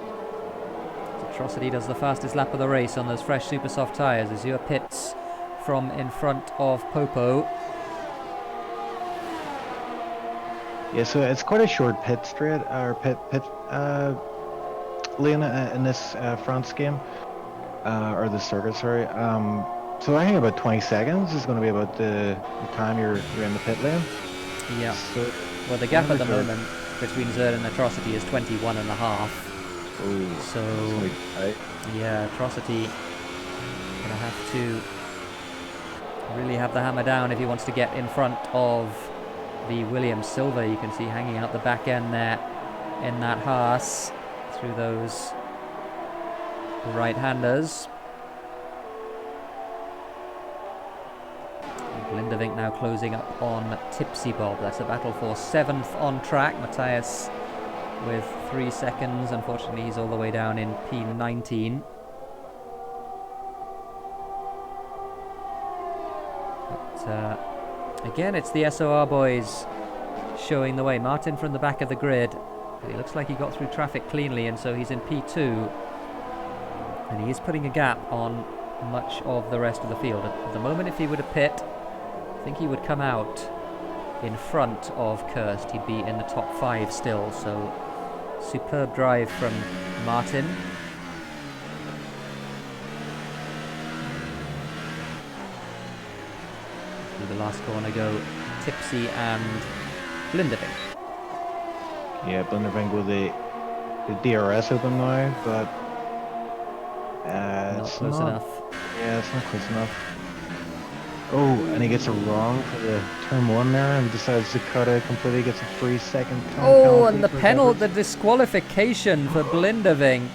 Atrocity does the fastest lap of the race on those fresh super soft tyres. Azure pits from in front of Popo. Yeah, so it's quite a short pit straight, or pit lane in this France game, or the circuit, sorry. So I think about 20 seconds is going to be about the time you're in the pit lane. Yeah. So, Well, the gap at the Zerd. moment between Zerd and Atrocity is 21 and a half. Ooh, So, it's gonna be tight. yeah, Atrocity going to have to really have the hammer down if he wants to get in front of the Williams Silver. You can see hanging out the back end there in that Haas through those right-handers. Lindevink now closing up on TipsyBob. That's a battle for 7th on track. Matthias with 3 seconds. Unfortunately, he's all the way down in P19. But again, it's the SOR boys showing the way. Martin from the back of the grid. But he looks like he got through traffic cleanly, and so he's in P2. And he is putting a gap on much of the rest of the field. At the moment, if he were to pit, I think he would come out in front of Kirst. He'd be in the top 5 still, so superb drive from Martin. Through the last corner go Tipsy and Blindevink. Yeah, Blinderbank with the DRS open now, but Not it's close not, enough. Yeah, it's not close enough. Oh, and he gets it wrong for the turn 1 there and decides to cut it completely, gets a 3-second time Oh, penalty and the for penalty, the Edwards. disqualification for Blindevink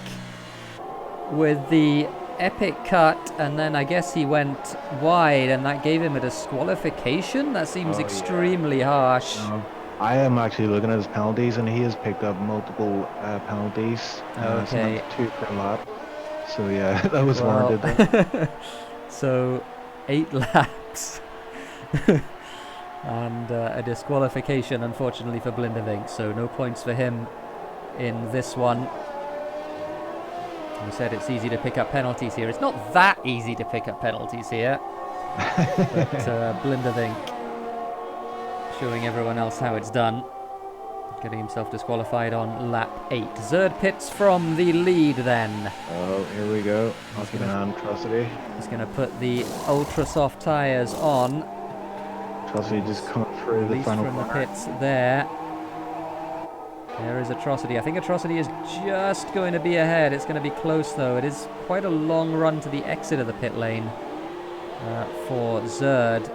with the epic cut, and then I guess he went wide, and that gave him a disqualification. That seems Oh, yeah. extremely harsh. I am actually looking at his penalties, and he has picked up multiple penalties. Okay. 2 per lap. So yeah, that was Well, warranted there. So 8 laps and a disqualification, unfortunately, for Blindevink. So no points for him in this one. We said it's easy to pick up penalties here. It's not that easy to pick up penalties here. But Blindevink showing everyone else how it's done. Getting himself disqualified on lap 8. Zerd pits from the lead then. Oh, here we go. Lucky man, Atrocity. He's going to put the ultra soft tyres on. Atrocity just coming through the Released final from the corner. pits there. There is Atrocity. I think Atrocity is just going to be ahead. It's going to be close though. It is quite a long run to the exit of the pit lane for Zerd.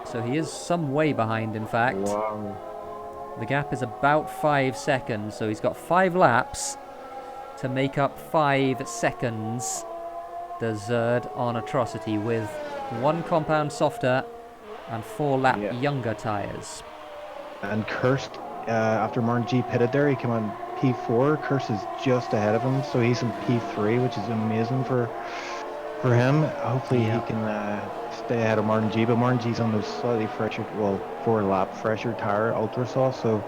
So he is some way behind, in fact. Wow. The gap is about 5 seconds, so he's got 5 laps to make up 5 seconds. Does Zerd on Atrocity with 1 compound softer and 4 lap younger tyres. And Kirst, after Martin G pitted there, he came on P4. Kirst is just ahead of him, so he's in P3, which is amazing for him. Hopefully he can stay ahead of Martin G, but Martin G's on the slightly fresher, well, 4 lap fresher tire, ultra soft, so...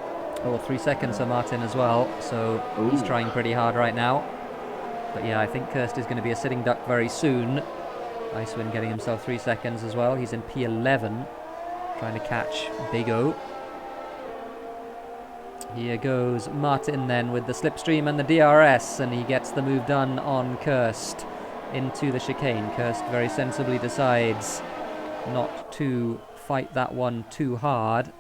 Oh, 3 seconds for Martin as well, so he's Ooh. trying pretty hard right now. But yeah, I think Kirst is going to be a sitting duck very soon. Icewind getting himself 3 seconds as well. He's in P11, trying to catch Big O. Here goes Martin then with the slipstream and the DRS, and he gets the move done on Kirst into the chicane. Kirst very sensibly decides not to fight that one too hard.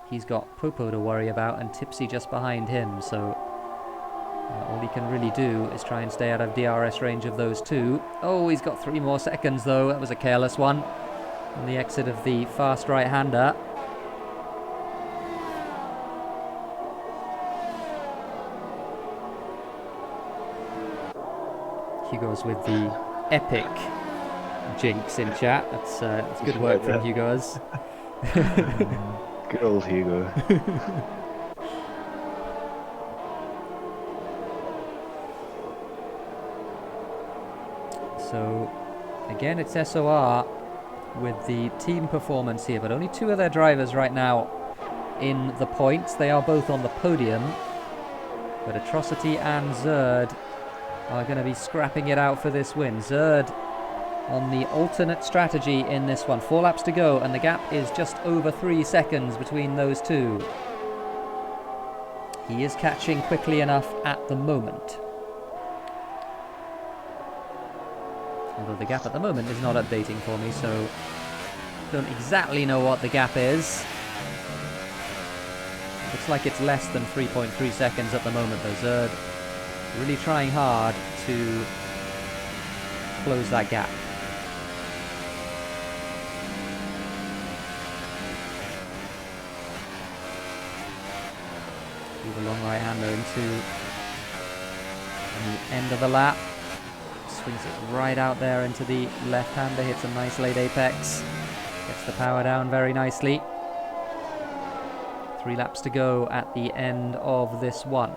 He's got Popo to worry about and Tipsy just behind him, so All he can really do is try and stay out of DRS range of those two. Oh, he's got 3 more seconds though. That was a careless one on the exit of the fast right-hander. Hugo's with the epic jinx in chat. That's good work from Hugo's. Good old Hugo. So, again, it's SOR with the team performance here, but only 2 of their drivers right now in the points. They are both on the podium, but Atrocity and Zerd are going to be scrapping it out for this win. Zerd on the alternate strategy in this one. 4 laps to go, and the gap is just over 3 seconds between those two. He is catching quickly enough at the moment. Although the gap at the moment is not updating for me, so don't exactly know what the gap is. Looks like it's less than 3.3 seconds at the moment though. Zerd really trying hard to close that gap. The long right-hander into the end of the lap. Swings it right out there into the left-hander, hits a nice late apex. Gets the power down very nicely. 3 laps to go at the end of this one.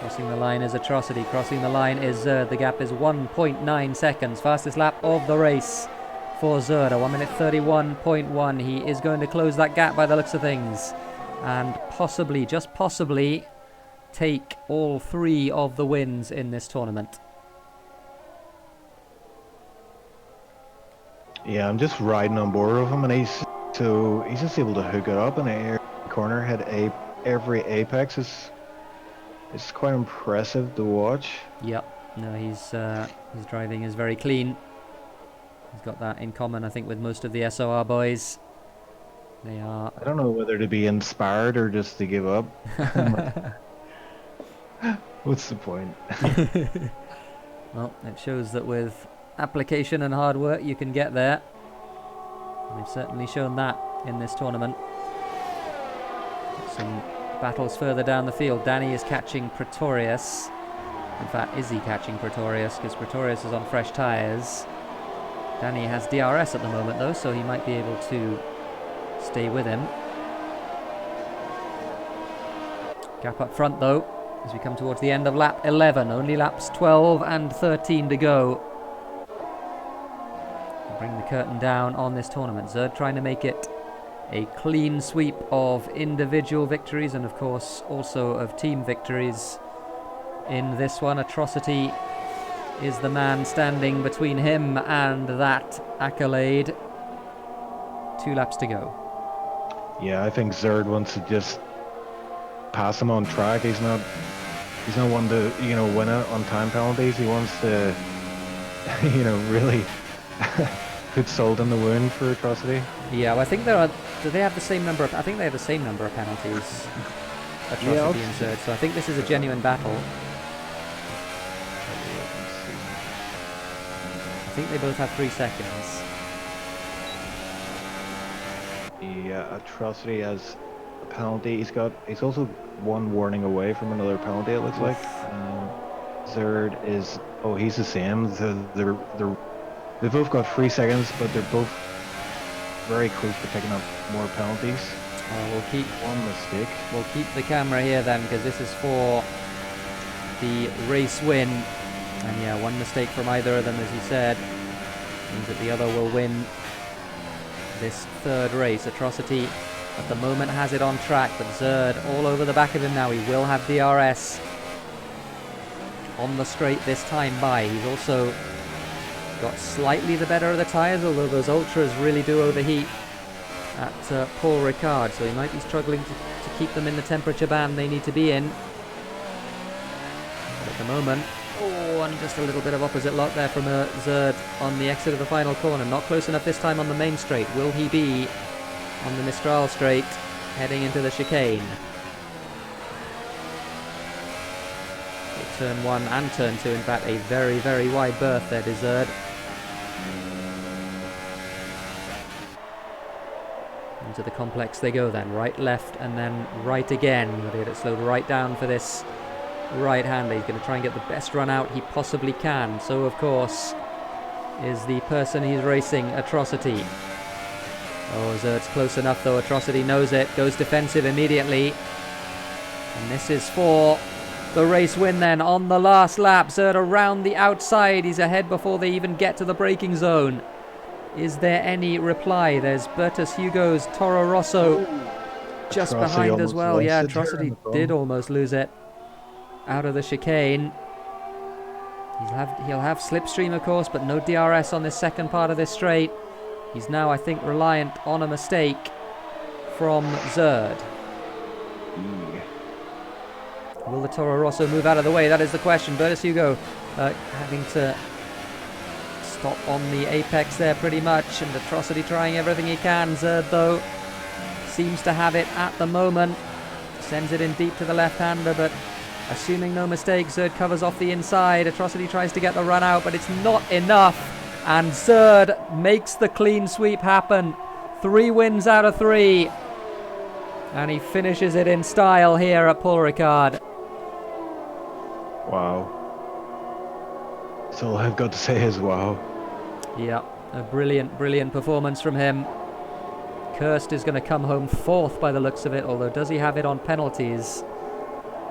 Crossing the line is Atrocity, crossing the line is Zerd. The gap is 1.9 seconds. Fastest lap of the race for Zerd, a 1 minute 31.1. He is going to close that gap by the looks of things. And possibly, just possibly, take all 3 of the wins in this tournament. Yeah, I'm just riding on board with him, and he's just able to hook it up in a corner, hit every apex. It's quite impressive to watch. Yep. No, his driving is very clean. He's got that in common, I think, with most of the SOR boys. They are... I don't know whether to be inspired or just to give up. What's the point? Well, it shows that with application and hard work you can get there. And they've certainly shown that in this tournament. Some battles further down the field. Danny is catching Pretorius. In fact, is he catching Pretorius? Because Pretorius is on fresh tyres. Danny has DRS at the moment though, so he might be able to stay with him. Gap up front though, as we come towards the end of lap 11. Only laps 12 and 13 to go. We'll bring the curtain down on this tournament. Zerd trying to make it a clean sweep of individual victories and of course also of team victories in this one. Atrocity is the man standing between him and that accolade. 2 laps to go. Yeah, I think Zerd wants to just pass him on track. He's not one to, win it on time penalties. He wants to, really put salt in the wound for Atrocity. Yeah, well, I think do they have the same number I think they have the same number of penalties, Atrocity and Zerd, so I think this is a genuine battle. I think they both have 3 seconds. Yeah, Atrocity has a penalty. He's also 1 warning away from another penalty, it looks like. Zerd is, he's the same. They've both got 3 seconds, but they're both very close to picking up more penalties. We'll keep 1 mistake. We'll keep the camera here then, because this is for the race win. And yeah, 1 mistake from either of them, as you said, means that the other will win this 3rd race. Atrocity at the moment has it on track, but Zerd all over the back of him now. He will have DRS on the straight this time by. He's also got slightly the better of the tyres, although those Ultras really do overheat at Paul Ricard, so he might be struggling to keep them in the temperature band they need to be in. But at the moment, Oh, and just a little bit of opposite lock there from Zerd on the exit of the final corner. Not close enough this time on the main straight. Will he be on the Mistral straight heading into the chicane? Turn 1 and turn 2, in fact, a very, very wide berth there to Zerd. Into the complex they go then. Right, left, and then right again. Got to get it slowed right down for this right-hander. He's going to try and get the best run out he possibly can. So, of course, is the person he's racing, Atrocity. Oh, Zerd's close enough, though. Atrocity knows it. Goes defensive immediately. And this is for the race win then on the last lap. Zerd around the outside. He's ahead before they even get to the braking zone. Is there any reply? There's Bertus Hugo's Toro Rosso just Atrocity behind as well. almost Yeah, lost it there Atrocity in the did front. almost lose it out of the chicane. He'll have slipstream, of course, but no DRS on this second part of this straight. He's now, I think, reliant on a mistake from Zerd. Will the Toro Rosso move out of the way? That is the question. Bertus Hugo having to stop on the apex there pretty much, and Atrocity trying everything he can. Zerd, though, seems to have it at the moment. Sends it in deep to the left-hander, but assuming no mistake, Zerd covers off the inside. Atrocity tries to get the run out, but it's not enough. And Zerd makes the clean sweep happen. 3 wins out of 3. And he finishes it in style here at Paul Ricard. Wow. That's all I've got to say is wow. Yeah, a brilliant, brilliant performance from him. Kirst is going to come home 4th by the looks of it, although does he have it on penalties?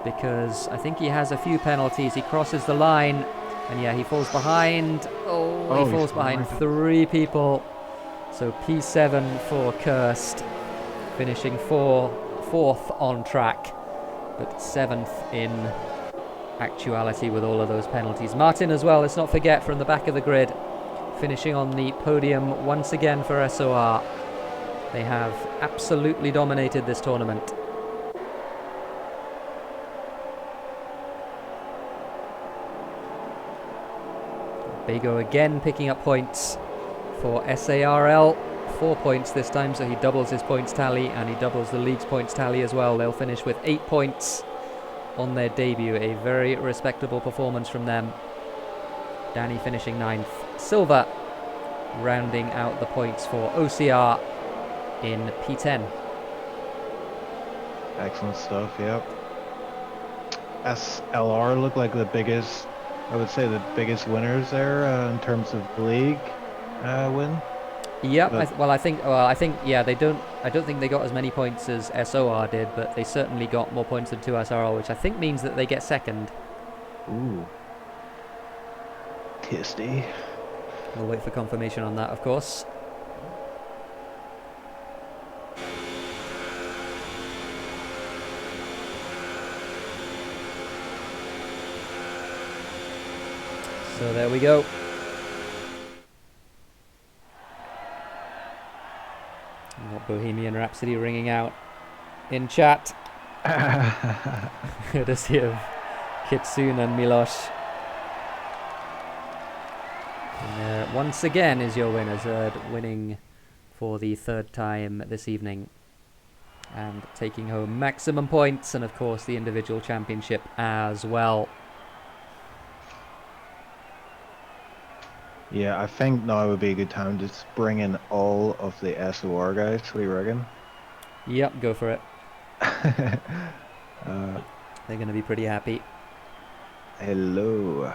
Because I think he has a few penalties. He crosses the line, and yeah, he falls behind. Oh, he falls behind 3 people. So P7 for Kirst, finishing 4th on track, but 7th in actuality with all of those penalties. Martin as well, let's not forget, from the back of the grid, finishing on the podium once again for SOR. They have absolutely dominated this tournament. Bego again picking up points for SARL. 4 points this time, so he doubles his points tally, and he doubles the league's points tally as well. They'll finish with 8 points on their debut. A very respectable performance from them. Danny finishing 9th. Silva rounding out the points for OCR in P10. Excellent stuff, yep. SLR looked like the biggest, I would say the biggest winners there in terms of league win. Yep. I think yeah, they don't. I don't think they got as many points as SOR did, but they certainly got more points than 2SRL, which I think means that they get second. Ooh. Tasty. We'll wait for confirmation on that, of course. So there we go. What Bohemian Rhapsody ringing out in chat. Courtesy of Kitsune and Milosh. And once again is your winner, Zerd, winning for the 3rd time this evening. And taking home maximum points and, of course, the individual championship as well. Yeah, I think now would be a good time to bring in all of the SOR guys. What do you reckon? Yep, go for it. They're going to be pretty happy. Hello.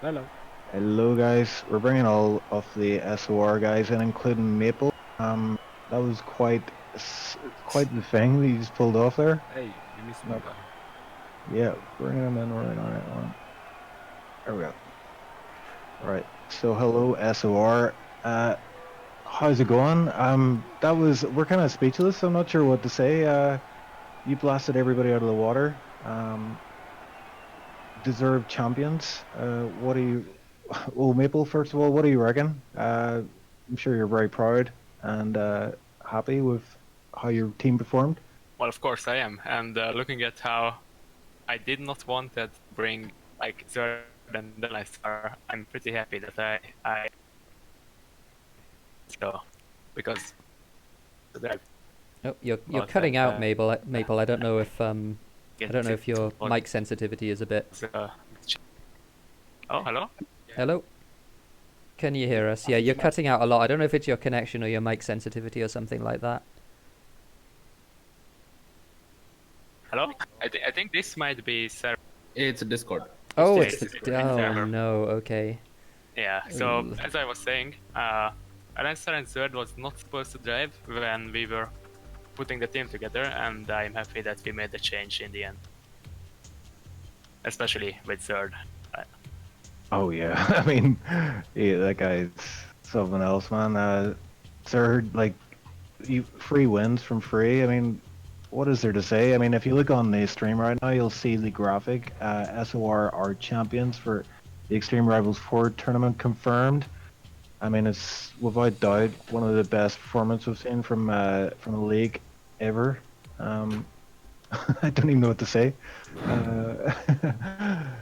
Hello. Hello, guys. We're bringing all of the SOR guys in, including Maple. That was quite the thing that you just pulled off there. Hey, you missed my guy. Yeah, bringing them in right on it. There we go. Right. So hello, SOR. How's it going? We're kind of speechless. I'm not sure what to say. You blasted everybody out of the water. Deserved champions. What do you... Oh, Maple, first of all, what do you reckon? I'm sure you're very proud and happy with how your team performed. Well, of course I am, and looking at how I did not want to bring like Zerd and then I saw. I'm pretty happy that I so because that Oh, you're was cutting out, Maple. I don't know if I get don't know to if your what mic sensitivity is a bit. oh, hello. Hello? Can you hear us? Yeah, you're cutting out a lot. I don't know if it's your connection or your mic sensitivity or something like that. Hello. I think this might be server. It's a Discord. Oh, It's it's the. Discord Oh server. no. Okay. Yeah. So Ooh. as I was saying, Lancer and Zerd was not supposed to drive when we were putting the team together, and I'm happy that we made the change in the end. Especially with Zerd. Oh yeah, I mean, yeah, that guy's something else, man. Third, like, free wins from free. I mean, what is there to say? I mean, if you look on the stream right now, you'll see the graphic. SOR are champions for the Extreme Rivals 4 tournament confirmed. I mean, it's without doubt one of the best performances we've seen from the league ever. I don't even know what to say.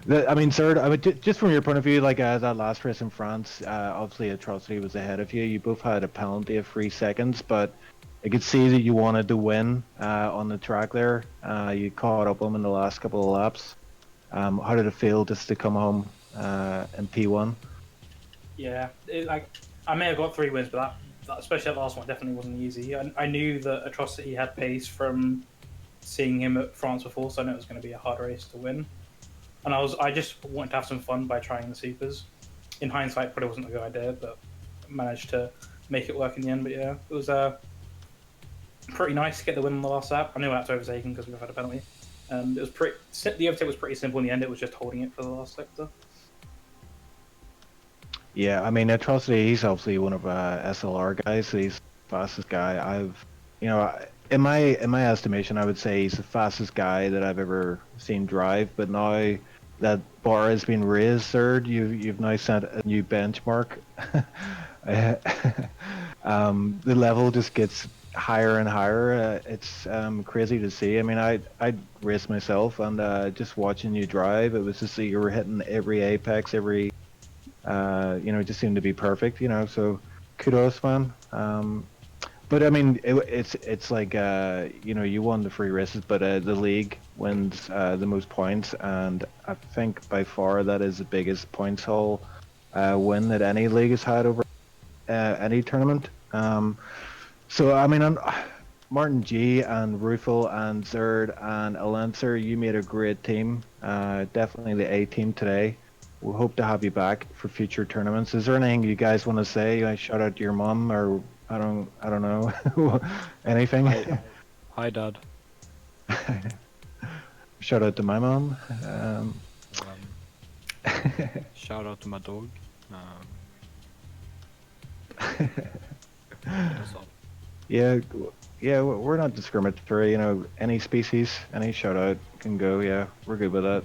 I mean, sir, I mean, just from your point of view, like that last race in France, obviously Atrocity was ahead of you. You both had a penalty of 3 seconds, but I could see that you wanted to win on the track there. You caught up with them in the last couple of laps. How did it feel just to come home in P1? Yeah, I may have got 3 wins, but that especially that last one definitely wasn't easy. I knew that Atrocity had pace from seeing him at France before, so I knew it was going to be a hard race to win. And I just wanted to have some fun by trying the supers. In hindsight, probably wasn't a good idea, but managed to make it work in the end. But yeah, it was pretty nice to get the win on the last lap. I knew I had to overtake him because we've had a penalty. It was the overtake was pretty simple in the end. It was just holding it for the last sector. Yeah, I mean, Atrocity, he's obviously one of SLR guys. So he's the fastest guy in my estimation, I would say he's the fastest guy that I've ever seen drive. But now that bar has been raised, Third, you've now set a new benchmark. The level just gets higher and higher. It's crazy to see. I mean, I raced myself, and just watching you drive, it was just that you were hitting every apex, every it just seemed to be perfect. So kudos, man. But I mean, it's like you won the free races, but the league wins the most points, and I think by far that is the biggest points haul win that any league has had over any tournament. So I mean, Martin G and Rufel and Zerd and Alancer, you made a great team. Definitely the A team today. We hope to have you back for future tournaments. Is there anything you guys want to say? Shout out to your mom, or I don't know, anything. Hi, Dad. Shout out to my mom. Shout out to my dog. That's all. Yeah, we're not discriminatory. Any species, any shout out can go. Yeah, we're good with that.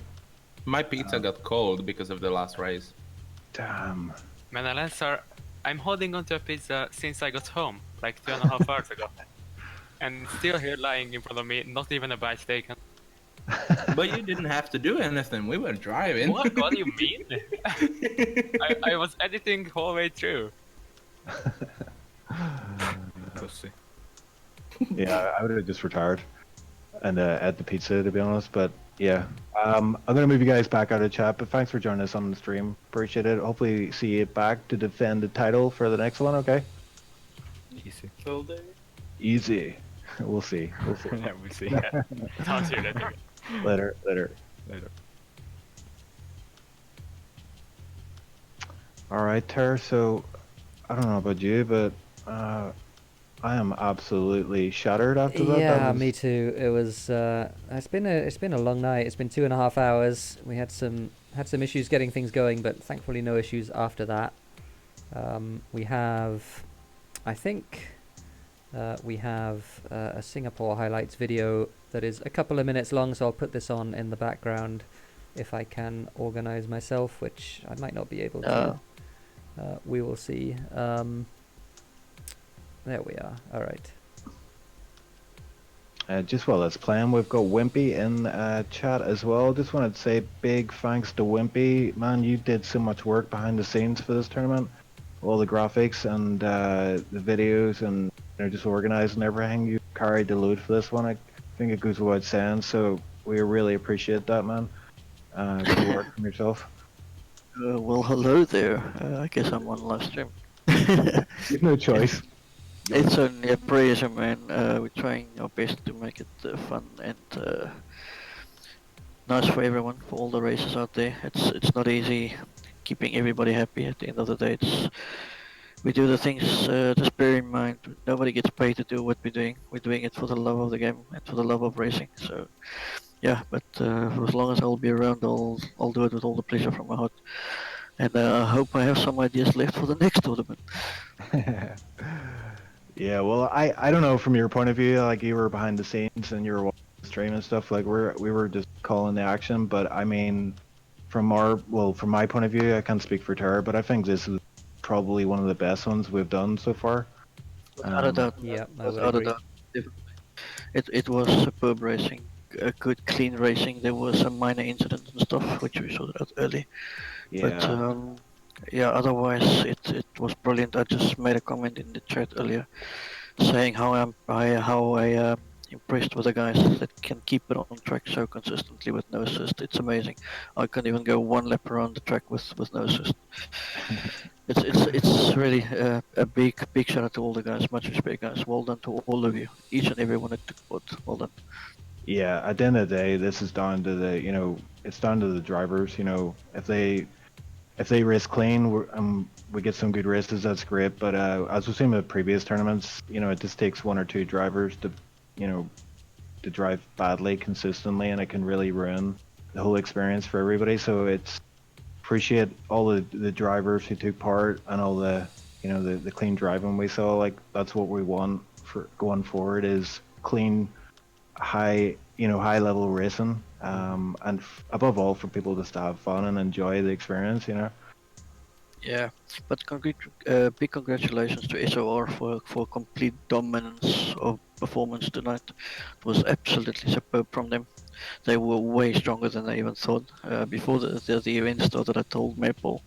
My pizza got cold because of the last race. Damn. Man, Lancer, I'm holding onto a pizza since I got home, like 2.5 hours ago. And still here lying in front of me, not even a bite taken. But you didn't have to do anything. We were driving. What do you mean? I was editing the whole way through. Pussy. Yeah, I would have just retired and ate the pizza, to be honest. But yeah, I'm gonna move you guys back out of chat. But thanks for joining us on the stream. Appreciate it. Hopefully, see you back to defend the title for the next one. Okay. Easy. Will do. Easy. We'll see. Yeah, we'll see. Talk to you later. Later. All right, Ter. So I don't know about you, but I am absolutely shattered after that. Yeah, me too. It was. It's been a long night. It's been 2.5 hours. We had some issues getting things going, but thankfully no issues after that. We have, I think, we have a Singapore highlights video that is a couple of minutes long. So I'll put this on in the background if I can organize myself, which I might not be able to. We will see. There we are. All right. Just while it's playing, we've got Wimpy in chat as well. Just wanted to say big thanks to Wimpy. Man, you did so much work behind the scenes for this tournament. All the graphics and the videos and just organising everything. You carried the load for this one. I think it goes without saying. So we really appreciate that, man. Good work from yourself. Well, hello there. I guess I'm on live stream. You've no choice. It's only a praise, man. We're trying our best to make it fun and nice for everyone, for all the races out there. It's not easy keeping everybody happy. At the end of the day, we do the things. Just bear in mind, nobody gets paid to do what we're doing. We're doing it for the love of the game and for the love of racing. So, yeah. But for as long as I'll be around, I'll do it with all the pleasure from my heart. And I hope I have some ideas left for the next tournament. Yeah, well, I don't know from your point of view, like you were behind the scenes and you were watching the stream and stuff. Like we were just calling the action, but I mean, from my point of view, I can't speak for Tara, but I think this is probably one of the best ones we've done so far. Without a doubt. Yeah, I would Without a agree. doubt. It was superb racing, a good clean racing. There were some minor incidents and stuff which we sorted out early. Yeah. But yeah, otherwise it was brilliant. I just made a comment in the chat earlier saying how I impressed with the guys that can keep it on track so consistently with no assist. It's amazing. I can't even go one lap around the track with no assist. It's really a big shout out to all the guys. Much respect, guys. Well done to all of you, each and every one that took part. Well done. Yeah, at the end of the day, this is down to it's down to the drivers. If they race clean, we get some good races. That's great. But as we've seen with previous tournaments, it just takes one or two drivers to drive badly consistently, and it can really ruin the whole experience for everybody. So it's appreciate all the drivers who took part and all the the clean driving we saw. Like that's what we want for going forward is clean, high level racing, and above all for people just to have fun and enjoy the experience. Yeah, but big congratulations to SOR for complete dominance of performance tonight. It was absolutely superb from them. They were way stronger than I even thought. Before the event started, I told Maple,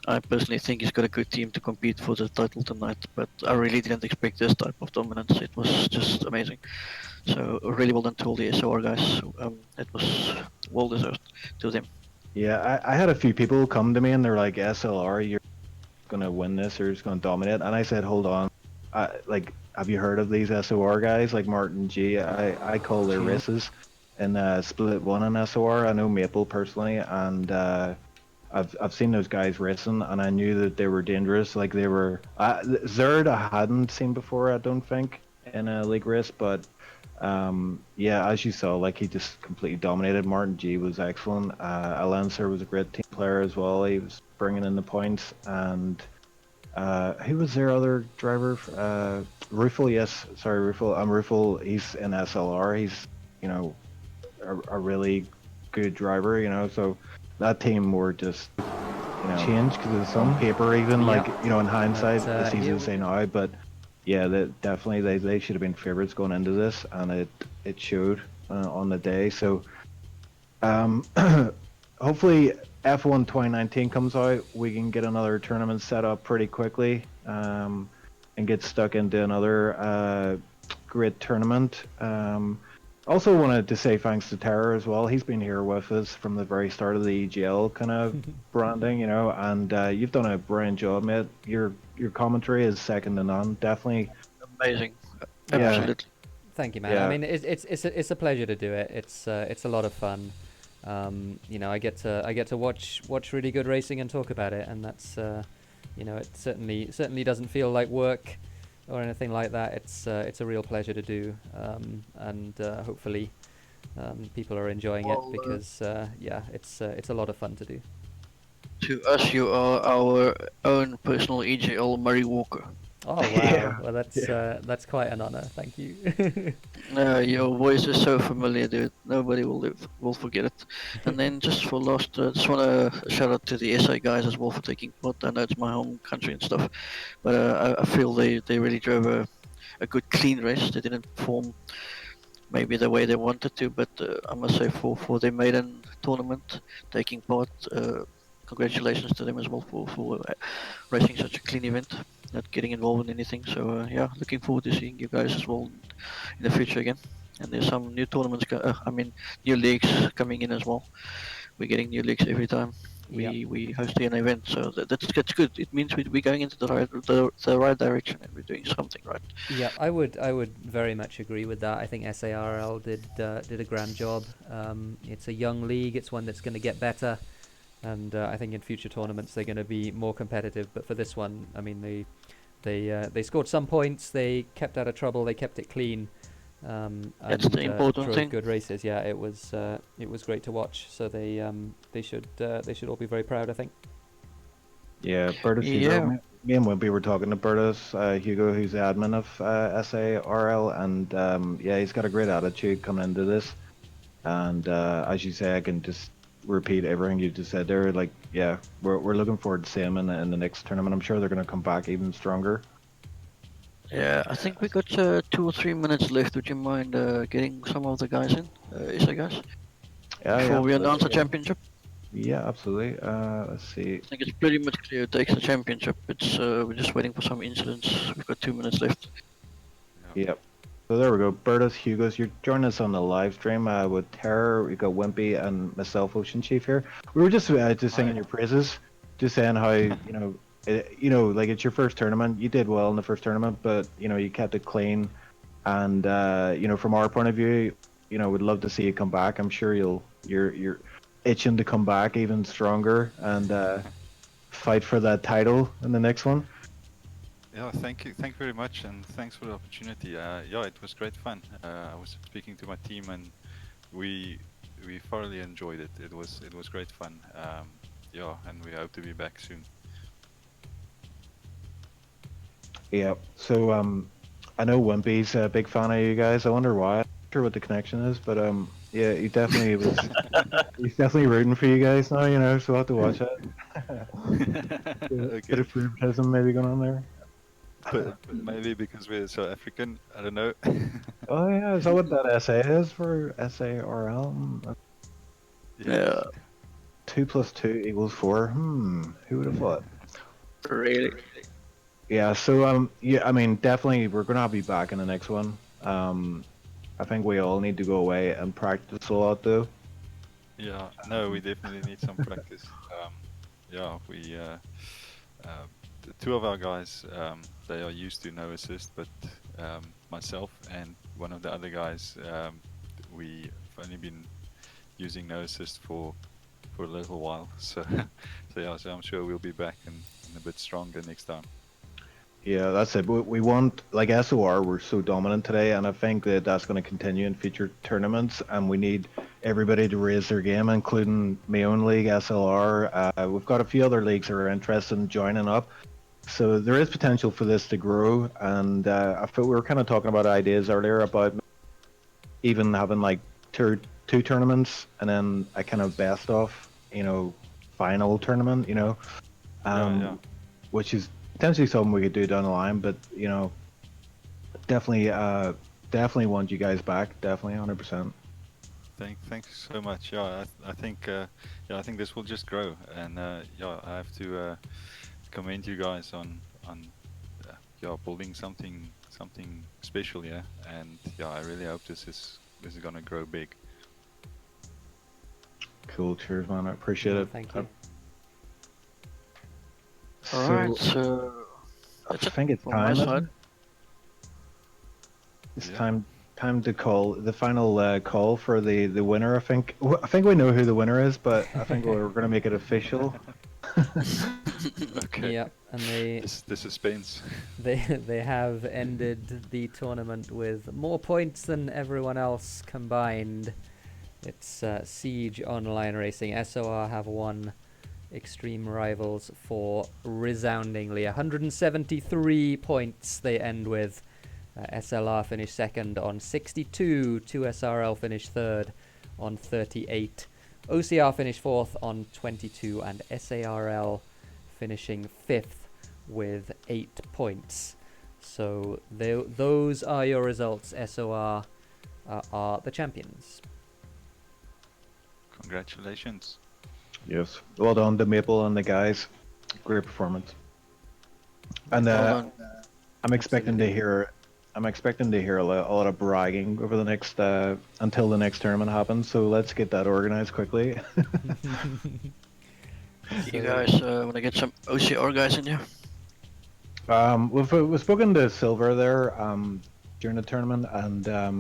I personally think he's got a good team to compete for the title tonight, but I really didn't expect this type of dominance. It was just amazing. So really well done to all the SOR guys. It was well deserved to them. Yeah, I had a few people come to me and they're like, SLR, you're gonna win this or it's gonna dominate, and I said, hold on, have you heard of these SOR guys like Martin G? I call their races in Split 1 in SOR. I know Maple personally, and I've seen those guys racing, and I knew that they were dangerous. Like they were. Zerd I hadn't seen before, I don't think, in a league race, but yeah, as you saw, like he just completely dominated. Martin G was excellent. Alancer was a great team player as well. He was bringing in the points, and who was their other driver? Rufel, yes, sorry, Rufel. Rufel. He's in SLR. He's a really good driver. So that team were just changed because it's on paper, even like in hindsight, it's easy to say now, but. Yeah, definitely they should have been favorites going into this, and it showed on the day. So, hopefully F1 2019 comes out, we can get another tournament set up pretty quickly, and get stuck into another great tournament. Also wanted to say thanks to Tara as well. He's been here with us from the very start of the EGL kind of branding, and you've done a brilliant job, mate. Your commentary is second to none. Definitely amazing. Absolutely. Thank you, man. Yeah. I mean, it's a pleasure to do it. It's a lot of fun. I get to watch really good racing and talk about it, and that's it certainly doesn't feel like work or anything like that. It's a real pleasure to do, and hopefully people are enjoying it because it's a lot of fun to do. To us, you are our own personal EGL Murray Walker. Oh wow! Yeah. Well, that's quite an honor. Thank you. Your voice is so familiar, dude. Nobody will forget it. And then just for last, just want to shout out to the SA guys as well for taking part. I know it's my home country and stuff, but I feel they really drove a good clean race. They didn't perform maybe the way they wanted to, but I must say for their maiden tournament taking part, congratulations to them as well for racing such a clean event, not getting involved in anything. So yeah, looking forward to seeing you guys as well in the future again. And there's some new tournaments, new leagues coming in as well. We're getting new leagues every time we host an event, so that's good. It means we're going into the right direction and we're doing something right. Yeah, I would very much agree with that. I think SARL did a grand job. It's a young league. It's one that's going to get better, and I think in future tournaments they're going to be more competitive. But for this one, I mean, they scored some points. They kept out of trouble. They kept it clean. That's the important drove thing. good races. Yeah, it was great to watch. So they should all be very proud, I think. Yeah, Bertus Hugo. Yeah. Me and Wimpy were talking to Bertus Hugo, who's the admin of SARL, and yeah, he's got a great attitude coming into this. And as you say, I can just repeat everything you just said there. Like, yeah, we're looking forward to seeing him in the next tournament. I'm sure they're going to come back even stronger. Yeah, I think we got 2 or 3 minutes left. Would you mind getting some of the guys in, Isa guys, before we announce the championship? Yeah, absolutely. Let's see. I think it's pretty much clear who takes the championship. It's we're just waiting for some incidents. We've got 2 minutes left. Yep. So there we go. Bertus Hugos, you're joining us on the live stream with Terror. We got Wimpy and myself, Ocean Chief here. We were just singing your praises, just saying how like it's your first tournament. You did well in the first tournament, but you kept it clean. And from our point of view, we'd love to see you come back. I'm sure you're itching to come back even stronger and fight for that title in the next one. Yeah, thank you very much, and thanks for the opportunity. Yeah, it was great fun. I was speaking to my team, and we thoroughly enjoyed it. It was great fun. Yeah, and we hope to be back soon. Yeah. So I know Wimpy's a big fan of you guys. I wonder why. I'm not sure what the connection is, but yeah, he definitely was. He's definitely rooting for you guys now. So we'll have to watch it. Bit of favoritism maybe going on there. But maybe because we're South African, I don't know. Oh yeah, is that what that SA is for SARL? Yeah. 2 + 2 = 4. Who would have thought? Really? Yeah. So yeah, I mean, definitely we're gonna be back in the next one. I think we all need to go away and practice a lot though. Yeah. No, we definitely need some practice. Yeah, we. The 2 of our guys, they are used to no assist, but myself and one of the other guys, we've only been using no assist for a little while. So, so I'm sure we'll be back and a bit stronger next time. Yeah, that's it. We want, like SOR, we're so dominant today, and I think that that's going to continue in future tournaments, and we need everybody to raise their game, including my own league, SLR. We've got a few other leagues that are interested in joining up. So there is potential for this to grow, and I thought we were kind of talking about ideas earlier about even having like two tournaments and then a kind of best of, final tournament, which is potentially something we could do down the line. But definitely want you guys back, definitely 100%. Thanks so much. Yeah, I think I think this will just grow, and yeah, I have to commend you guys on building something special, yeah, and yeah, I really hope this is gonna grow big. Cool, cheers, man. I appreciate it. Thank you. All right, so I think it's from time. my isn't side. it? It's time to call the final call for the winner. I think we know who the winner is, but I think we're gonna make it official. Okay. Yeah, and the suspense. They have ended the tournament with more points than everyone else combined. It's Siege Online Racing. SOR have won Extreme Rivals for resoundingly 173 points they end with. SLR finished second on 62, 2SRL finished third on 38. OCR finished fourth on 22, and SARL finishing fifth with 8 points. So those are your results. SOR are the champions. Congratulations. Yes. Well done to Maple and the guys. Great performance. And Well done. I'm expecting to hear. I'm expecting to hear a lot of bragging over the next until the next tournament happens. So let's get that organized quickly. You guys want to get some OCR guys in here? We've spoken to Silver there during the tournament, and I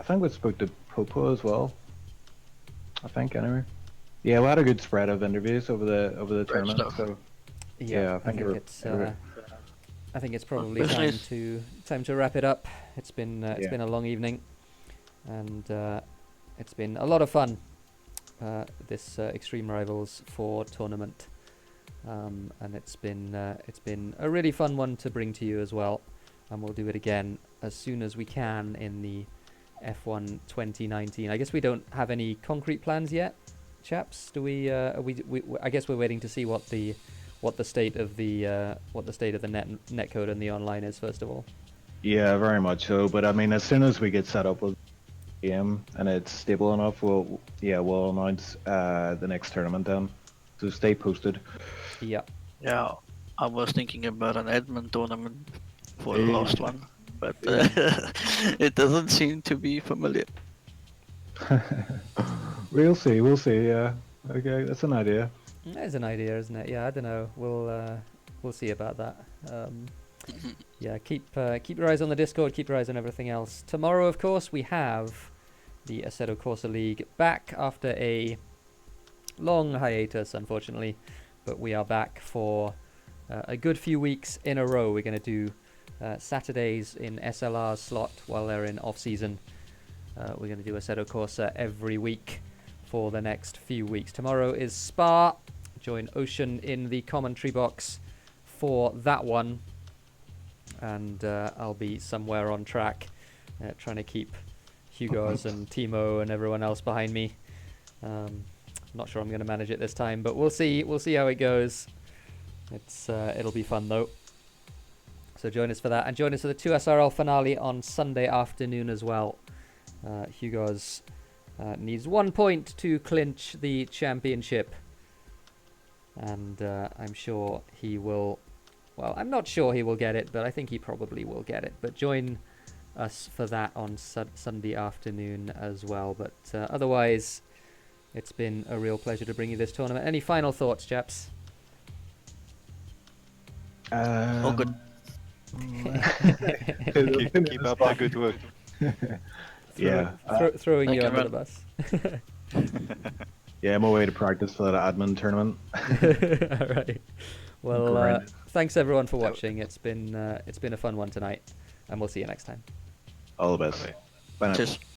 think we spoke to Popo as well. I think anyway. Yeah, we had a good spread of interviews over the tournament. stuff. So Yeah, I think it's probably time to wrap it up. It's been a long evening, and it's been a lot of fun. This Extreme Rivals 4 tournament, and it's been a really fun one to bring to you as well. And we'll do it again as soon as we can in the F1 2019. I guess we don't have any concrete plans yet, chaps. Do we? I guess we're waiting to see what the state of the netcode and the online is first of all. yeah, very much so. But I mean, as soon as we get set up with the game and it's stable enough, we'll announce the next tournament then. So stay posted. Yeah. Yeah, I was thinking about an admin tournament for the last one, but it doesn't seem to be familiar. We'll see. Yeah. Okay, that's an idea. There's an idea, isn't it? Yeah, I don't know. We'll see about that. Yeah, keep your eyes on the Discord. Keep your eyes on everything else. Tomorrow, of course, we have the Assetto Corsa League back after a long hiatus, unfortunately, but we are back for a good few weeks in a row. We're going to do Saturdays in SLR's slot while they're in off-season. We're going to do Assetto Corsa every week for the next few weeks. Tomorrow is Spa. Join Ocean in the commentary box for that one. And I'll be somewhere on track trying to keep Hugo's and Thimo and everyone else behind me. Not sure I'm going to manage it this time, but we'll see. We'll see how it goes. It'll be fun though. So join us for that, and join us for the 2SRL finale on Sunday afternoon as well. Hugo's needs 1 point to clinch the championship, and I'm sure he will. Well, I'm not sure he will get it, but I think he probably will get it. But join us for that on Sunday afternoon as well. But otherwise, it's been a real pleasure to bring you this tournament. Any final thoughts, chaps? All good. keep up the good work. Throwing you you, under the man. bus. Yeah, I'm away to practice for that admin tournament. All right. Well, thanks everyone for watching. It's been a fun one tonight, and we'll see you next time. All the best. Bye now. Cheers.